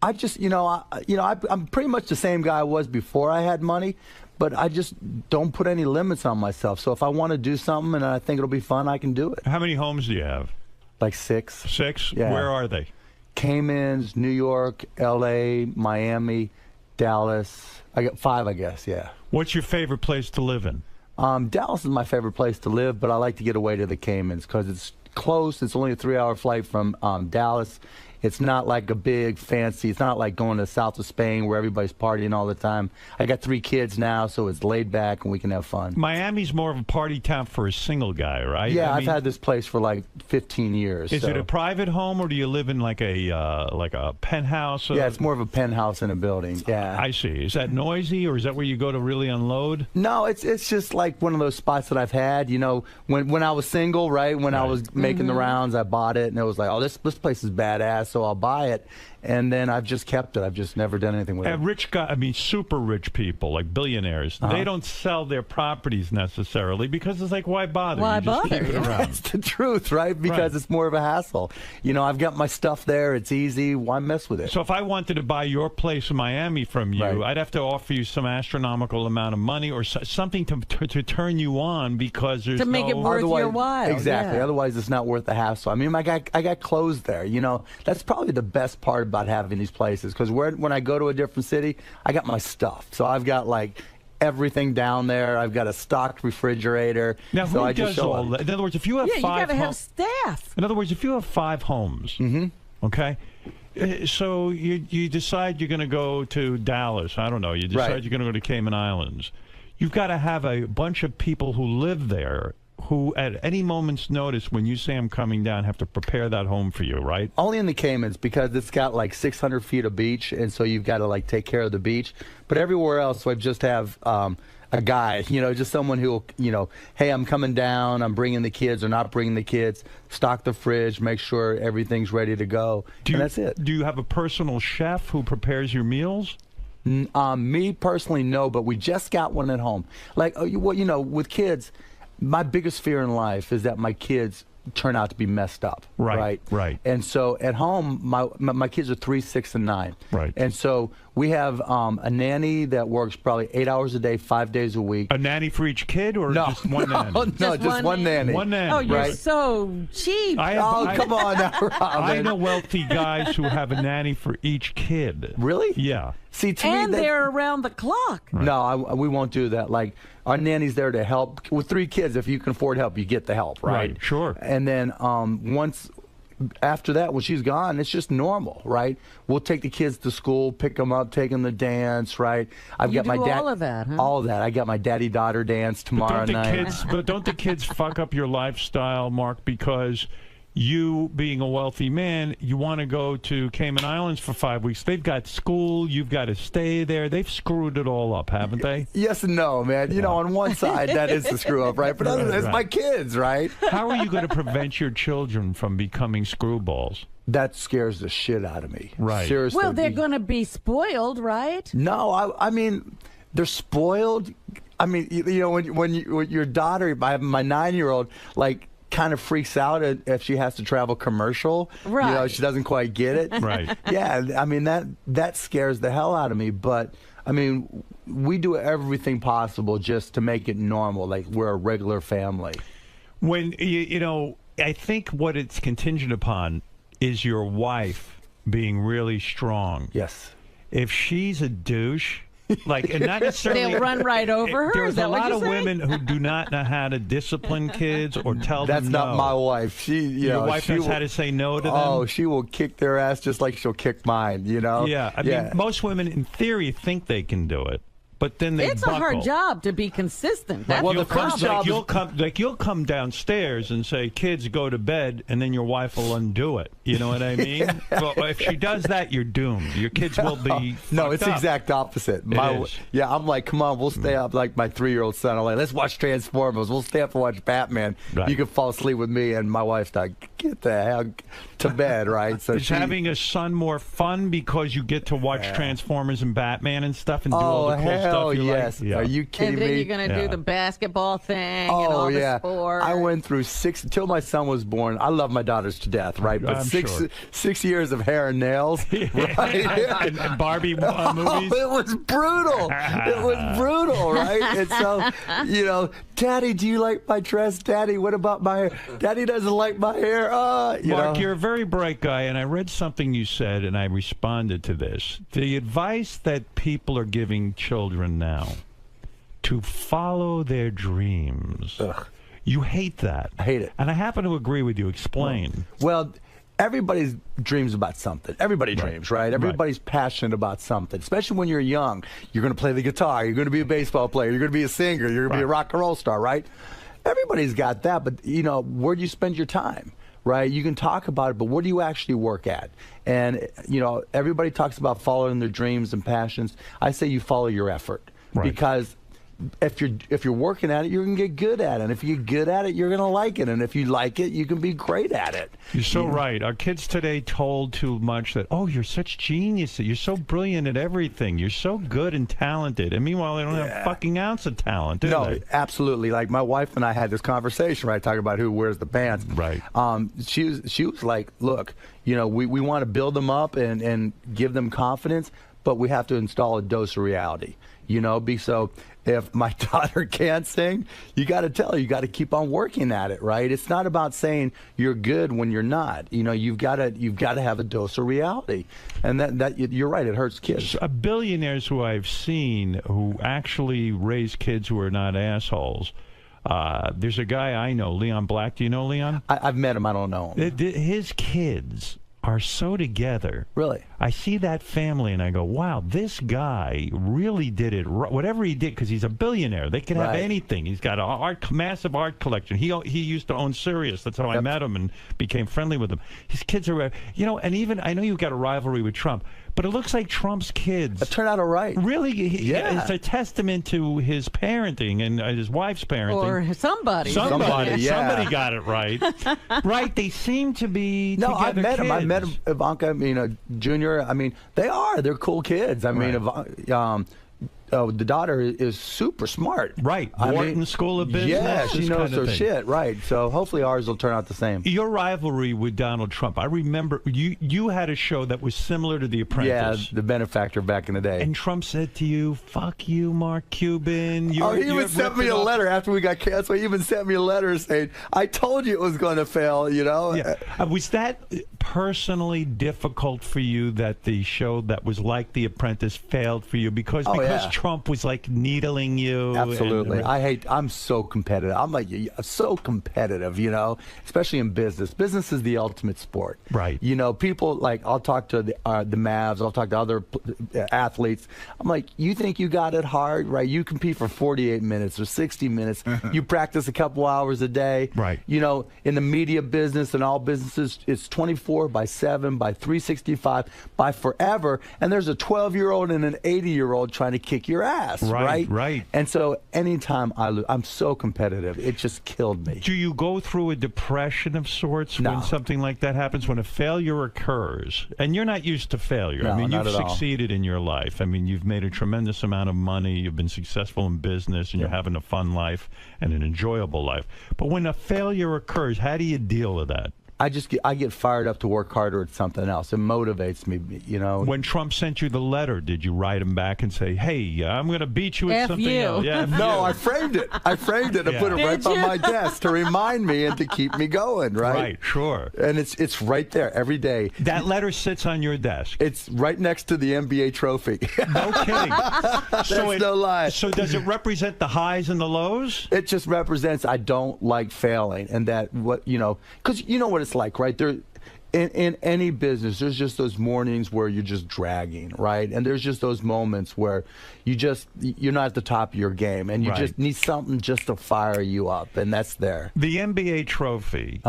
Speaker 18: I just, I'm pretty much the same guy I was before I had money, but I just don't put any limits on myself. So if I want to do something and I think it'll be fun, I can do it.
Speaker 1: How many homes do you have?
Speaker 18: Like 6.
Speaker 1: 6?
Speaker 18: Yeah.
Speaker 1: Where are they?
Speaker 18: Caymans, New York, L.A., Miami, Dallas. I got 5, I guess, yeah.
Speaker 1: What's your favorite place to live in?
Speaker 18: Dallas is my favorite place to live, but I like to get away to the Caymans because it's close. It's only a 3-hour flight from Dallas.
Speaker 21: It's not like a big fancy. It's not like going to the south of Spain where everybody's partying all the time. I got 3 kids now, so it's laid back and we can have fun.
Speaker 1: Miami's more of a party town for a single guy, right?
Speaker 21: Yeah,
Speaker 1: I
Speaker 21: I've
Speaker 1: mean,
Speaker 21: had this place for like 15 years.
Speaker 1: Is
Speaker 21: so.
Speaker 1: it a private home or do you live in like a penthouse?
Speaker 21: Yeah, it's more of a penthouse in a building. Yeah.
Speaker 1: I see. Is that noisy or is that where you go to really unload?
Speaker 21: No, it's just like one of those spots that I've had. You know, when I was single, right? When I was making the rounds, I bought it and it was like, oh, this place is badass, so I'll buy it. And then I've just kept it. I've just never done anything with it.
Speaker 1: Rich guys, I mean, super rich people, like billionaires, they don't sell their properties necessarily because it's like, why bother?
Speaker 21: Why
Speaker 1: you just
Speaker 21: bother?
Speaker 1: keep it around.
Speaker 21: That's the truth, right? Because it's more of a hassle. You know, I've got my stuff there. It's easy. Why mess with it?
Speaker 1: So if I wanted to buy your place in Miami from you, I'd have to offer you some astronomical amount of money or something to turn you on because there's
Speaker 24: to make it worth your while.
Speaker 21: Exactly.
Speaker 24: Yeah.
Speaker 21: Otherwise, it's not worth the hassle. I mean, I got clothes there. You know, that's probably the best part about having these places because when I go to a different city, I got my stuff. So I've got like everything down there. I've got a stocked refrigerator.
Speaker 1: Now,
Speaker 21: so
Speaker 1: who
Speaker 21: I just
Speaker 1: does
Speaker 21: show
Speaker 1: all that? In other words, if you have
Speaker 24: Yeah, you
Speaker 1: 5
Speaker 24: gotta have staff.
Speaker 1: In other words, if you have 5 homes, okay, so you decide you're going to go to Dallas. I don't know. You decide you're going to go to Cayman Islands. You've got to have a bunch of people who live there who at any moment's notice when you say I'm coming down have to prepare that home for you, right?
Speaker 21: Only in the Caymans because it's got like 600 feet of beach, and so you've got to like take care of the beach. But everywhere else, I just have a guy, you know, just someone who will, you know, hey, I'm coming down, I'm bringing the kids or not bringing the kids, stock the fridge, make sure everything's ready to go, and that's it.
Speaker 1: Do you have a personal chef who prepares your meals?
Speaker 21: Me personally, no, but we just got one at home. Like, you know, with kids, my biggest fear in life is that my kids turn out to be messed up. Right. And so at home, my kids are 3, 6, and 9.
Speaker 1: Right.
Speaker 21: And so we have a nanny that works probably 8 hours a day, 5 days a week.
Speaker 1: A nanny for each kid, or just one nanny?
Speaker 21: No, just one nanny.
Speaker 1: One nanny.
Speaker 24: Oh, you're so cheap.
Speaker 21: Come on now, Robin.
Speaker 1: I know wealthy guys who have a nanny for each kid.
Speaker 21: Really?
Speaker 1: Yeah.
Speaker 21: See, to
Speaker 24: and
Speaker 21: me,
Speaker 24: they're around the clock.
Speaker 21: No, we won't do that. Like, our nanny's there to help. With 3 kids, if you can afford help, you get the help, right?
Speaker 1: Sure.
Speaker 21: And then after that, when she's gone, it's just normal, right? We'll take the kids to school, pick them up, take them to dance, right? I've got my dad.
Speaker 24: all of that, huh?
Speaker 21: All of that. I got my daddy-daughter dance tomorrow night.
Speaker 1: But don't the kids fuck up your lifestyle, Mark, because you, being a wealthy man, you want to go to Cayman Islands for 5 weeks. They've got school. You've got to stay there. They've screwed it all up, haven't they?
Speaker 21: Yes and no, man. You know, on one side, that is the screw up, right? But other than it's my kids, right?
Speaker 1: How are you going to prevent your children from becoming screwballs?
Speaker 21: That scares the shit out of me.
Speaker 1: Right.
Speaker 21: Seriously.
Speaker 24: Well, they're going to be spoiled, right?
Speaker 21: No, I mean, they're spoiled. I mean, you know, when your daughter, my 9-year-old, like, kind of freaks out if she has to travel commercial.
Speaker 24: Right.
Speaker 21: You know, she doesn't quite get it.
Speaker 1: Right.
Speaker 21: Yeah, I mean, that scares the hell out of me. But, I mean, we do everything possible just to make it normal, like we're a regular family.
Speaker 1: When, you know, I think what it's contingent upon is your wife being really strong.
Speaker 21: Yes.
Speaker 1: If she's a douche... Like, and not necessarily.
Speaker 24: They'll run right over her.
Speaker 1: There's
Speaker 24: Is that
Speaker 1: a
Speaker 24: what
Speaker 1: lot
Speaker 24: you're
Speaker 1: of
Speaker 24: saying?
Speaker 1: women who do not know how to discipline kids or tell
Speaker 21: That's
Speaker 1: them no.
Speaker 21: not my wife.
Speaker 1: Your wife knows how to say no to them?
Speaker 21: Oh, she will kick their ass just like she'll kick mine, you know?
Speaker 1: Yeah. I mean, most women, in theory, think they can do it. But then they
Speaker 24: It's
Speaker 1: buckle.
Speaker 24: a hard job to be consistent. That's
Speaker 1: Well,
Speaker 24: the problem.
Speaker 1: you'll come downstairs and say, "Kids, go to bed," and then your wife will undo it. You know what I mean? Well, if she does that, you're doomed. Your kids will be.
Speaker 21: No, it's the
Speaker 1: up.
Speaker 21: exact opposite.
Speaker 1: is.
Speaker 21: Yeah, I'm like, come on, we'll stay up. Like my 3-year-old son, I'm like, let's watch Transformers. We'll stay up and watch Batman.
Speaker 1: Right.
Speaker 21: You can fall asleep with me, and my wife's like, get the hell to bed, right? So
Speaker 1: Is having a son more fun because you get to watch Transformers and Batman and stuff and do all the cool
Speaker 21: hell
Speaker 1: stuff you
Speaker 21: yes.
Speaker 1: like? Yeah.
Speaker 21: Are you kidding
Speaker 24: And then
Speaker 21: me?
Speaker 24: you're going to do the basketball thing and
Speaker 21: Oh
Speaker 24: all
Speaker 21: yeah,
Speaker 24: the sports.
Speaker 21: I went through 6 until my son was born. I love my daughters to death, right? But
Speaker 1: I'm
Speaker 21: 6
Speaker 1: sure.
Speaker 21: 6 years of hair and nails, right?
Speaker 1: and Barbie movies.
Speaker 21: It was brutal. It was brutal, right? And so, you know, Daddy, do you like my dress? Daddy, what about my hair? Daddy doesn't like my hair.
Speaker 1: Mark,
Speaker 21: You know.
Speaker 1: you're a very bright guy, and I read something you said, and I responded to this. The advice that people are giving children now to follow their dreams.
Speaker 21: Ugh.
Speaker 1: You hate that.
Speaker 21: I hate it.
Speaker 1: And I happen to agree with you. Explain.
Speaker 21: Well, everybody dreams about something. Everybody dreams, right? Everybody's passionate about something, especially when you're young. You're going to play the guitar. You're going to be a baseball player. You're going to be a singer. You're going to be a rock and roll star, right? Everybody's got that, but, where do you spend your time? Right? You can talk about it, but what do you actually work at? And, everybody talks about following their dreams and passions. I say you follow your effort. Because if you're working at it, you're going to get good at it. And if you get good at it, you're going to like it. And if you like it, you can be great at it.
Speaker 1: You're so right. Our kids today told too much that, oh, you're such geniuses. You're so brilliant at everything. You're so good and talented. And meanwhile, they don't have a fucking ounce of talent, do they?
Speaker 21: Absolutely. Like my wife and I had this conversation, right, talking about who wears the pants.
Speaker 1: Right.
Speaker 21: She was like, look, we want to build them up and give them confidence, but we have to install a dose of reality. So if my daughter can't sing, you got to tell her, you got to keep on working at it, right? It's not about saying you're good when you're not. You've got to have a dose of reality, and that you're right. It hurts kids.
Speaker 1: Billionaires who I've seen who actually raise kids who are not assholes. There's a guy I know, Leon Black. Do you know Leon?
Speaker 21: I've met him. I don't know him.
Speaker 1: His kids are so together.
Speaker 21: Really?
Speaker 1: I see that family and I go, wow, this guy really did it right. Whatever he did, because he's a billionaire. They can have anything. He's got a massive art collection. He used to own Sirius. That's how I met him and became friendly with him. His kids are, and even, I know you've got a rivalry with Trump, but it looks like Trump's kids
Speaker 21: turn out all right.
Speaker 1: Really, it's a testament to his parenting and his wife's parenting.
Speaker 24: Or somebody.
Speaker 21: Somebody
Speaker 1: got it right. Right, they seem to be
Speaker 21: No,
Speaker 1: together
Speaker 21: I've met
Speaker 1: kids.
Speaker 21: him. I met Ivanka, Junior. I mean, they're cool kids. I mean, the daughter is super smart.
Speaker 1: Right. Wharton School of Business.
Speaker 21: Yeah, she knows her shit. Right. So hopefully ours will turn out the same.
Speaker 1: Your rivalry with Donald Trump. I remember you had a show that was similar to The Apprentice.
Speaker 21: Yeah, The Benefactor back in the day.
Speaker 1: And Trump said to you, "Fuck you, Mark Cuban."
Speaker 21: He even sent me a letter after we got canceled. He even sent me a letter saying, "I told you it was going to fail." Yeah.
Speaker 1: Was that personally difficult for you that the show that was like The Apprentice failed for you because Trump was like needling you?
Speaker 21: Absolutely. I'm so competitive. I'm like so competitive, especially in business. Business is the ultimate sport.
Speaker 1: Right.
Speaker 21: People like, I'll talk to the Mavs, I'll talk to other athletes. I'm like, you think you got it hard, right? You compete for 48 minutes or 60 minutes. You practice a couple hours a day.
Speaker 1: Right.
Speaker 21: In the media business and all businesses, it's 24/7 by 365 by forever. And there's a 12-year-old and an 80-year-old trying to kick your ass. Right. And so anytime I lose, I'm so competitive. It just killed me.
Speaker 1: Do you go through a depression of sorts when something like that happens, when a failure occurs? And you're not used to failure.
Speaker 21: No,
Speaker 1: I mean,
Speaker 21: not
Speaker 1: you've
Speaker 21: at all.
Speaker 1: succeeded in your life. I mean, you've made a tremendous amount of money. You've been successful in business, and you're having a fun life and an enjoyable life. But when a failure occurs, how do you deal with that?
Speaker 21: I get fired up to work harder at something else. It motivates me,
Speaker 1: When Trump sent you the letter, did you write him back and say, "Hey, I'm going to beat you at something else"? Yeah,
Speaker 21: no, I framed it. I framed it and put it right on my desk to remind me and to keep me going.
Speaker 1: Right, sure.
Speaker 21: And it's right there every day.
Speaker 1: That letter sits on your desk.
Speaker 21: It's right next to the NBA trophy.
Speaker 1: No kidding.
Speaker 21: That's no lie.
Speaker 1: So does it represent the highs and the lows?
Speaker 21: It just represents I don't like failing, and that because you know what it's like, right? There, in any business, there's just those mornings where you're just dragging, right? And there's just those moments where you're not at the top of your game, and you just need something just to fire you up, and that's there.
Speaker 1: The NBA trophy.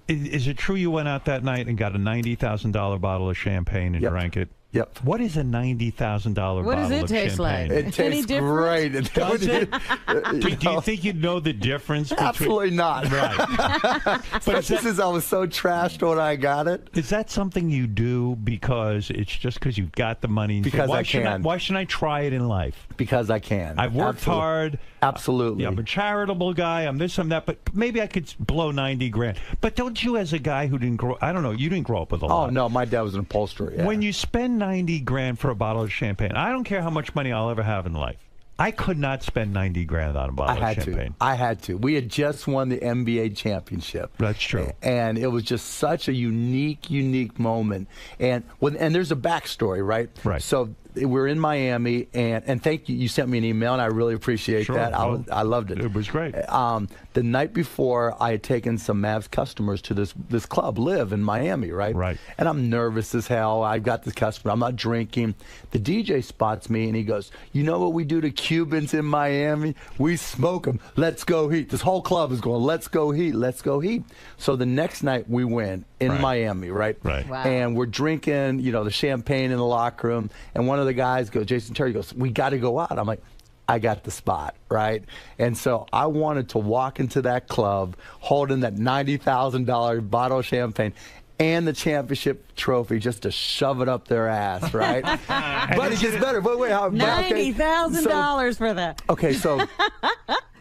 Speaker 1: Is it true you went out that night and got a $90,000 bottle of champagne and drank it?
Speaker 21: Yep.
Speaker 1: What is a $90,000 bottle of champagne?
Speaker 24: What does it taste like?
Speaker 21: It tastes great.
Speaker 1: Does it? Do you think you'd know the difference between...
Speaker 21: Absolutely not.
Speaker 1: Right.
Speaker 21: But since I was so trashed when I got it.
Speaker 1: Is that something you do because it's just because you've got the money? And
Speaker 21: because I can.
Speaker 1: Why shouldn't I try it in life?
Speaker 21: Because I can.
Speaker 1: I've worked hard.
Speaker 21: Absolutely.
Speaker 1: I'm a charitable guy. I'm this, I'm that. But maybe I could blow $90,000. But don't you, as a guy who didn't grow... I don't know. You didn't grow up with a lot.
Speaker 21: Oh, no. My dad was an upholsterer. Yeah.
Speaker 1: When you spend $90,000 for a bottle of champagne, I don't care how much money I'll ever have in life. I could not spend $90,000 on a bottle of champagne.
Speaker 21: I had to. We had just won the NBA championship.
Speaker 1: That's true.
Speaker 21: And it was just such a unique moment. And there's a backstory, right?
Speaker 1: Right.
Speaker 21: So we're in Miami, and thank you. You sent me an email, and I really appreciate
Speaker 1: Sure.
Speaker 21: that. I loved it.
Speaker 1: It was great.
Speaker 21: The night before, I had taken some Mavs customers to this club, Live, in Miami, right?
Speaker 1: Right.
Speaker 21: And I'm nervous as hell. I've got this customer. I'm not drinking. The DJ spots me, and he goes, "You know what we do to Cubans in Miami? We smoke them. Let's go Heat." This whole club is going, "Let's go Heat. Let's go Heat." So the next night we win in Miami, right?
Speaker 1: Right.
Speaker 21: Wow. And we're drinking, the champagne in the locker room, and one of the guys goes, Jason Terry goes, "We got to go out." I'm like, I got the spot, right? And so I wanted to walk into that club holding that $90,000 bottle of champagne and the championship trophy just to shove it up their ass, right? But it gets better. But wait,
Speaker 24: $90,000 for that.
Speaker 21: Okay, so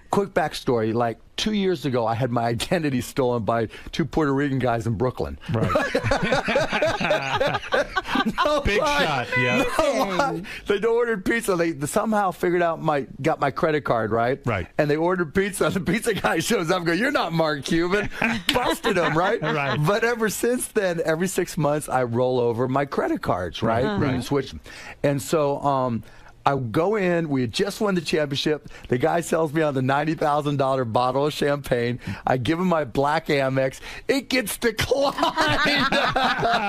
Speaker 21: quick backstory. Like 2 years ago, I had my identity stolen by two Puerto Rican guys in Brooklyn.
Speaker 1: Right. Big shot, yeah.
Speaker 21: They ordered pizza. They somehow figured out got my credit card, right?
Speaker 1: Right.
Speaker 21: And they ordered pizza. The pizza guy shows up and goes, "You're not Mark Cuban." Busted him, right?
Speaker 1: Right.
Speaker 21: But ever since then, every 6 months, I roll over my credit cards, right? And switch them. And so I go in. We had just won the championship. The guy sells me on the $90,000 bottle of champagne. I give him my black Amex. It gets declined.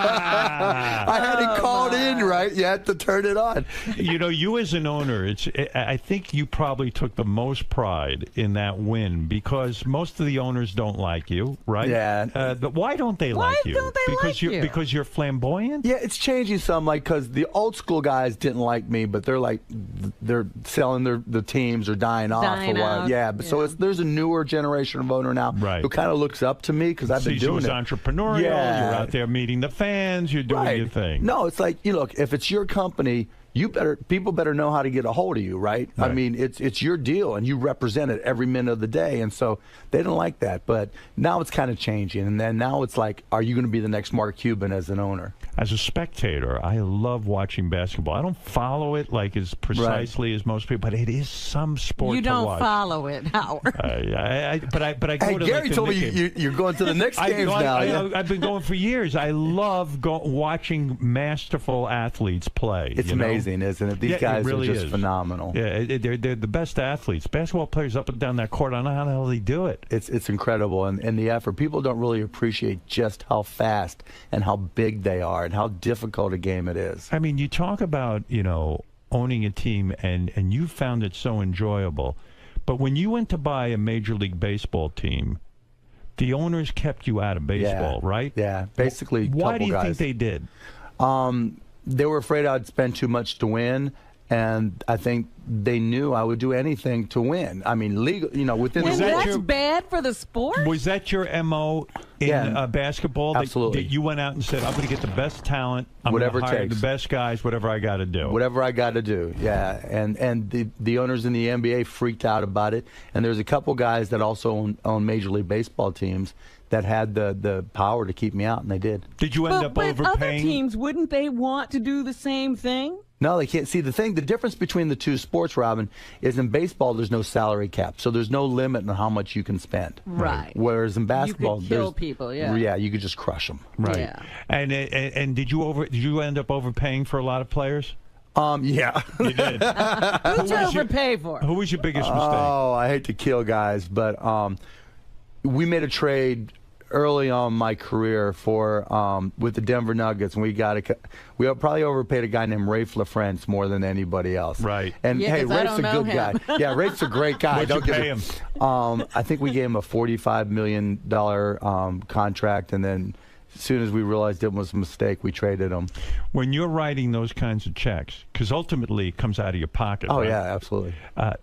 Speaker 21: I had it called in, right? You had to turn it on.
Speaker 1: You as an owner, I think you probably took the most pride in that win because most of the owners don't like you, right?
Speaker 21: Yeah.
Speaker 1: But why don't they like you? Because you're flamboyant?
Speaker 21: Yeah, it's changing some, because the old school guys didn't like me, but they're selling the teams or dying off or what. Yeah, but so there's a newer generation of owner now who kind of looks up to me because I've been doing it.
Speaker 1: Entrepreneurial.
Speaker 21: Yeah.
Speaker 1: You're out there meeting the fans. You're doing your thing.
Speaker 21: No, it's like, look, if it's your company, people better know how to get a hold of you, right? I mean, it's your deal, and you represent it every minute of the day, and so they don't like that. But now it's kind of changing, and then now it's like, are you going to be the next Mark Cuban as an owner?
Speaker 1: As a spectator, I love watching basketball. I don't follow it like as precisely as most people, but it is some sport
Speaker 24: You
Speaker 1: to
Speaker 24: don't
Speaker 1: watch.
Speaker 24: follow it, Howard.
Speaker 1: But I go
Speaker 21: Hey,
Speaker 1: to
Speaker 21: Gary
Speaker 1: the
Speaker 21: told me
Speaker 1: Knicks game.
Speaker 21: you're going to the Knicks games now.
Speaker 1: I've been going for years. I love watching masterful athletes play.
Speaker 21: It's amazing, isn't it? These guys
Speaker 1: really
Speaker 21: are just phenomenal.
Speaker 1: Yeah, they're the best athletes. Basketball players up and down that court. I don't know how the hell they do it.
Speaker 21: It's incredible, and the effort. People don't really appreciate just how fast and how big they are and how difficult a game it is.
Speaker 1: I mean, you talk about, owning a team, and you found it so enjoyable. But when you went to buy a Major League Baseball team, the owners kept you out of baseball, right?
Speaker 21: Yeah, basically.
Speaker 1: Why do you think they did?
Speaker 21: They were afraid I'd spend too much to win, and I think they knew I would do anything to win. I mean, legal, within.
Speaker 24: And that's bad for the sport?
Speaker 1: Was that your MO in basketball?
Speaker 21: Absolutely.
Speaker 1: That you went out and said, I'm going to get the best talent. I'm
Speaker 21: Whatever
Speaker 1: going to hire
Speaker 21: it takes.
Speaker 1: the best guys, whatever I got to do.
Speaker 21: Whatever I got to do, yeah. And the owners in the NBA freaked out about it. And there's a couple guys that also own Major League Baseball teams that had the power to keep me out, and they did.
Speaker 1: Did you end up
Speaker 24: But
Speaker 1: overpaying?
Speaker 24: other teams, wouldn't they want to do the same thing?
Speaker 21: No, they can't. See, the difference between the two sports, Robin, is in baseball there's no salary cap, so there's no limit on how much you can spend.
Speaker 24: Right.
Speaker 21: Whereas in basketball,
Speaker 24: you could kill
Speaker 21: there's
Speaker 24: people. Yeah.
Speaker 21: Yeah, you could just crush them.
Speaker 1: Right.
Speaker 24: Yeah.
Speaker 1: And did you end up overpaying for a lot of players?
Speaker 21: Yeah.
Speaker 1: You did.
Speaker 24: Who'd you overpay for?
Speaker 1: Who was your biggest mistake?
Speaker 21: Oh, I hate to kill guys, but we made a trade early on in my career for with the Denver Nuggets, and we probably overpaid a guy named Rafe LaFrance more than anybody else.
Speaker 1: Right.
Speaker 21: And
Speaker 24: Yeah,
Speaker 21: hey,
Speaker 24: 'cause I
Speaker 21: Rafe's a
Speaker 24: don't know
Speaker 21: good
Speaker 24: him.
Speaker 21: guy. Yeah, Rafe's a great guy.
Speaker 1: What'd you pay him?
Speaker 21: I think we gave him a $45 million contract, and then as soon as we realized it was a mistake, we traded him.
Speaker 1: When you're writing those kinds of checks, because ultimately it comes out of your pocket.
Speaker 21: Oh,
Speaker 1: right?
Speaker 21: yeah, absolutely.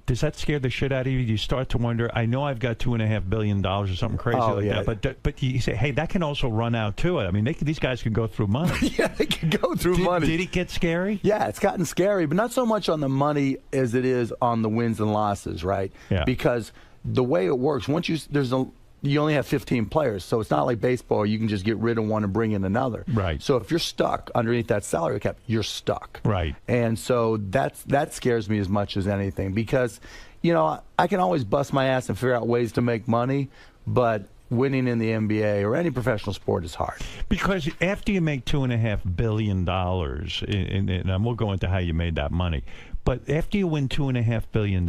Speaker 1: Does that scare the shit out of you? You start to wonder, I know I've got $2.5 billion or something crazy like that, but you say, hey, that can also run out too. I mean, these guys can go through money.
Speaker 21: Yeah, they can go through money.
Speaker 1: Did it get scary?
Speaker 21: Yeah, it's gotten scary, but not so much on the money as it is on the wins and losses, right?
Speaker 1: Yeah.
Speaker 21: Because the way it works, you only have 15 players, so it's not like baseball. You can just get rid of one and bring in another.
Speaker 1: Right.
Speaker 21: So if you're stuck underneath that salary cap, you're stuck.
Speaker 1: Right.
Speaker 21: And so that scares me as much as anything because, I can always bust my ass and figure out ways to make money, but winning in the NBA or any professional sport is hard.
Speaker 1: Because after you make $2.5 billion, and we'll go into how you made that money, but after you win $2.5 billion,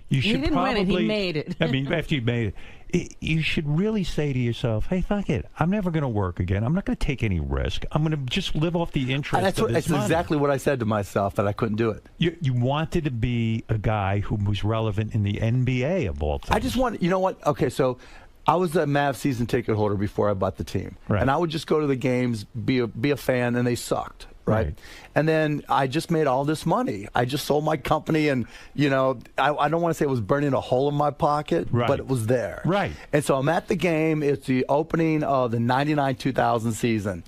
Speaker 1: you should
Speaker 24: didn't
Speaker 1: probably
Speaker 24: win it, he made it.
Speaker 1: I mean, after you made it, you should really say to yourself, "Hey, fuck it, I'm never going to work again. I'm not going to take any risk. I'm going to just live off the interest of this money."
Speaker 21: That's exactly what I said to myself, that I couldn't do it.
Speaker 1: You wanted to be a guy who was relevant in the NBA of all things.
Speaker 21: I just want, you know what? Okay, so I was a Mavs season ticket holder before I bought the team, and I would just go to the games, be a fan, and they sucked. Right. And then I just made all this money. I just sold my company, and, you know, I don't want to say it was burning a hole in my pocket, but it was there. Right. And so I'm at the game. It's the opening of the 99-2000 season.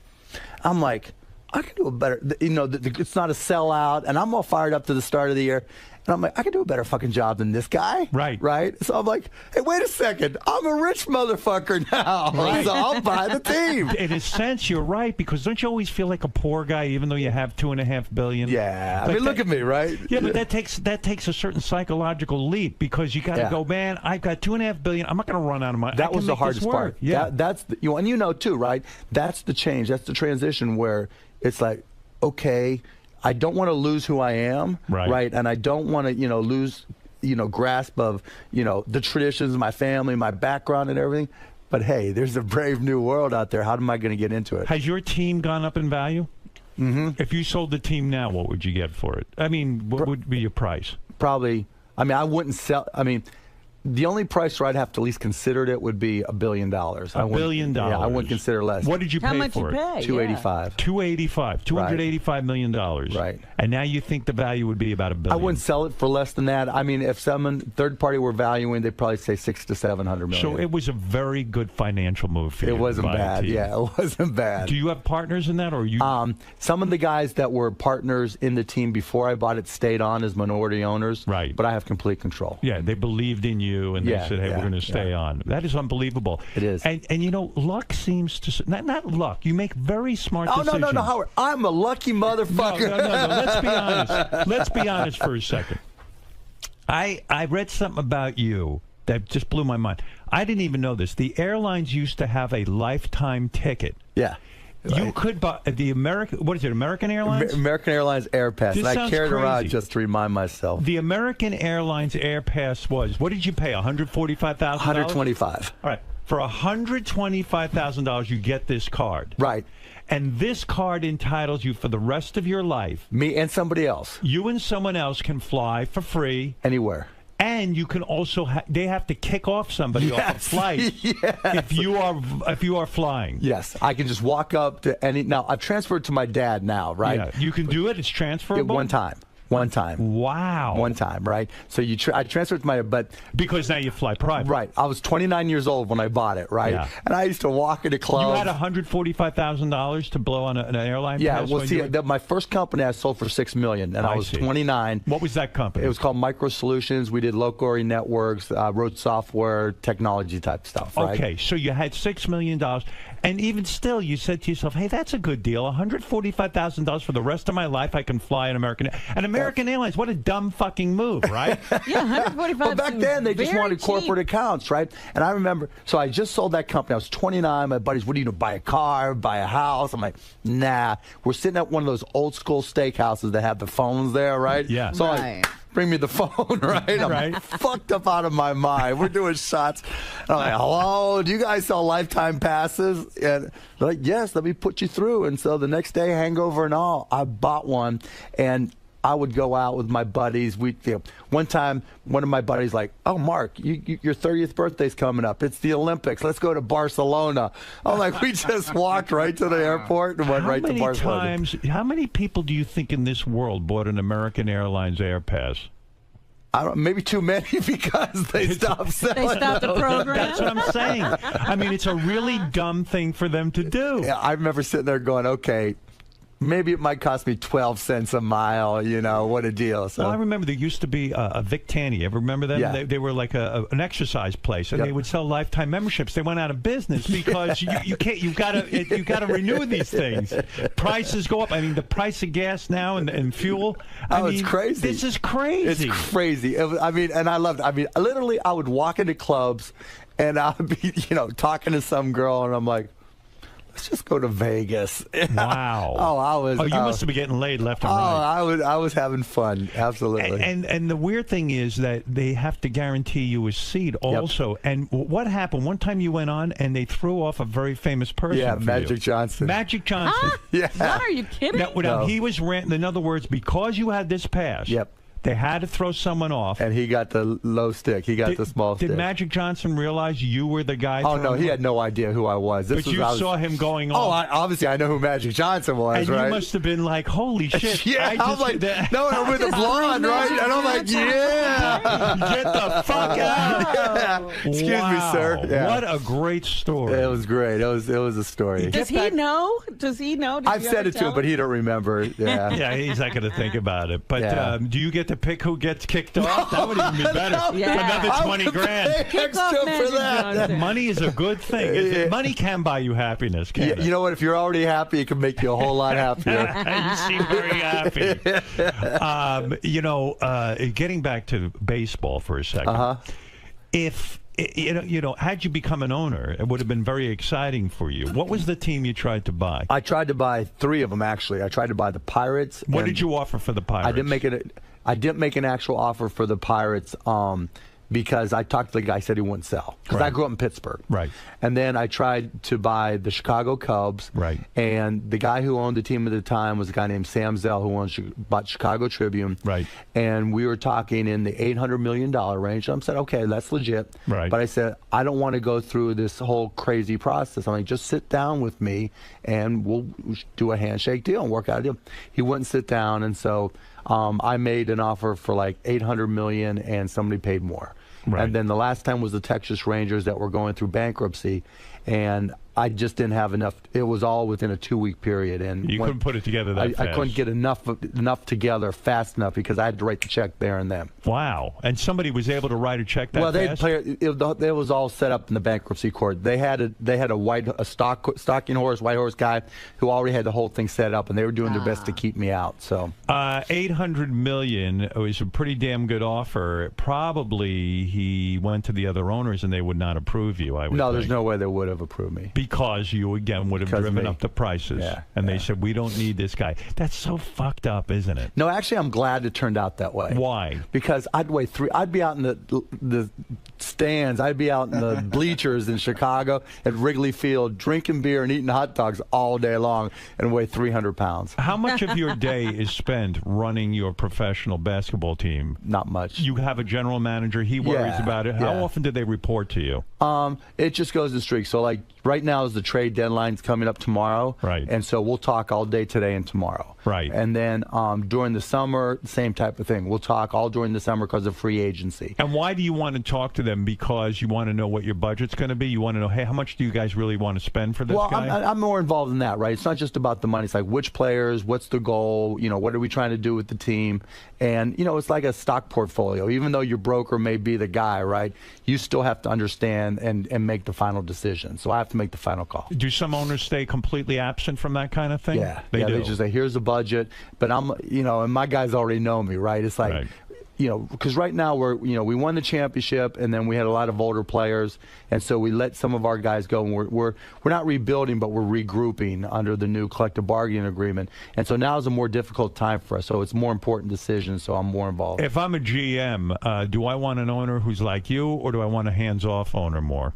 Speaker 21: I'm like, I can do a better, you know, it's not a sellout, and I'm all fired up to the start of the year. And I'm like, I can do a better fucking job than this guy. Right. Right? So I'm like, hey, wait a second. I'm a rich motherfucker now. Right. So I'll buy the team.
Speaker 1: In a sense, you're right, because don't you always feel like a poor guy even though you have $2.5 billion?
Speaker 21: Yeah. I mean, look at me, right?
Speaker 1: Yeah, but that takes a certain psychological leap, because you got to go, man, I've got $2.5 billion. I'm not going to run out of money.
Speaker 21: That was the hardest part.
Speaker 1: Yeah.
Speaker 21: That's and you know too, right? That's the change. That's the transition where it's like, okay, I don't want to lose who I am, right? And I don't want to, you know, lose, you know, grasp of, you know, the traditions of my family, my background and everything. But hey, there's a brave new world out there. How am I going to get into it?
Speaker 1: Has your team gone up in value? Mm-hmm. If you sold the team now, what would you get for it? I mean, what would be your price?
Speaker 21: Probably, I mean, I wouldn't sell, I mean, the only price where I'd have to at least consider it would be $1 billion. $1
Speaker 1: billion?
Speaker 21: Yeah, I wouldn't consider less.
Speaker 1: What did you pay for it?
Speaker 21: $285.
Speaker 1: $285 million. Right. And now you think the value would be about $1 billion.
Speaker 21: I wouldn't sell it for less than that. I mean, if someone third party were valuing, they'd probably say $600 to $700 million.
Speaker 1: So it was a very good financial move for you.
Speaker 21: It wasn't bad. Yeah, it wasn't bad.
Speaker 1: Do you have partners in that, or you?
Speaker 21: Some of the guys that were partners in the team before I bought it stayed on as minority owners. Right. But I have complete control.
Speaker 1: Yeah, they believed in you, and they said, "Hey, we're going to stay on." That is unbelievable.
Speaker 21: It is.
Speaker 1: And you know, luck seems to not luck. You make very smart decisions.
Speaker 21: No, Howard. I'm a lucky motherfucker.
Speaker 1: No. Let's be honest. Let's be honest for a second. I read something about you that just blew my mind. I didn't even know this. The airlines used to have a lifetime ticket.
Speaker 21: Yeah.
Speaker 1: You could buy the American Airlines?
Speaker 21: American Airlines Air Pass. And I carried around just to remind myself.
Speaker 1: The American Airlines Air Pass was, what did you pay, $145,000?
Speaker 21: $125,000.
Speaker 1: All right. For $125,000, you get this card.
Speaker 21: Right.
Speaker 1: And this card entitles you for the rest of your life.
Speaker 21: Me and somebody else.
Speaker 1: You and someone else can fly for free.
Speaker 21: Anywhere.
Speaker 1: And you can also they have to kick off somebody off a flight if you are flying.
Speaker 21: Yes, I can just walk up to any. Now I've transferred to my dad now, right?
Speaker 1: Yeah, you can do it. It's transferable.
Speaker 21: One time.
Speaker 1: Wow.
Speaker 21: One time, right? So I transferred to my, but
Speaker 1: because now you fly private.
Speaker 21: Right. I was 29 years old when I bought it, right? Yeah. And I used to walk into clubs.
Speaker 1: You had $145,000 to blow on an airline.
Speaker 21: Yeah. Well, see, my first company I sold for $6 million, and I was 29.
Speaker 1: What was that company?
Speaker 21: It was called Micro Solutions. We did local area networks, wrote software, technology type stuff. Right?
Speaker 1: Okay, so you had $6 million, and even still, you said to yourself, "Hey, that's a good deal. $145,000 for the rest of my life. I can fly an American." American Airlines, what a dumb fucking move, right?
Speaker 24: Yeah, $145.
Speaker 21: Well, back then they just wanted corporate accounts, right? And I remember, so I just sold that company. I was 29. My buddies, what do you do? Buy a car, buy a house? I'm like, nah. We're sitting at one of those old school steakhouses that have the phones there, right?
Speaker 1: Yeah.
Speaker 21: So bring me the phone, right? I'm fucked up out of my mind. We're doing shots. And I'm like, hello, do you guys sell lifetime passes? And they're like, yes, let me put you through. And so the next day, hangover and all, I bought one, and I would go out with my buddies. One time, one of my buddies like, "Oh, Mark, your 30th birthday's coming up. It's the Olympics. Let's go to Barcelona." I'm like, we just walked right to the airport and went right to Barcelona.
Speaker 1: How many people do you think in this world bought an American Airlines Air Pass?
Speaker 21: I don't, maybe too many because they stopped selling.
Speaker 24: They stopped the program.
Speaker 1: That's what I'm saying. I mean, it's a really dumb thing for them to do.
Speaker 21: Yeah, I remember sitting there going, okay, maybe it might cost me 12 cents a mile. You know, what a deal. So
Speaker 1: Well, I remember there used to be a Vic Tanny. Ever remember them?
Speaker 21: Yeah.
Speaker 1: They were like an exercise place, and
Speaker 21: Yep.
Speaker 1: they would sell lifetime memberships. They went out of business because you can't. You gotta renew these things. Prices go up. I mean, the price of gas now and fuel. I mean,
Speaker 21: it's crazy.
Speaker 1: This is crazy.
Speaker 21: It's crazy. I mean, and I loved it. I mean, literally, I would walk into clubs, and I would be, talking to some girl, and I'm like, let's just go to Vegas.
Speaker 1: Wow.
Speaker 21: Oh,
Speaker 1: you must have been getting laid left and right.
Speaker 21: I was having fun. Absolutely.
Speaker 1: And the weird thing is that they have to guarantee you a seat also. Yep. And what happened? One time you went on and they threw off a very famous person.
Speaker 21: Yeah,
Speaker 1: for
Speaker 21: Magic
Speaker 1: you.
Speaker 21: Johnson.
Speaker 1: Magic Johnson.
Speaker 21: Yeah.
Speaker 24: What, are you kidding?
Speaker 1: Now, he was in other words, because you had this pass.
Speaker 21: Yep.
Speaker 1: They had to throw someone off.
Speaker 21: And he got the low stick. He got the small stick.
Speaker 1: Did Magic Johnson realize you were the guy?
Speaker 21: Oh, no, he had no idea who I was.
Speaker 1: But you saw him going on.
Speaker 21: Oh, obviously I know who Magic Johnson was,
Speaker 1: and
Speaker 21: right?
Speaker 1: You must have been like, holy shit.
Speaker 21: Yeah, I'm like, no, with the blonde, right? And I'm like, yeah.
Speaker 1: Get the fuck out.
Speaker 21: Yeah. Excuse me, sir. Yeah.
Speaker 1: What a great story.
Speaker 21: It was great. It was a story.
Speaker 24: Does he know? Does he know? Did
Speaker 21: I've said it to him, but he don't remember. Yeah.
Speaker 1: Yeah, he's not going to think about it. But do you get to pick who gets kicked off? That would even be better.
Speaker 24: Yeah.
Speaker 1: Another 20 grand.
Speaker 21: Kick off Magic Johnson.
Speaker 1: Money is a good thing. Money can buy you happiness, can't it?
Speaker 21: You know what? If you're already happy, it can make you a whole lot happier.
Speaker 1: You seem very happy. Getting back to baseball for a second. If had you become an owner, it would have been very exciting for you. What was the team you tried to buy?
Speaker 21: I tried to buy 3 of them, actually. I tried to buy the Pirates.
Speaker 1: What did you offer for the Pirates?
Speaker 21: I didn't make an actual offer for the Pirates because I talked to the guy, said he wouldn't sell. Because I grew up in Pittsburgh.
Speaker 1: Right.
Speaker 21: And then I tried to buy the Chicago Cubs.
Speaker 1: Right.
Speaker 21: And the guy who owned the team at the time was a guy named Sam Zell, who bought Chicago Tribune.
Speaker 1: Right.
Speaker 21: And we were talking in the $800 million range. I said, okay, that's legit.
Speaker 1: Right.
Speaker 21: But I said, I don't want to go through this whole crazy process. I'm like, just sit down with me and we'll do a handshake deal and work out a deal. He wouldn't sit down, and so I made an offer for like $800 million, and somebody paid more. Right. And then the last time was the Texas Rangers that were going through bankruptcy, and I just didn't have enough. It was all within a 2-week period, and
Speaker 1: you couldn't put it together that fast.
Speaker 21: I couldn't get enough together fast enough because I had to write the check there and then.
Speaker 1: Wow! And somebody was able to write a check that fast.
Speaker 21: Well, it was all set up in the bankruptcy court. They had a stalking horse, white horse guy who already had the whole thing set up, and they were doing their best to keep me out. So
Speaker 1: $800 million was a pretty damn good offer. Probably he went to the other owners and they would not approve you. I would.
Speaker 21: No, there's no way they would have approved me.
Speaker 1: Because you, again, would have driven up the prices. Yeah, and they said, we don't need this guy. That's so fucked up, isn't it?
Speaker 21: No, actually, I'm glad it turned out that way.
Speaker 1: Why?
Speaker 21: Because I'd be out in the stands. I'd be out in the bleachers in Chicago at Wrigley Field drinking beer and eating hot dogs all day long and weigh 300 pounds.
Speaker 1: How much of your day is spent running your professional basketball team?
Speaker 21: Not much.
Speaker 1: You have a general manager. He worries about it. How often do they report to you?
Speaker 21: It just goes in streaks. So, like, right now is the trade deadline's coming up tomorrow.
Speaker 1: Right.
Speaker 21: And so we'll talk all day today and tomorrow.
Speaker 1: Right.
Speaker 21: And then during the summer, same type of thing. We'll talk all during the summer because of free agency.
Speaker 1: And why do you want to talk to them? Because you want to know what your budget's going to be? You want to know, hey, how much do you guys really want to spend for this guy?
Speaker 21: Well, I'm more involved in that, right? It's not just about the money. It's like which players, what's the goal, what are we trying to do with the team? And, it's like a stock portfolio. Even though your broker may be the guy, right, you still have to understand and make the final decision. So I have to make the final call.
Speaker 1: Do some owners stay completely absent from that kind of thing?
Speaker 21: Yeah.
Speaker 1: They do.
Speaker 21: They just say, here's the budget. But I'm, and my guys already know me, right? It's like... Right. Because right now we won the championship, and then we had a lot of older players, and so we let some of our guys go. And we're not rebuilding, but we're regrouping under the new collective bargaining agreement. And so now is a more difficult time for us. So it's more important decisions. So I'm more involved.
Speaker 1: If I'm a GM, do I want an owner who's like you, or do I want a hands-off owner more?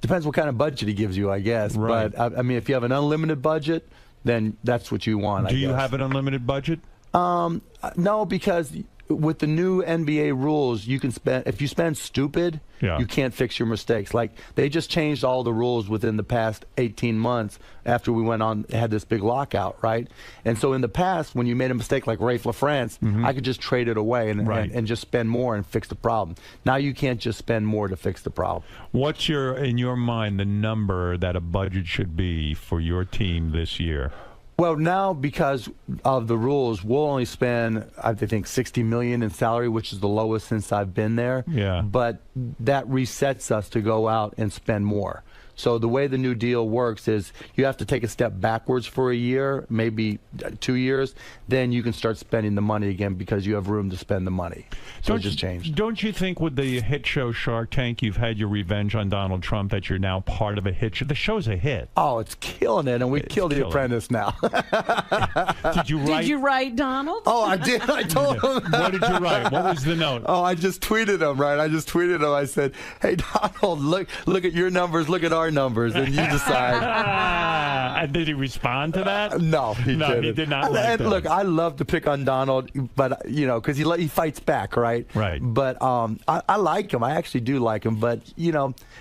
Speaker 21: Depends what kind of budget he gives you, I guess.
Speaker 1: Right.
Speaker 21: But I mean, if you have an unlimited budget, then that's what you want.
Speaker 1: Do you have an unlimited budget?
Speaker 21: No, because with the new NBA rules, you can spend, if you spend stupid, you can't fix your mistakes. Like, they just changed all the rules within the past 18 months after we had this big lockout, right? And so in the past, when you made a mistake like Rafe LaFrance, I could just trade it away and just spend more and fix the problem. Now you can't just spend more to fix the problem.
Speaker 1: What's in your mind, the number that a budget should be for your team this year?
Speaker 21: Well, now because of the rules, we'll only spend, I think, $60 million in salary, which is the lowest since I've been there.
Speaker 1: Yeah.
Speaker 21: But that resets us to go out and spend more. So the way the new deal works is you have to take a step backwards for a year, maybe 2 years. Then you can start spending the money again because you have room to spend the money. So it just changed.
Speaker 1: Don't you think with the hit show Shark Tank, you've had your revenge on Donald Trump, that you're now part of a hit show? The show's a hit.
Speaker 21: Oh, it's killing it, and we killed The Apprentice now.
Speaker 1: Did you write?
Speaker 24: Did you write Donald?
Speaker 21: Oh, I did. I told him.
Speaker 1: What did you write? What was the note?
Speaker 21: Oh, I just tweeted him, right? I just tweeted him. I said, hey, Donald, look at your numbers, look at our numbers, and you decide.
Speaker 1: And did he respond to that?
Speaker 21: No, he didn't.
Speaker 1: He did not.
Speaker 21: And look, I love to pick on Donald, but because he fights back, right?
Speaker 1: Right.
Speaker 21: But I like him. I actually do like him, but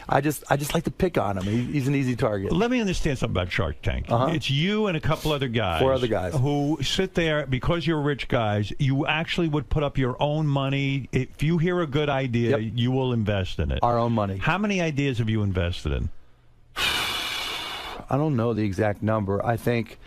Speaker 21: I just like to pick on him. He's an easy target.
Speaker 1: Let me understand something about Shark Tank. It's you and a couple other guys.
Speaker 21: 4 other guys.
Speaker 1: Who sit there, because you're rich guys, you actually would put up your own money. If you hear a good idea, you will invest in it.
Speaker 21: Our own money.
Speaker 1: How many ideas have you invested in?
Speaker 21: I don't know the exact number. I think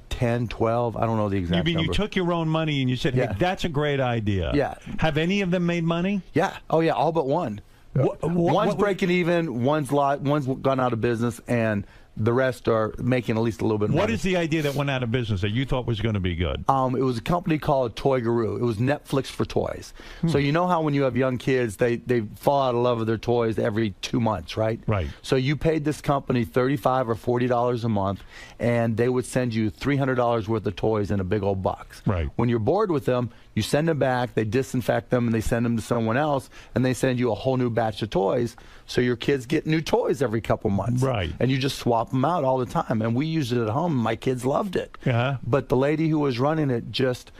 Speaker 21: 10, 12. I don't know the exact number.
Speaker 1: You took your own money and you said, hey, that's a great idea.
Speaker 21: Yeah.
Speaker 1: Have any of them made money?
Speaker 21: Yeah. Oh, yeah, all but one. One's breaking even, one's gone out of business, and the rest are making at least a little bit more.
Speaker 1: What is the idea that went out of business that you thought was going to be good?
Speaker 21: It was a company called 𝗏𝗄𝗏. It was Netflix for toys. So you know how when you have young kids, they fall out of love with their toys every 2 months, right?
Speaker 1: Right.
Speaker 21: So you paid this company $35 or $40 a month, and they would send you $300 worth of toys in a big old box.
Speaker 1: Right.
Speaker 21: When you're bored with them, you send them back, they disinfect them, and they send them to someone else, and they send you a whole new batch of toys. So your kids get new toys every couple months.
Speaker 1: Right.
Speaker 21: And you just swap them out all the time. And we used it at home, and my kids loved it.
Speaker 1: Yeah.
Speaker 21: But the lady who was running it just,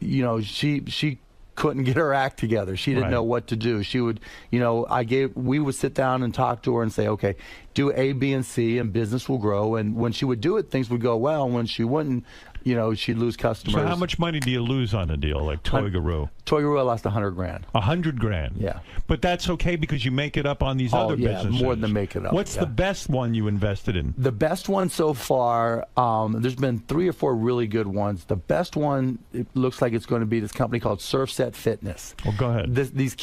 Speaker 21: she couldn't get her act together. She didn't know what to do. She would, we would sit down and talk to her and say, okay, do A, B, and C, and business will grow. And when she would do it, things would go well. And when she wouldn't, she'd lose customers.
Speaker 1: So how much money do you lose on a deal like 𝗏𝗏𝗏?
Speaker 21: 𝗏𝗏𝗏 lost $100,000.
Speaker 1: $100,000.
Speaker 21: Yeah.
Speaker 1: But that's okay because you make it up on these other businesses.
Speaker 21: More than make it up.
Speaker 1: What's the best one you invested in?
Speaker 21: The best one so far, there's been 3 or 4 really good ones. The best one, it looks like it's going to be this company called Surfset Fitness.
Speaker 1: Well, go ahead.
Speaker 21: These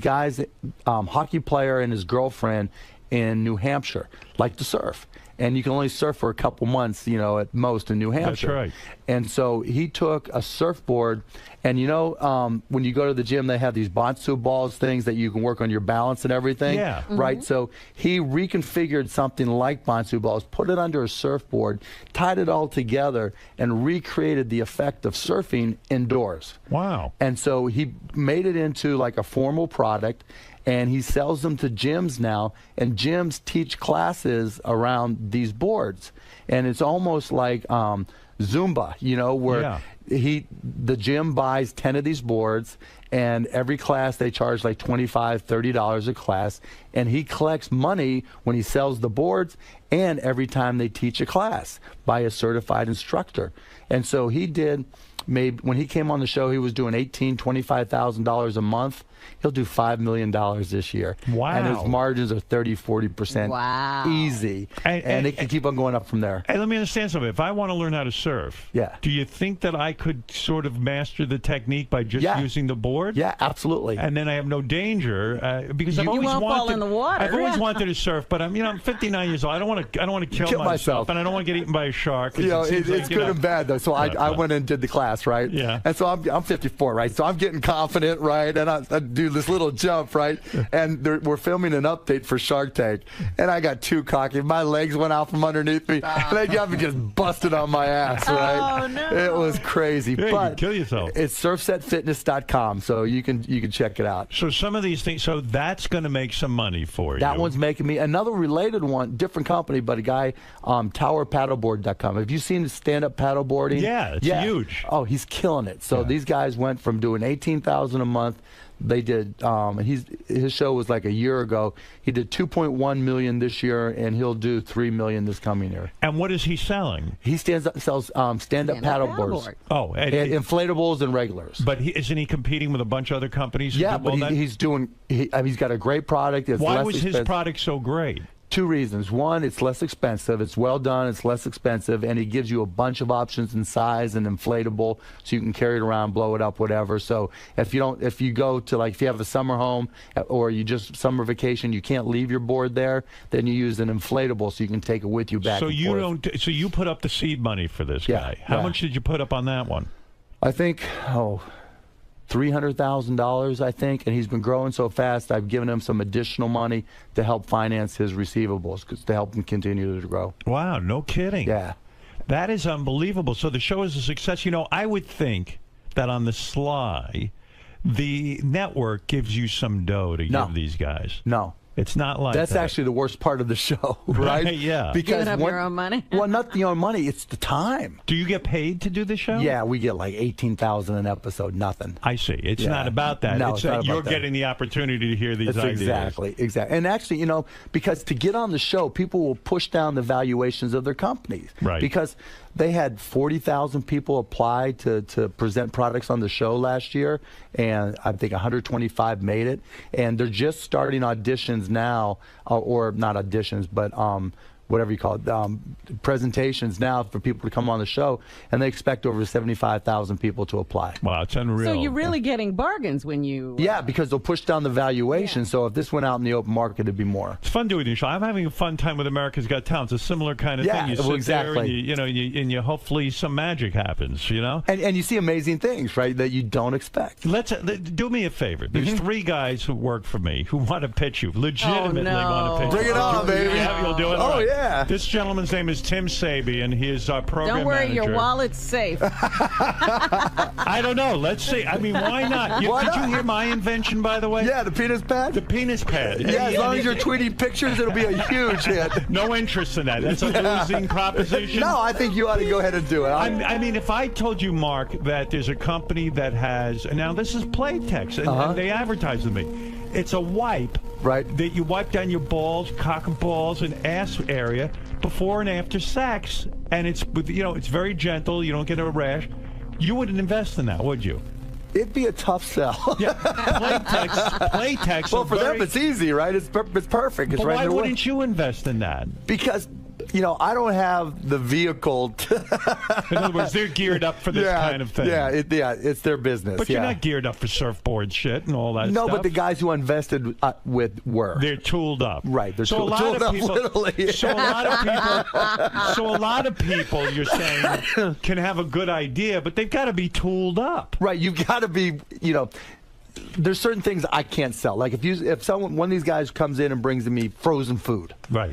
Speaker 21: guys, hockey player and his girlfriend in New Hampshire like to surf. And you can only surf for a couple months, at most in New Hampshire.
Speaker 1: That's right.
Speaker 21: And so he took a surfboard, and when you go to the gym, they have these bonsai balls, things that you can work on your balance and everything.
Speaker 1: Yeah.
Speaker 21: Right? So he reconfigured something like bonsai balls, put it under a surfboard, tied it all together, and recreated the effect of surfing indoors.
Speaker 1: Wow.
Speaker 21: And so he made it into like a formal product, and he sells them to gyms now, and gyms teach classes around these boards. And it's almost like Zumba, where the gym buys 10 of these boards, and every class they charge like $25, $30 a class, and he collects money when he sells the boards and every time they teach a class by a certified instructor. And so he did, when he came on the show, he was doing $18,000, $25,000 a month. He'll do $5 million this year.
Speaker 1: Wow.
Speaker 21: And his margins are 30, 40%.
Speaker 24: Wow.
Speaker 21: Easy. And it can keep on going up from there.
Speaker 1: Hey, let me understand something. If I want to learn how to surf, do you think that I could sort of master the technique by just using the board?
Speaker 21: Yeah, absolutely.
Speaker 1: And then I have no danger because I've
Speaker 24: You
Speaker 1: always
Speaker 24: won't
Speaker 1: wanted.
Speaker 24: fall in the water.
Speaker 1: I've always wanted to surf, but I'm 59 years old. I don't want to kill myself, and I don't want to get eaten by a shark.
Speaker 21: It's good and bad though. So I went and did the class, right?
Speaker 1: Yeah.
Speaker 21: And so I'm 54, right? So I'm getting confident, right? And I do this little jump, right? And we're filming an update for Shark Tank, and I got too cocky. My legs went out from underneath me, and they got me just busted on my ass, right?
Speaker 24: Oh no!
Speaker 21: It was crazy.
Speaker 1: Yeah,
Speaker 21: but
Speaker 1: you kill yourself.
Speaker 21: It's surfsetfitness.com, so you can check it out.
Speaker 1: So some of these things, so that's going to make some money for you.
Speaker 21: That one's making me. Another related one, different company, but a guy, towerpaddleboard.com. Have you seen stand-up paddleboarding?
Speaker 1: Yeah, it's huge.
Speaker 21: Oh, he's killing it. So these guys went from doing $18,000 a month. They did. His show was like a year ago. He did $2.1 million this year, and he'll do $3 million this coming year.
Speaker 1: And what is he selling?
Speaker 21: He sells stand-up paddleboards.
Speaker 1: Oh,
Speaker 21: and inflatables and regulars.
Speaker 1: But isn't he competing with a bunch of other companies?
Speaker 21: Yeah, but he's got a great product. It's
Speaker 1: Why
Speaker 21: less
Speaker 1: was his
Speaker 21: expensive.
Speaker 1: product so great?
Speaker 21: 2 reasons. One, it's less expensive. It's well done. It's less expensive, and it gives you a bunch of options in size and inflatable, so you can carry it around, blow it up, whatever. So if you go to, like, if you have a summer home or you just summer vacation, you can't leave your board there, then you use an inflatable so you can take it with you back.
Speaker 5: So
Speaker 21: and
Speaker 5: you
Speaker 21: forth.
Speaker 5: don't. So you put up the seed money for this guy. How much did you put up on that one?
Speaker 21: I think $300,000, I think, and he's been growing so fast. I've given him some additional money to help finance his receivables, to help him continue to grow.
Speaker 5: Wow, no kidding.
Speaker 21: Yeah,
Speaker 5: that is unbelievable. So the show is a success. You know, I would think that on the sly, the network gives you some dough to give these guys.
Speaker 21: No.
Speaker 5: It's not like
Speaker 21: that's
Speaker 5: that.
Speaker 21: actually the worst part of the show, right?
Speaker 5: Yeah.
Speaker 21: Because
Speaker 4: giving up your own money.
Speaker 21: Well, not your own money; it's the time.
Speaker 5: Do you get paid to do the show?
Speaker 21: Yeah, we get like $18,000 an episode. Nothing.
Speaker 5: I see. It's not about that.
Speaker 21: No,
Speaker 5: it's
Speaker 21: it's
Speaker 5: that
Speaker 21: not about
Speaker 5: you're
Speaker 21: that.
Speaker 5: getting the opportunity to hear these
Speaker 21: That's
Speaker 5: ideas.
Speaker 21: Exactly. And actually, you know, because to get on the show, people will push down the valuations of their companies.
Speaker 5: Right.
Speaker 21: Because they had 40,000 people apply to present products on the show last year, and I think 125 made it. And they're just starting auditions now, or not auditions, but whatever you call it, presentations now for people to come on the show, and they expect over 75,000 people to apply.
Speaker 5: Wow, it's unreal.
Speaker 24: So you're really getting bargains when you...
Speaker 21: Yeah, because they'll push down the valuation. So if this went out in the open market, it'd be more.
Speaker 5: It's fun doing the show. I'm having a fun time with America's Got Talent. It's a similar kind of thing. You sit there and you hopefully some magic happens, you know?
Speaker 21: And you see amazing things, right, that you don't expect.
Speaker 5: Let's do me a favor. There's 3 guys who work for me who want to pitch you, legitimately want to pitch you.
Speaker 21: Bring it on, baby.
Speaker 5: Yeah, you'll do it.
Speaker 21: Oh,
Speaker 5: All right.
Speaker 21: yeah.
Speaker 5: This gentleman's name is 𝗦𝗵cie, and he is our program
Speaker 24: Don't worry,
Speaker 5: manager.
Speaker 24: your wallet's safe.
Speaker 5: I don't know. Let's see. I mean, why not? Did you hear my invention, by the way?
Speaker 21: Yeah, the penis pad?
Speaker 5: The penis pad.
Speaker 21: Yeah, as long as you're tweeting pictures, it'll be a huge hit.
Speaker 5: No interest in that. That's a losing proposition.
Speaker 21: No, I think you ought to go ahead and do it.
Speaker 5: I mean, if I told you, Mark, that there's a company that has, now this is Playtex, and they advertise with me. It's a wipe that you wipe down your balls, cock and balls, and ass area before and after sex, and it's it's very gentle. You don't get a rash. You wouldn't invest in that, would you?
Speaker 21: It'd be a tough sell.
Speaker 5: Yeah, Playtex.
Speaker 21: Well, for them, it's easy, right? It's perfect. It's
Speaker 5: but
Speaker 21: right
Speaker 5: why
Speaker 21: in their way.
Speaker 5: wouldn't you invest in that?
Speaker 21: Because, I don't have the vehicle.
Speaker 5: In other words, they're geared up for this kind of thing.
Speaker 21: Yeah, it's their business.
Speaker 5: But you're not geared up for surfboard shit and all that stuff.
Speaker 21: No, but the guys who invested with were.
Speaker 5: They're tooled up.
Speaker 21: Right. They're
Speaker 5: so
Speaker 21: tooled up,
Speaker 5: people,
Speaker 21: literally.
Speaker 5: So a lot of people, you're saying, can have a good idea, but they've got to be tooled up.
Speaker 21: Right. You've got to be, there's certain things I can't sell. Like if one of these guys comes in and brings me frozen food.
Speaker 5: Right.